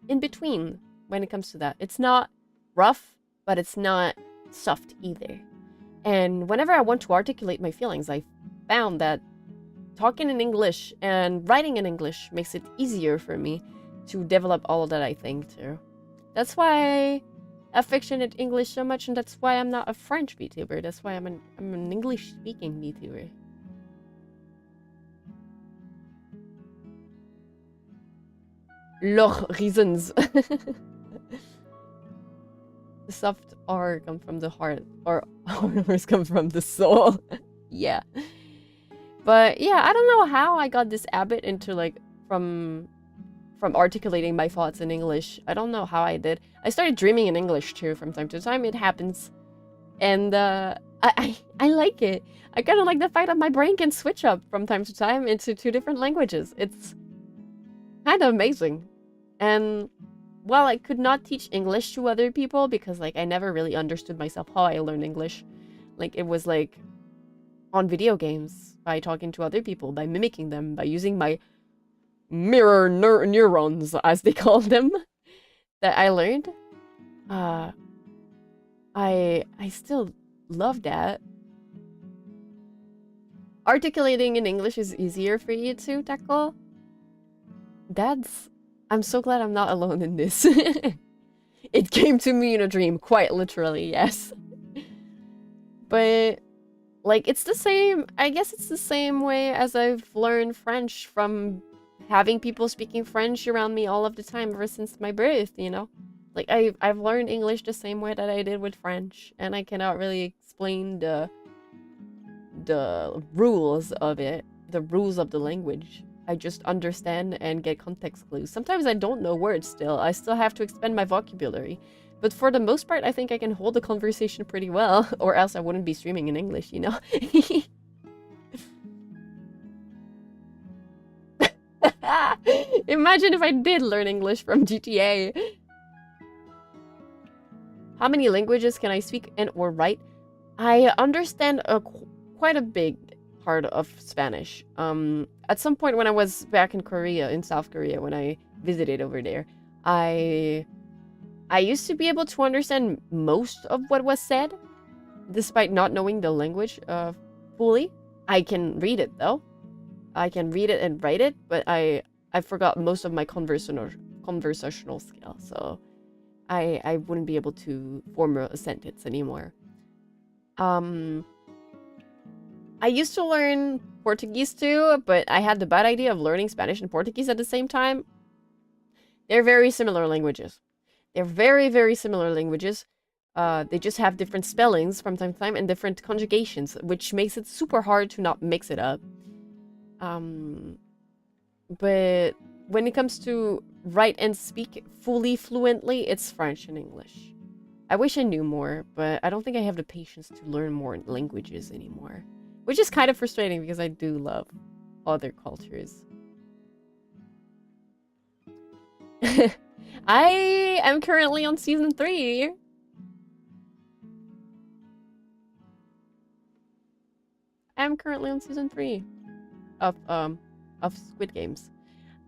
in-between when it comes to that. It's not rough, but it's not soft either. And whenever I want to articulate my feelings, I found that talking in English and writing in English makes it easier for me to develop all that I think too. That's why affectionate English so much, and that's why I'm not a French VTuber. That's why I'm an English-speaking VTuber. Leurs reasons. The soft R come from the heart, or R's come from the soul. Yeah. But yeah, I don't know how I got this habit into like from articulating my thoughts in English. I don't know how I did. I started dreaming in English too from time to time. It happens. And I like it. I kind of like the fact that my brain can switch up from time to time into 2 different languages. It's kind of amazing. And while I could not teach English to other people because like I never really understood myself how I learned English. Like it was like on video games, by talking to other people, by mimicking them, by using my mirror neurons, as they call them, that I learned. I still love that. Articulating in English is easier for you to tackle. I'm so glad I'm not alone in this. It came to me in a dream, quite literally, yes. But Like, it's the same, I guess it's the same way as I've learned French from having people speaking French around me all of the time ever since my birth, you know? Like, I've learned English the same way that I did with French, and I cannot really explain the rules of it, the rules of the language. I just understand and get context clues. Sometimes I don't know words still. I still have to expand my vocabulary. But for the most part, I think I can hold a conversation pretty well, or else I wouldn't be streaming in English, you know? Imagine if I did learn English from GTA. How many languages can I speak and or write? I understand quite a big part of Spanish. At some point when I was back in Korea, in South Korea, when I visited over there, I used to be able to understand most of what was said, despite not knowing the language fully. I can read it though. I can read it and write it, but I forgot most of my conversational skills, so I wouldn't be able to form a sentence anymore. I used to learn Portuguese too, but I had the bad idea of learning Spanish and Portuguese at the same time. They're very similar languages. They're very, very similar languages. They just have different spellings from time to time and different conjugations, which makes it super hard to not mix it up. But when it comes to write and speak fully fluently, it's French and English. I wish I knew more, but I don't think I have the patience to learn more languages anymore. Which is kind of frustrating because I do love other cultures. I am currently on season 3. I'm currently on season 3 of Squid Games.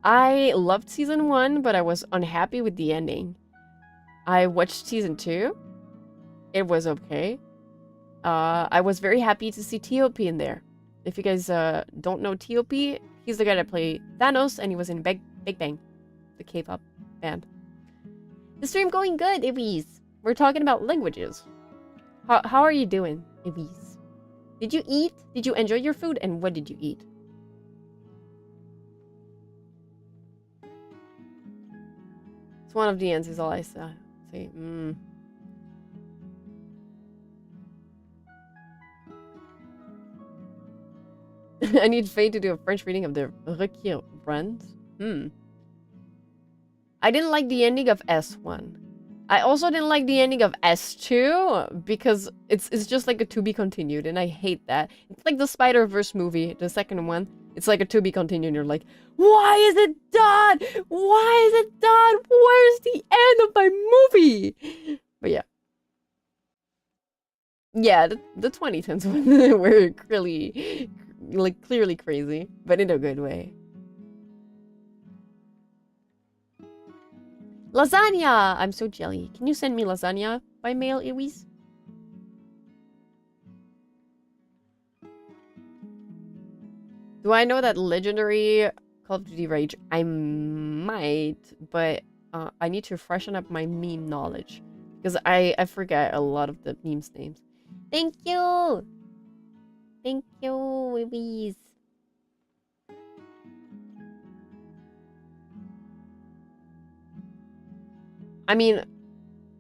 I loved season 1, but I was unhappy with the ending. I watched season 2. It was okay. I was very happy to see T.O.P. in there. If you guys don't know T.O.P., he's the guy that played Thanos, and he was in Big Bang, the K-pop band. The stream going good, Ibis. We're talking about languages. How are you doing, Ibis? Did you eat? Did you enjoy your food? And what did you eat? It's one of the answers, all I say. I need Faye to do a French reading of the Requiem brand. I didn't like the ending of S1. I also didn't like the ending of S2 because it's just like a to be continued, and I hate that. It's like the Spider-Verse movie, the second one. It's like a to be continued, and you're like, why is it done? Why is it done? Where's the end of my movie? But yeah. Yeah, the 2010s were really, like, clearly crazy, but in a good way. Lasagna! I'm so jelly. Can you send me lasagna by mail, Iwis? Do I know that legendary Call of Duty Rage? I might, but I need to freshen up my meme knowledge. Because I forget a lot of the memes names. Thank you! Thank you, Iwis. I mean,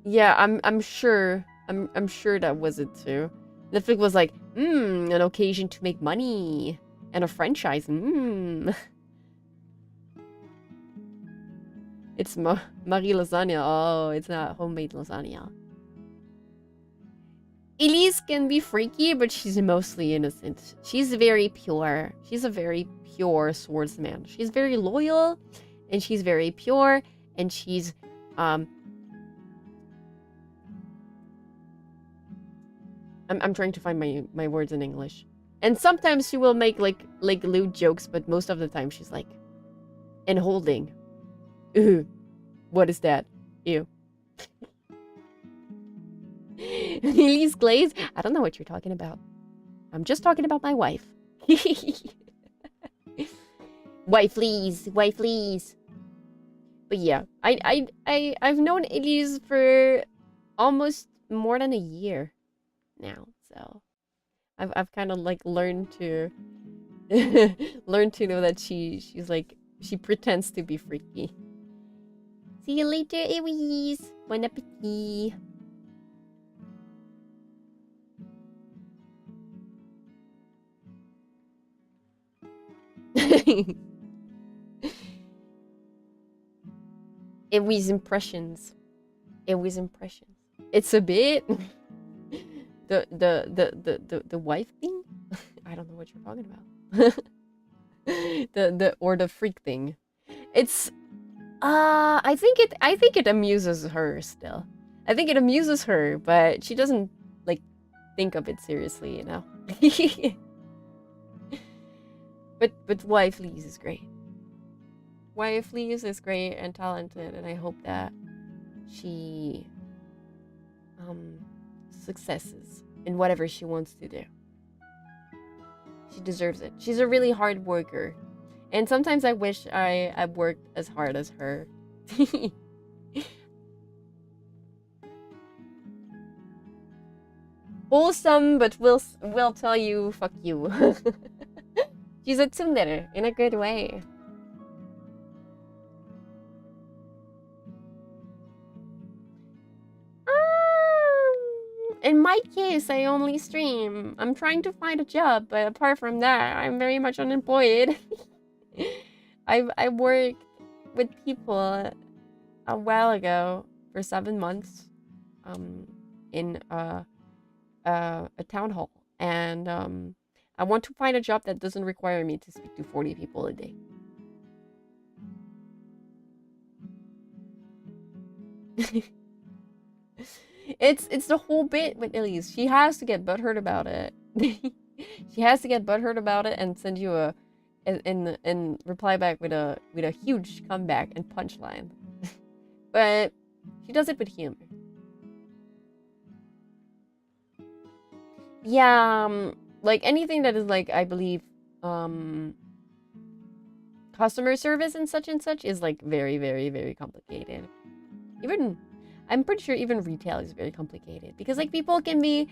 yeah, I'm sure that was it too. Netflix was like, an occasion to make money and a franchise. It's Marie lasagna. Oh, it's not homemade lasagna. Elise can be freaky, but she's mostly innocent. She's very pure. She's a very pure swordsman. She's very loyal, and she's very pure, and she's I'm trying to find my words in English. And sometimes she will make like lewd jokes, but most of the time she's like, and holding. Ooh, what is that? Ew. Elise Glaze? I don't know what you're talking about. I'm just talking about my wife. Wifelies. But yeah, I've known Elise for almost more than a year now, so I've kind of like learned to learned to know that she's like she pretends to be freaky. See you later, Aries. Bon appetit. Aries impressions. Aries impressions. It's a bit the wife thing. I don't know what you're talking about. the freak thing. It's I think it amuses her still. I think it amuses her, but she doesn't like think of it seriously, you know. but wife Lees is great. Wife Lees is great and talented, and I hope that she successes in whatever she wants to do. She deserves it. She's a really hard worker. And sometimes I wish I worked as hard as her. Wholesome, but will tell you fuck you. She's a tsundere in a good way. In my case, I only stream. I'm trying to find a job, but apart from that, I'm very much unemployed. I worked with people a while ago for 7 months in a town hall, and I want to find a job that doesn't require me to speak to 40 people a day. It's the whole bit with Elise. She has to get butthurt about it. She has to get butthurt about it and send you a and reply back with a huge comeback and punchline. But she does it with humor. Yeah, like anything that is like, I believe, customer service and such is like very, very, very complicated. Even, I'm pretty sure even retail is very complicated because like people can be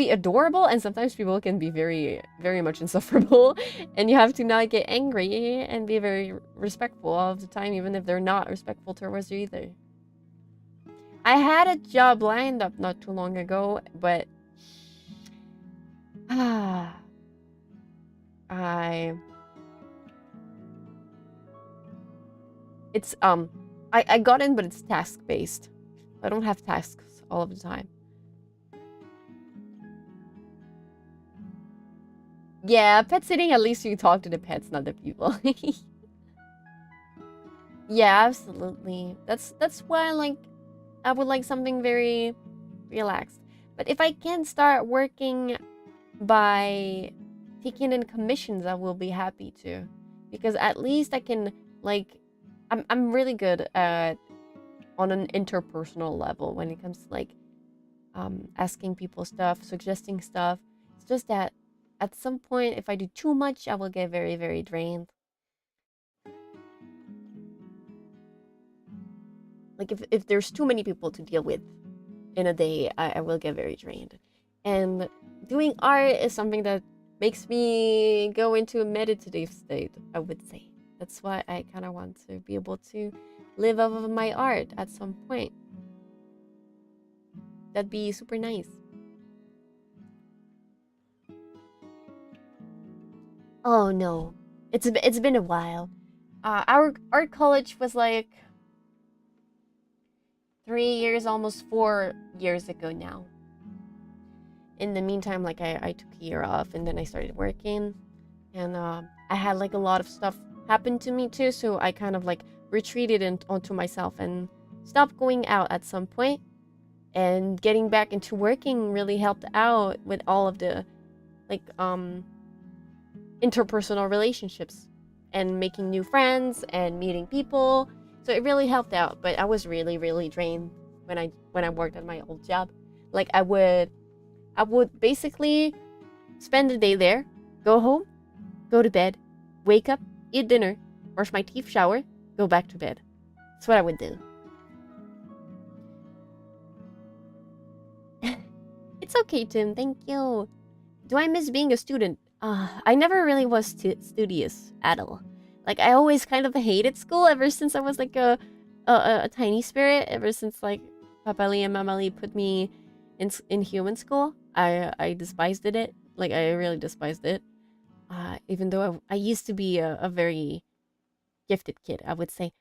adorable and sometimes people can be very, very much insufferable, and you have to not get angry and be very respectful all of the time, even if they're not respectful towards you either. I had a job lined up not too long ago, but I got in, but it's task-based. I don't have tasks all of the time. Yeah, pet sitting, at least you talk to the pets, not the people. Yeah, absolutely. That's why like I would like something very relaxed. But if I can start working by taking in commissions, I will be happy to, because at least I can like I'm really good at on an interpersonal level when it comes to like asking people stuff, suggesting stuff. It's just that at some point, if I do too much, I will get very, very drained. Like if there's too many people to deal with in a day, I will get very drained. And doing art is something that makes me go into a meditative state, I would say. That's why I kind of want to be able to live off of my art at some point. That'd be super nice. Oh no, it's been a while. Our art college was like 3 years, almost 4 years ago now. In the meantime, like I took a year off and then I started working, and I had like a lot of stuff happen to me too, so I kind of like retreated onto myself and stopped going out at some point. And getting back into working really helped out with all of the like interpersonal relationships and making new friends and meeting people. So it really helped out, but I was really, really drained when I worked at my old job. Like I would basically spend the day there, go home, go to bed, wake up, eat dinner, brush my teeth, shower, go back to bed. That's what I would do. It's okay, Tim. Thank you. Do I miss being a student? I never really was studious at all. Like, I always kind of hated school ever since I was like a tiny spirit. Ever since like Papali and Mamali put me in human school, I despised it. Like, I really despised it. Even though I used to be a very gifted kid, I would say.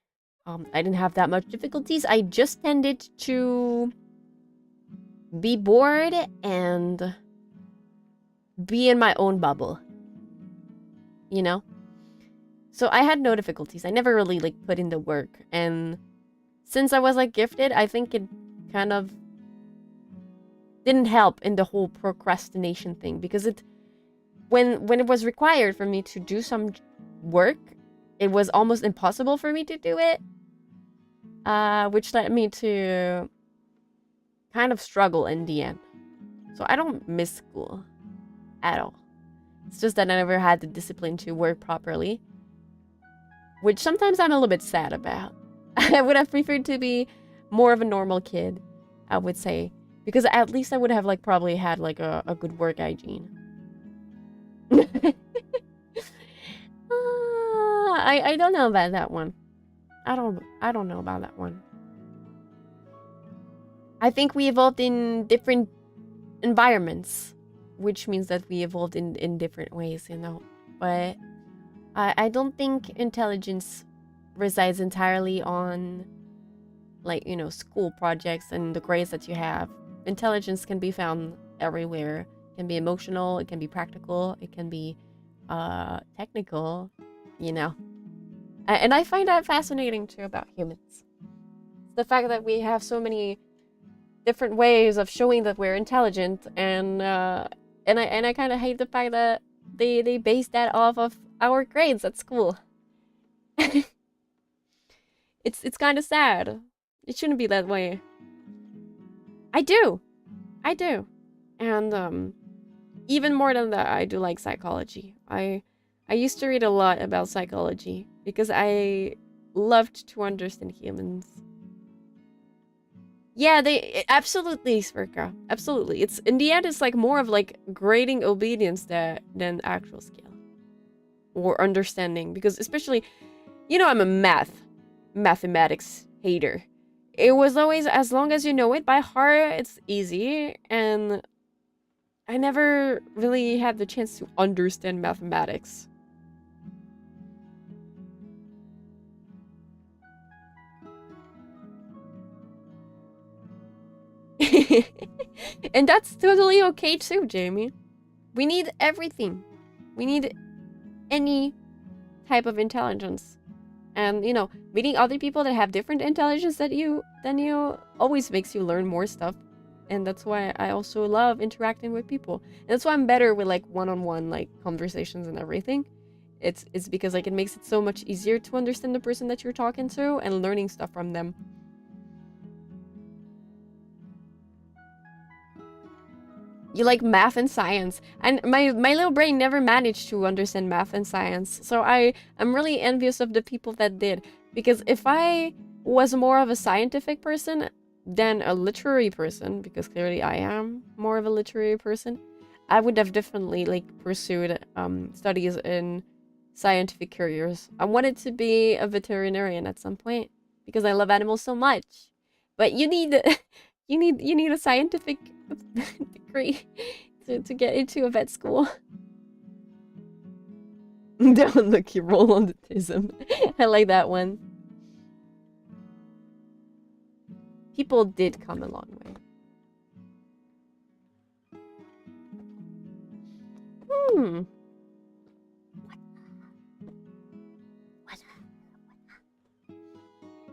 I didn't have that much difficulties. I just tended to be bored and be in my own bubble. You know? So I had no difficulties. I never really like put in the work. And since I was like gifted, I think it kind of didn't help in the whole procrastination thing, because it when it was required for me to do some work, it was almost impossible for me to do it. Which led me to kind of struggle in the end. So I don't miss school at all. It's just that I never had the discipline to work properly, which sometimes I'm a little bit sad about. I would have preferred to be more of a normal kid, I would say, because at least I would have like probably had like a good work hygiene. I don't know about that one. I don't know about that one. I think we evolved in different environments, which means that we evolved in different ways, you know. But I don't think intelligence resides entirely on, like, you know, school projects and the grades that you have. Intelligence can be found everywhere. It can be emotional, it can be practical, it can be technical, you know. And I find that fascinating too about humans. The fact that we have so many different ways of showing that we're intelligent, and I kind of hate the fact that they base that off of our grades at school. It's kind of sad. It shouldn't be that way. I do, and even more than that, I do like psychology. I used to read a lot about psychology because I loved to understand humans. Yeah, they absolutely, Svirka. Absolutely. It's in the end, it's like more of like grading obedience than actual skill or understanding. Because especially, you know, I'm a mathematics hater. It was always, as long as you know it by heart, it's easy, and I never really had the chance to understand mathematics. And that's totally okay too, Jamie. We need everything. We need any type of intelligence. And, you know, meeting other people that have different intelligence than you always makes you learn more stuff. And that's why I also love interacting with people. And that's why I'm better with like one-on-one like conversations and everything. It's because like it makes it so much easier to understand the person that you're talking to and learning stuff from them. You like math and science, and my little brain never managed to understand math and science, so I'm really envious of the people that did, because if I was more of a scientific person than a literary person, because clearly I am more of a literary person, I would have definitely like pursued studies in scientific careers. I wanted to be a veterinarian at some point because I love animals so much, but you need you need a scientific degree to get into a vet school. Don't look, you roll on the tism. I like that one. People did come a long way.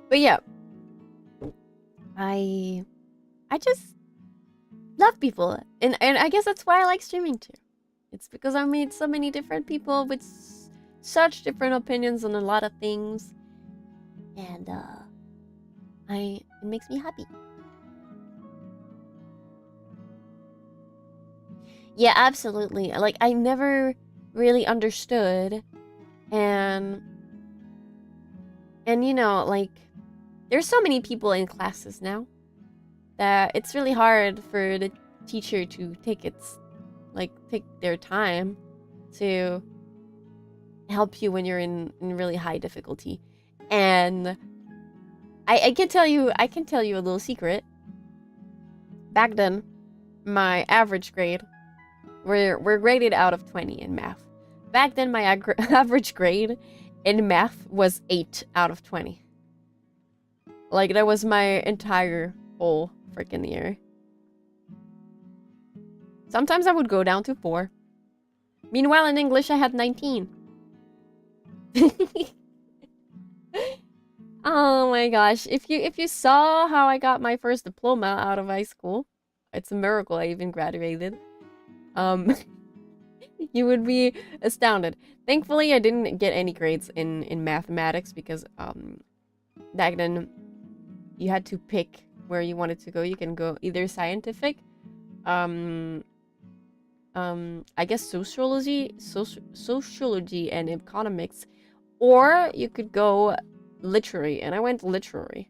But yeah, I just love people, and I guess that's why I like streaming too. It's because I meet so many different people with such different opinions on a lot of things, and it makes me happy. Yeah, absolutely. Like, I never really understood, and you know, like, there's so many people in classes now that it's really hard for the teacher to take its like take their time to help you when you're in really high difficulty. And I can tell you a little secret. Back then, my average grade, we're graded out of 20 in math. Back then, my average grade in math was 8 out of 20. Like, that was my entire whole freaking year. Sometimes I would go down to 4. Meanwhile, in English, I had 19. Oh my gosh. If you saw how I got my first diploma out of high school, it's a miracle I even graduated. You would be astounded. Thankfully, I didn't get any grades in mathematics because back then you had to pick where you wanted to go. You can go either scientific, I guess sociology and economics, or you could go literary, and I went literary.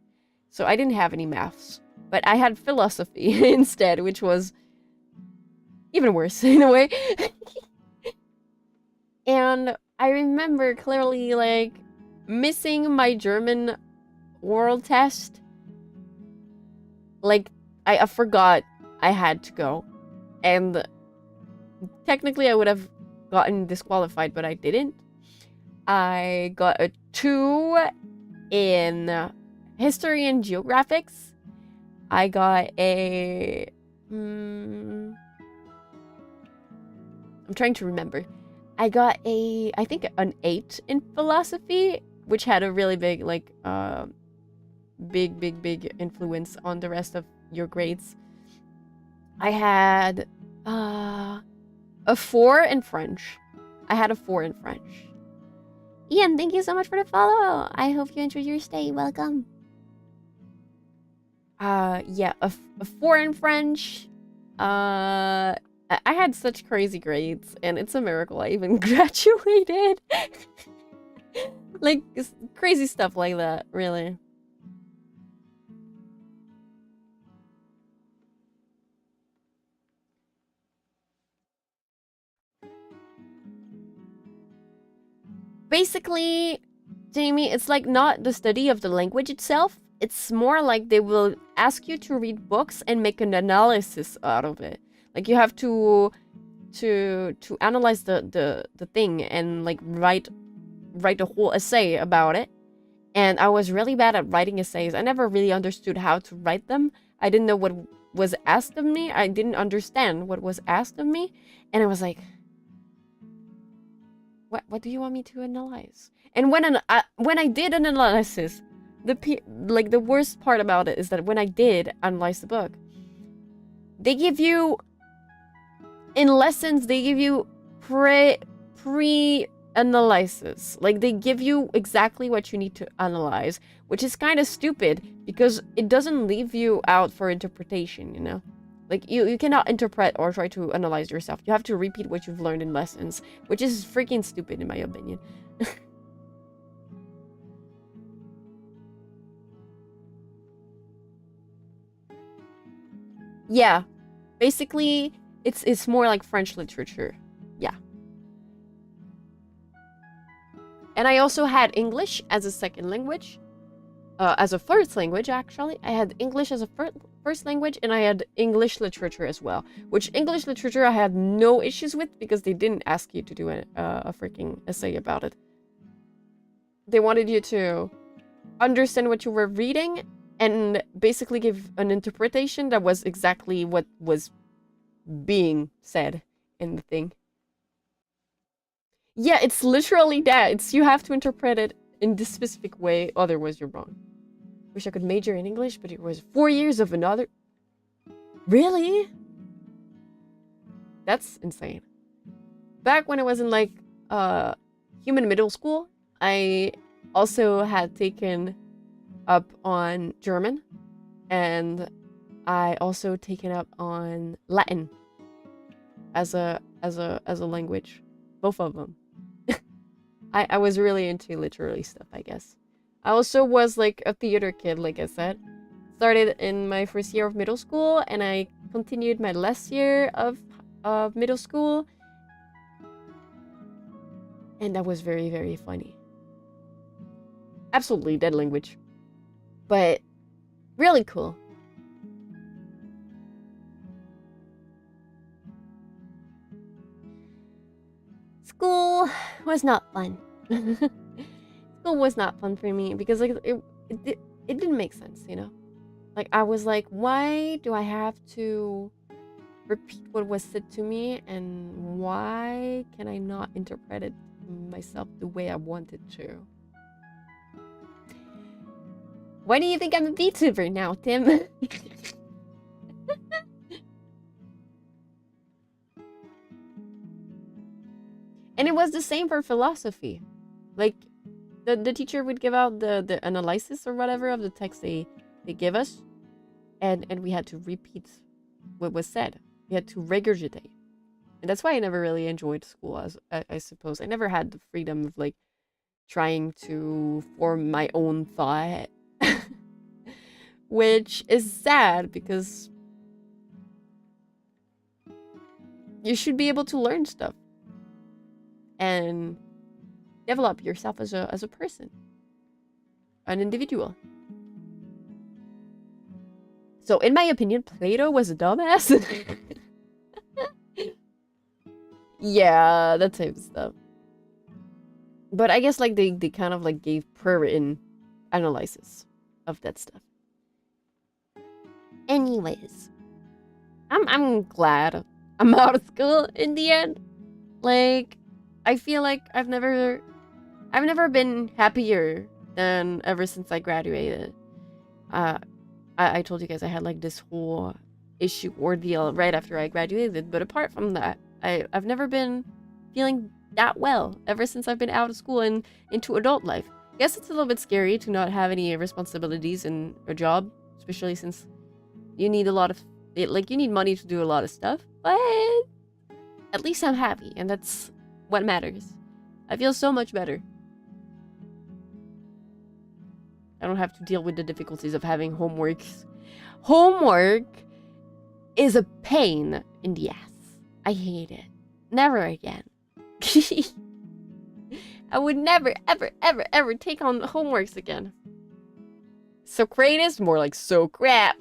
So I didn't have any maths, but I had philosophy instead, which was even worse in a way. And I remember clearly, like, missing my German oral test. Like, I forgot I had to go. And technically I would have gotten disqualified, but I didn't. I got a 2 in history and geographics. I got a... I'm trying to remember. I got I think an 8 in philosophy, which had a really big, like, big influence on the rest of your grades. I had a 4 in French. I had a 4 in French. Ian, thank you so much for the follow. I hope you enjoyed your stay. Welcome. Yeah, a 4 in French. I had such crazy grades, and it's a miracle I even graduated. Like, crazy stuff like that, really. Basically, Jamie, it's like not the study of the language itself. It's more like they will ask you to read books and make an analysis out of it. Like, you have to analyze the thing and, like, write a whole essay about it. And I was really bad at writing essays. I never really understood how to write them. I didn't know what was asked of me. I didn't understand what was asked of me. And I was like, what do you want me to analyze? And when I did an analysis, the worst part about it is that when I did analyze the book, they give you, in lessons, they give you pre-analysis. Like, they give you exactly what you need to analyze, which is kind of stupid because it doesn't leave you out for interpretation, you know? Like, you cannot interpret or try to analyze yourself. You have to repeat what you've learned in lessons, which is freaking stupid in my opinion. Yeah, basically, it's more like French literature. Yeah. And I also had English as a second language. As a first language, actually. I had English as a first language, and I had English literature as well. Which English literature I had no issues with because they didn't ask you to do a freaking essay about it. They wanted you to understand what you were reading and basically give an interpretation that was exactly what was being said in the thing. Yeah, it's literally that. It's you have to interpret it in this specific way, otherwise you're wrong. Wish I could major in English, but it was 4 years of another... Really? That's insane. Back when I was in, like, human middle school, I also had taken up on German, and I also taken up on Latin as a language. Both of them. I was really into literary stuff, I guess. I also was, like, a theater kid, like I said. Started in my first year of middle school, and I continued my last year of of middle school. And that was very, very funny. Absolutely dead language. But really cool. School was not fun. School was not fun for me because like it didn't make sense, you know? Like I was like, why do I have to repeat what was said to me, and why can I not interpret it myself the way I wanted to? Why do you think I'm a VTuber now, Tim? And it was the same for philosophy. Like, the teacher would give out the analysis or whatever of the text they give us, and we had to repeat what was said. We had to regurgitate. And that's why I never really enjoyed school, as I suppose. I never had the freedom of, like, trying to form my own thought. Which is sad, because you should be able to learn stuff and develop yourself as a person, an individual. So in my opinion, Plato was a dumbass. Yeah, that type of stuff. But I guess like they kind of like gave pre-written analysis of that stuff. Anyways, I'm glad I'm out of school in the end. Like, I feel like I've never been happier than ever since I graduated. I told you guys I had like this whole issue ordeal right after I graduated, but apart from that, I've never been feeling that well ever since I've been out of school and into adult life. I guess it's a little bit scary to not have any responsibilities in a job, especially since you need a lot of you need money to do a lot of stuff, but at least I'm happy, and that's what matters. I feel so much better. I don't have to deal with the difficulties of having homework. Homework is a pain in the ass. I hate it. Never again. I would never, ever, ever, ever take on homeworks again. Socrates? More like so crap.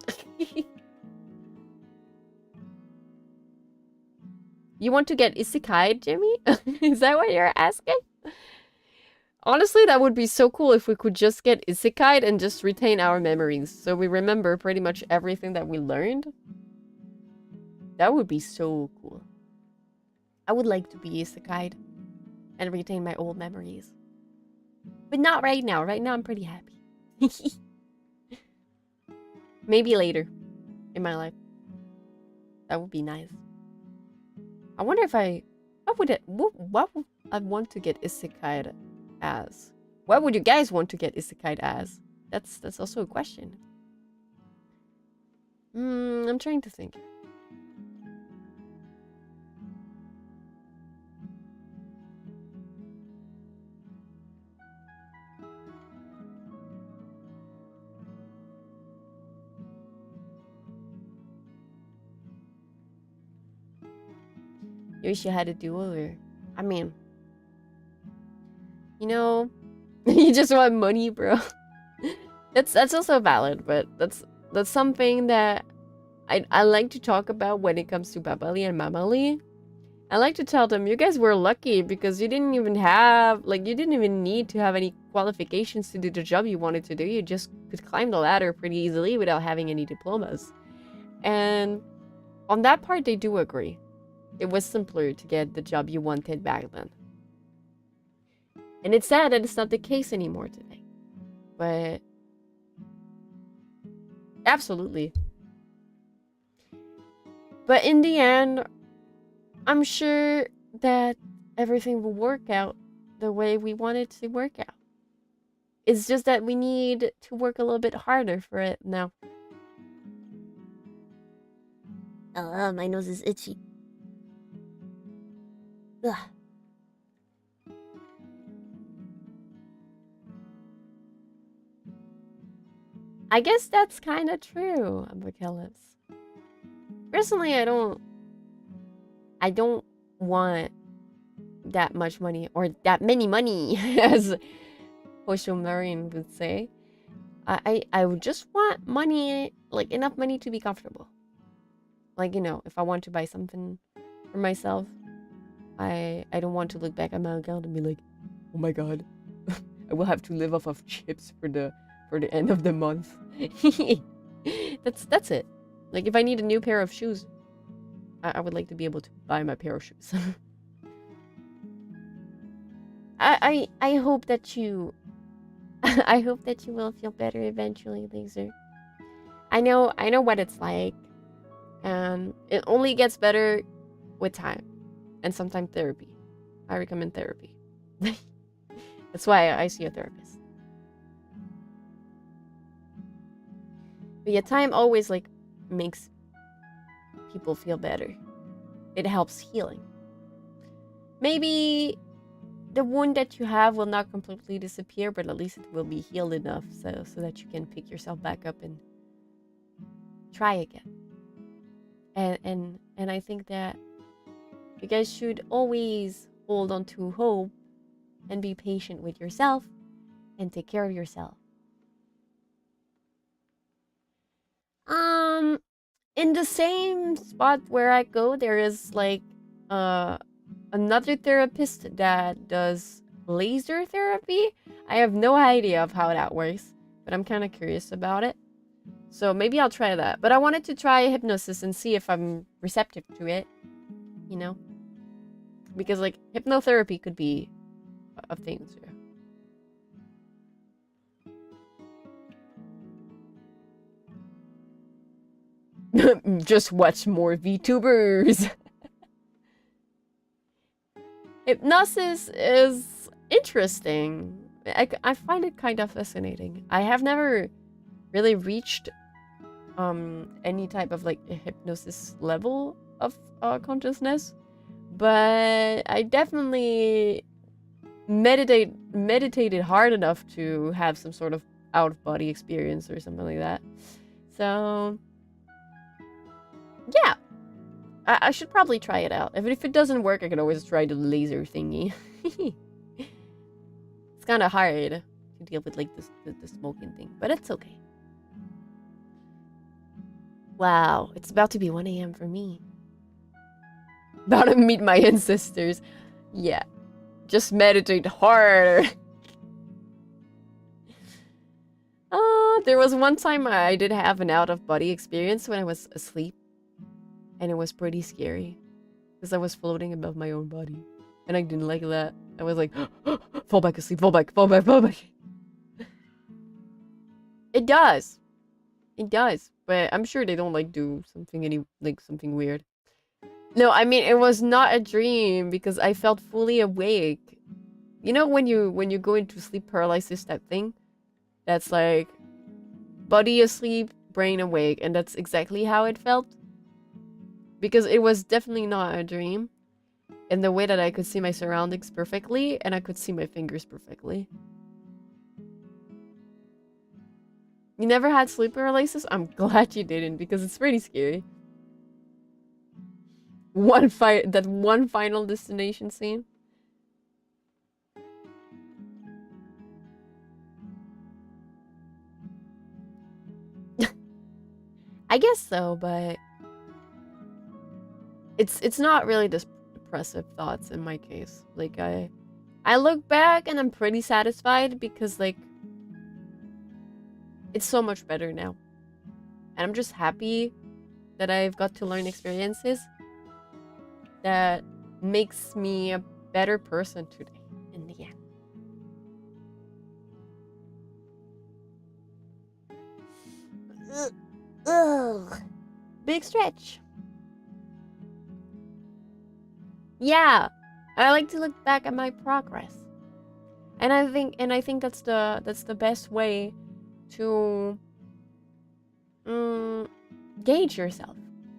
You want to get isekai, Jimmy? Is that what you're asking? Honestly, that would be so cool if we could just get isekai and just retain our memories. So we remember pretty much everything that we learned. That would be so cool. I would like to be isekai and retain my old memories. But not right now. Right now, I'm pretty happy. Maybe later in my life. That would be nice. I wonder if what would I want to get isekai as? What would you guys want to get isekai as? That's also a question. I'm trying to think. You wish you had a do-over. I mean, you know, you just want money, bro. That's also valid, but that's something that I like to talk about when it comes to Babali and Mamali. I like to tell them, you guys were lucky because you didn't even need to have any qualifications to do the job you wanted to do. You just could climb the ladder pretty easily without having any diplomas. And on that part, they do agree. It was simpler to get the job you wanted back then. And it's sad that it's not the case anymore today. But absolutely. But in the end, I'm sure that everything will work out the way we want it to work out. It's just that we need to work a little bit harder for it now. Oh, my nose is itchy. Ugh. I guess that's kind of true, Apocalypse. Personally, I don't I don't want that much money or that many money, as Hosho Marion would say. I would just want money, like enough money to be comfortable. Like, you know, if I want to buy something for myself, I don't want to look back at my account and be like, oh my god, I will have to live off of chips for the end of the month. That's it. Like, if I need a new pair of shoes, I would like to be able to buy my pair of shoes. I hope that you I hope that you will feel better eventually, Laser. I know what it's like, and it only gets better with time and sometimes therapy. I recommend therapy. That's why I see a therapist. But yeah, time always like makes people feel better. It helps healing. Maybe the wound that you have will not completely disappear, but at least it will be healed enough so that you can pick yourself back up and try again. And I think that you guys should always hold on to hope and be patient with yourself and take care of yourself. In the same spot where I go, there is like another therapist that does laser therapy. I have no idea of how that works, but I'm kind of curious about it. So maybe I'll try that. But I wanted to try hypnosis and see if I'm receptive to it, you know? Because like hypnotherapy could be a thing too. Just watch more VTubers. Hypnosis is interesting. I find it kind of fascinating. I have never really reached any type of like a hypnosis level of consciousness, but I definitely meditated hard enough to have some sort of out of body experience or something like that. So yeah, I should probably try it out. If it doesn't work, I can always try the laser thingy. It's kind of hard to deal with like the smoking thing, but it's okay. Wow, it's about to be 1 a.m. for me. About to meet my ancestors. Yeah, just meditate harder. There was one time I did have an out-of-body experience when I was asleep. And it was pretty scary. Because I was floating above my own body. And I didn't like that. I was like, fall back asleep, fall back, fall back, fall back. It does. It does. But I'm sure they don't like do something weird. No, I mean, it was not a dream because I felt fully awake. You know when you go into sleep paralysis, that thing? That's like body asleep, brain awake, and that's exactly how it felt. Because it was definitely not a dream. In the way that I could see my surroundings perfectly, and I could see my fingers perfectly. You never had sleep paralysis? I'm glad you didn't, because it's pretty scary. That one final destination scene. I guess so, but it's not really depressive thoughts in my case. Like I look back and I'm pretty satisfied because like it's so much better now. And I'm just happy that I've got to learn experiences that makes me a better person today in the end. Ugh. Big stretch. Yeah, I like to look back at my progress, and I think that's the best way to gauge yourself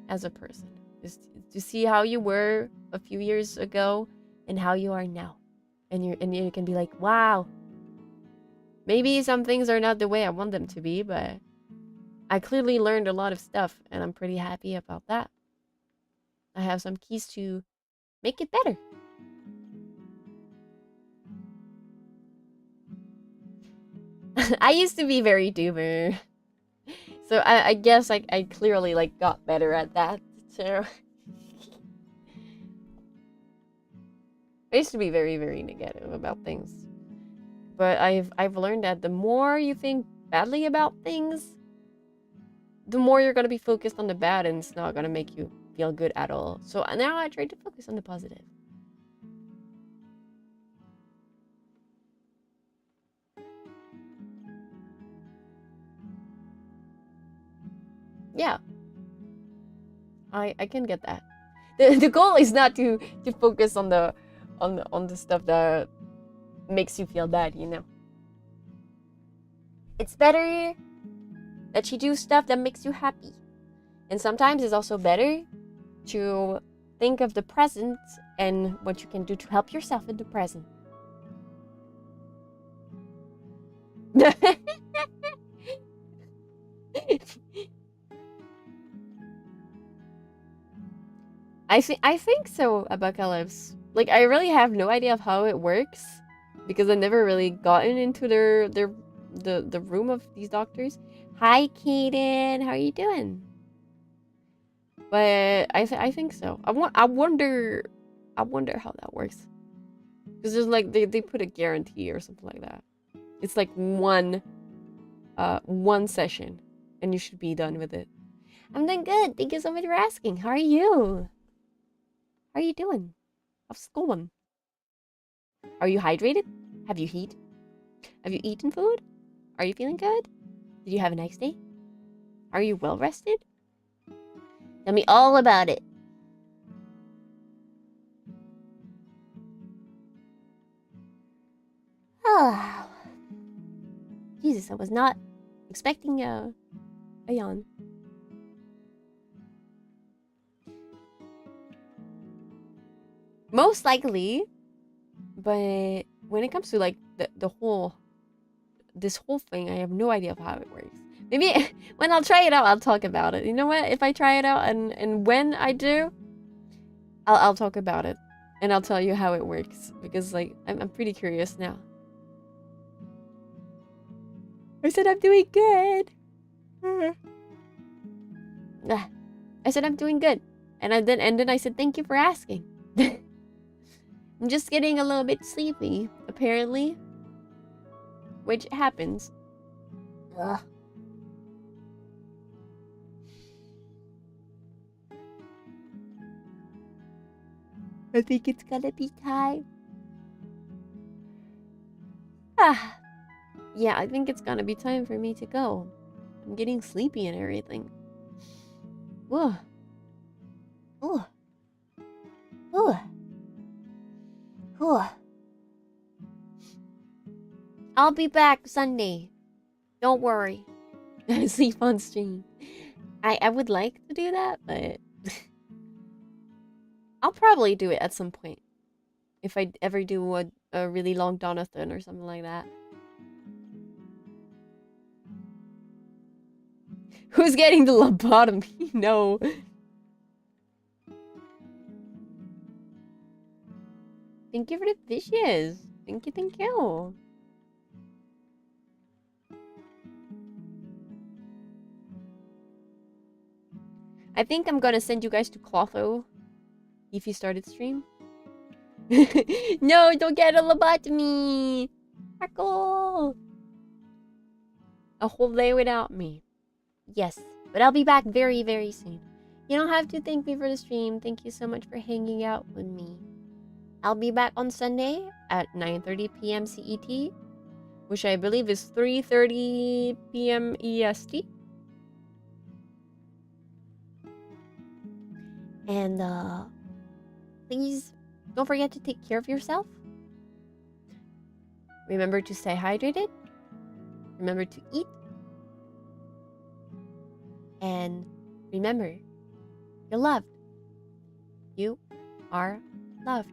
as a person, is to see how you were a few years ago and how you are now, and you can be like, wow, maybe some things are not the way I want them to be, but I clearly learned a lot of stuff, and I'm pretty happy about that. I have some keys to make it better. I used to be very doomer. So I guess I clearly like got better at that. So I used to be very, very negative about things. But I've learned that the more you think badly about things, the more you're gonna be focused on the bad, and it's not gonna make you feel good at all. So now I try to focus on the positive. Yeah, I can get that. The goal is not to focus on the stuff that makes you feel bad, you know. It's better that you do stuff that makes you happy. And sometimes it's also better to think of the present and what you can do to help yourself in the present. I think so, Apocalypse. Like, I really have no idea of how it works because I never really gotten into the room of these doctors. Hi, Kaden. How are you doing? But I think so. I wonder how that works. Because there's like they put a guarantee or something like that. It's like one session and you should be done with it. I'm doing good. Thank you so much for asking. How are you? How are you doing? How's it going? Are you hydrated? Have you heat? Have you eaten food? Are you feeling good? Did you have a nice day? Are you well rested? Tell me all about it. Oh, Jesus, I was not expecting a yawn. Most likely, but when it comes to like this whole thing, I have no idea of how it works. Maybe when I'll try it out, I'll talk about it. You know what? If I try it out and when I do, I'll talk about it and I'll tell you how it works because like I'm pretty curious now. I said I'm doing good. I said I'm doing good, and then I said thank you for asking. I'm just getting a little bit sleepy, apparently, which happens. Ugh. I think it's gonna be time. Ah, yeah, I think it's gonna be time for me to go. I'm getting sleepy and everything. Ooh. Ooh. Ooh. Ooh. I'll be back Sunday. Don't worry. Sleep on stream. I would like to do that, but I'll probably do it at some point. If I ever do a really long Donathon or something like that. Who's getting the lobotomy? No. Thank you for the fishes. Thank you, thank you. I think I'm gonna send you guys to Clotho if you started stream. No, don't get a lobotomy! Marco! A whole day without me. Yes, but I'll be back very, very soon. You don't have to thank me for the stream. Thank you so much for hanging out with me. I'll be back on Sunday at 9:30 p.m. CET, which I believe is 3:30 p.m. EST. And please don't forget to take care of yourself. Remember to stay hydrated. Remember to eat. And remember, you're loved. You are loved.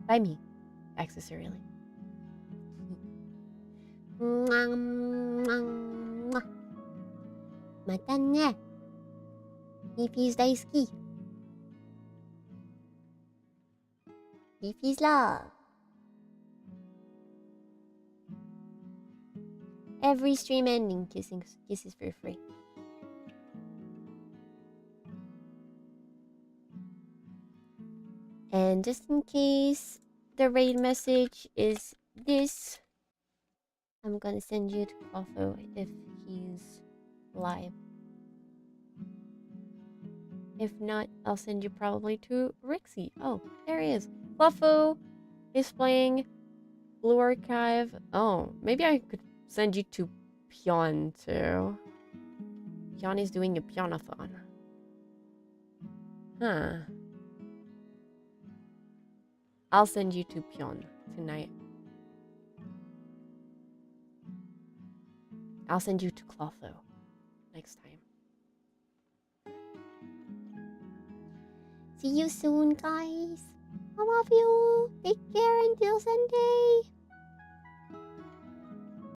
By me, accessorily. Mata ne. Ifis daisuki. Fifi's love. Every stream ending kisses for free. And just in case the raid message is this, I'm gonna send you to Clotho if he's live. If not, I'll send you probably to Rixie. Oh, there he is. Clotho is playing Blue Archive. Oh, maybe I could send you to Pion too. Pion is doing a Pionathon. Huh. I'll send you to Pion tonight. I'll send you to Clotho next time. See you soon, guys. I love you. Take care until Sunday.